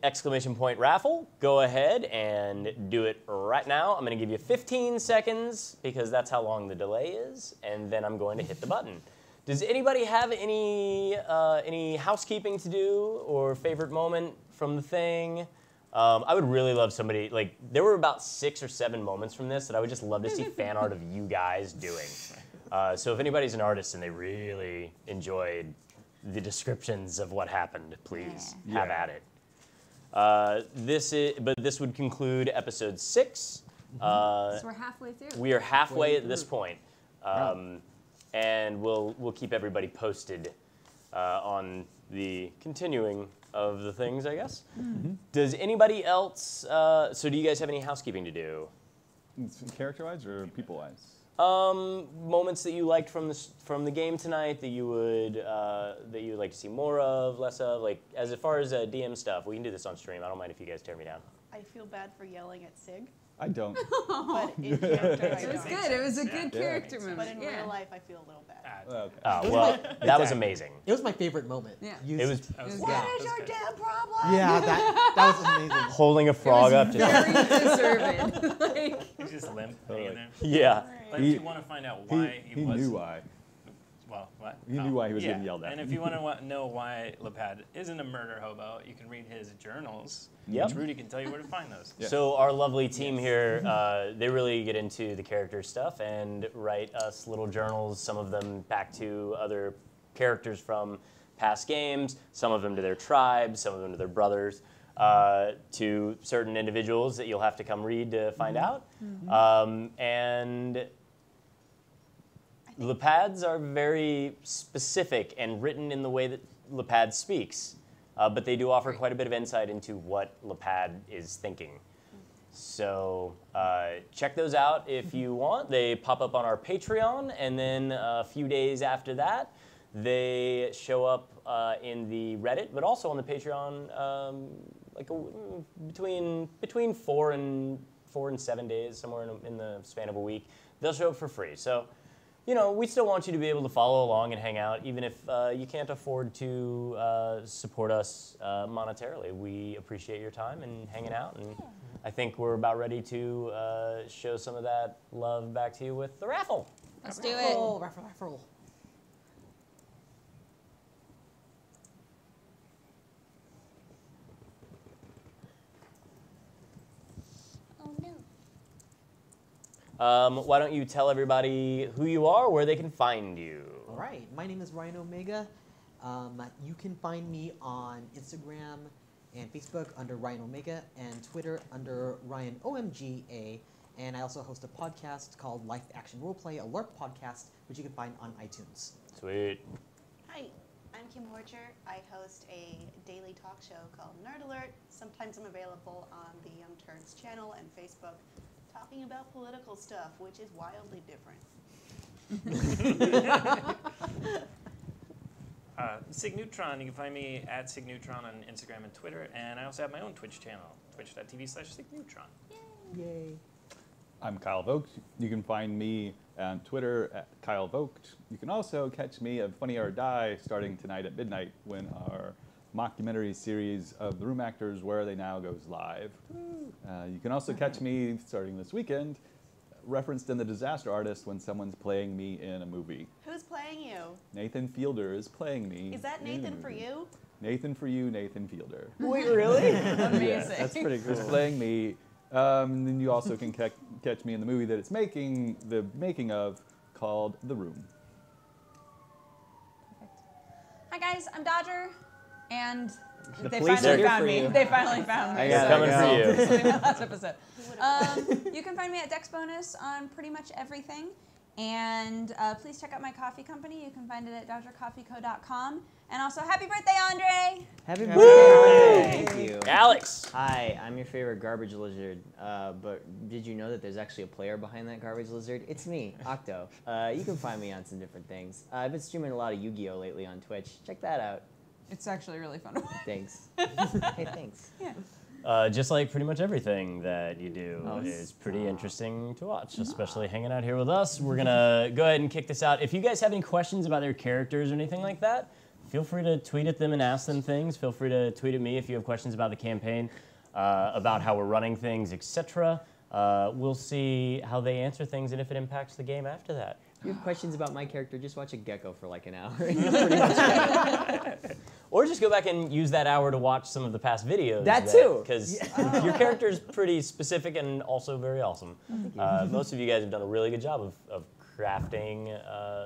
!raffle, go ahead and do it right now. I'm going to give you 15 seconds because that's how long the delay is, and then I'm going to hit the button. Does anybody have any housekeeping to do or favorite moment from the thing? I would really love somebody, like, there were about 6 or 7 moments from this that I would just love to see fan art of you guys doing. So if anybody's an artist and they really enjoyed the descriptions of what happened, please have at it. This would conclude episode 6. So we're halfway through. We are halfway at this point. And we'll keep everybody posted on the continuing of the things, I guess. Does anybody else, so do you guys have any housekeeping to do? Character-wise or people-wise? Moments that you liked from the game tonight that you would like to see more of, less of, like as far as DM stuff. We can do this on stream. I don't mind if you guys tear me down. I feel bad for yelling at Sig, I don't. but in character I It was don't. good. It was a good Yeah. character But moment. in Yeah. real life, I feel a little bad. Okay. Oh, well, that was amazing. It was my favorite moment. Yeah. You It was That was It was good. good. What is your damn problem? Yeah, that was amazing. Holding a frog up. Just, Very deserved. Like, He's just limp, hanging there. yeah. But if you want to find out why He was, knew why. well, what? He knew why he was getting yelled at. And if you want to know why Lepad isn't a murder hobo, you can read his journals. Yep. Which Rudy can tell you where to find those. Yeah. So our lovely team here, they really get into the character stuff and write us little journals, some of them back to other characters from past games, some of them to their tribes, some of them to their brothers, to certain individuals that you'll have to come read to find out. And Lepads are very specific and written in the way that Lepad speaks. But they do offer quite a bit of insight into what Lepad is thinking. So check those out if you want. They pop up on our Patreon, and then a few days after that, they show up in the Reddit, but also on the Patreon, between 4 and 7 days, somewhere in the span of a week. They'll show up for free. So, you know, we still want you to be able to follow along and hang out, even if you can't afford to support us monetarily. We appreciate your time and hanging out, and I think we're about ready to show some of that love back to you with the raffle. let's do it. Raffle, raffle, raffle. Oh no. Why don't you tell everybody who you are, where they can find you? All right, my name is Ryan Omega. You can find me on Instagram and Facebook under Ryan Omega and Twitter under Ryan OMGA. And I also host a podcast called Life Action Roleplay, a LARP podcast, which you can find on iTunes. Sweet. Hi, I'm Kim Horcher. I host a daily talk show called Nerd Alert. Sometimes I'm available on the Young Turds channel and Facebook, talking about political stuff, which is wildly different. Signeutron. You can find me at Signeutron on Instagram and Twitter, and I also have my own Twitch channel, twitch.tv/Signeutron. Yay. I'm Kyle Vogt. You can find me on Twitter at Kyle Vogt. You can also catch me at Funny or Die starting tonight at midnight when our mockumentary series of The Room Actors, Where Are They Now, goes live. You can also catch me starting this weekend, referenced in The Disaster Artist when someone's playing me in a movie. Who's playing you? Nathan Fielder is playing me. Is that in a Nathan for movie. you? Nathan for you, Nathan Fielder. Wait, really? Amazing. That's pretty cool. Is playing me. And then you also can catch me in the movie that it's making of, called The Room. Hi guys, I'm Dodger, and The they police are finally here found for me. you. They finally found me. I They're got it. coming for you. This will be my last episode. You can find me at Dex Bonus on pretty much everything. And please check out my coffee company. You can find it at dodgercoffeeco.com. And also, happy birthday, Andre! Happy birthday! Thank you. Alex. Hi, I'm your favorite garbage lizard. But did you know that there's actually a player behind that garbage lizard? It's me, Octo. You can find me on some different things. I've been streaming a lot of Yu-Gi-Oh! Lately on Twitch. Check that out. It's actually really fun to watch. Thanks. Hey, thanks. Yeah. Just like pretty much everything that you do Oh, is pretty interesting to watch, especially hanging out here with us. We're gonna go ahead and kick this out. If you guys have any questions about their characters or anything like that, feel free to tweet at them and ask them things. Feel free to tweet at me if you have questions about the campaign, about how we're running things, etc. We'll see how they answer things and if it impacts the game after that. If you have questions about my character, just watch a gecko for like an hour. Pretty much. Or just go back and use that hour to watch some of the past videos. That too. Because your character is pretty specific and also very awesome. Most of you guys have done a really good job of crafting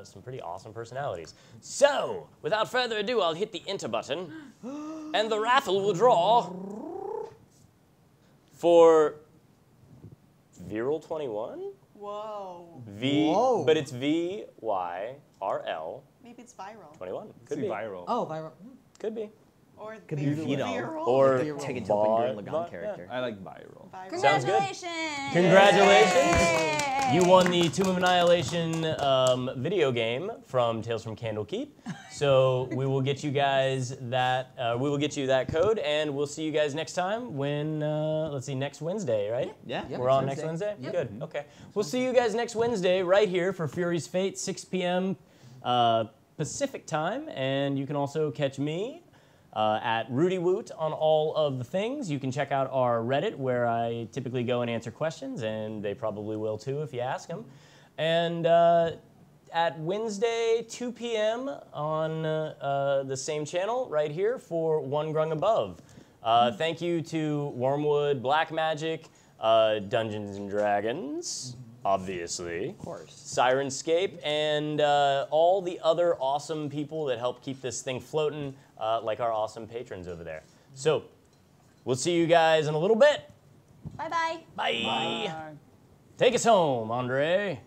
some pretty awesome personalities. So, without further ado, I'll hit the enter button, and the raffle will draw for Viral 21? Whoa. Whoa. But it's VYRL Maybe it's viral. 21. Could Could be be. viral. Oh, viral. Could be. Or Could be viral. viral. Or Take it to a Gurren Bar- Lagann character. I like viral. Viral. Sounds good. Congratulations! Congratulations! Yay! You won the Tomb of Annihilation video game from Tales from Candlekeep. So we will get you guys that. We will get you that code, and we'll see you guys next time. When let's see, next Wednesday, right? Yeah. Yep. We're on next Wednesday. Yep. Good. Okay. We'll see you guys next Wednesday right here for Fury's Fate, 6 p.m. Pacific time, and you can also catch me at Rudy Woot on all of the things. You can check out our Reddit where I typically go and answer questions, and they probably will too if you ask them. And at Wednesday, 2 p.m. on the same channel right here for One Grung Above. Thank you to Wormwood, Black Magic, Dungeons and Dragons, obviously. Of course. Sirenscape, and all the other awesome people that help keep this thing floating, like our awesome patrons over there. So, we'll see you guys in a little bit. Bye-bye. Bye. Bye. Take us home, Andre.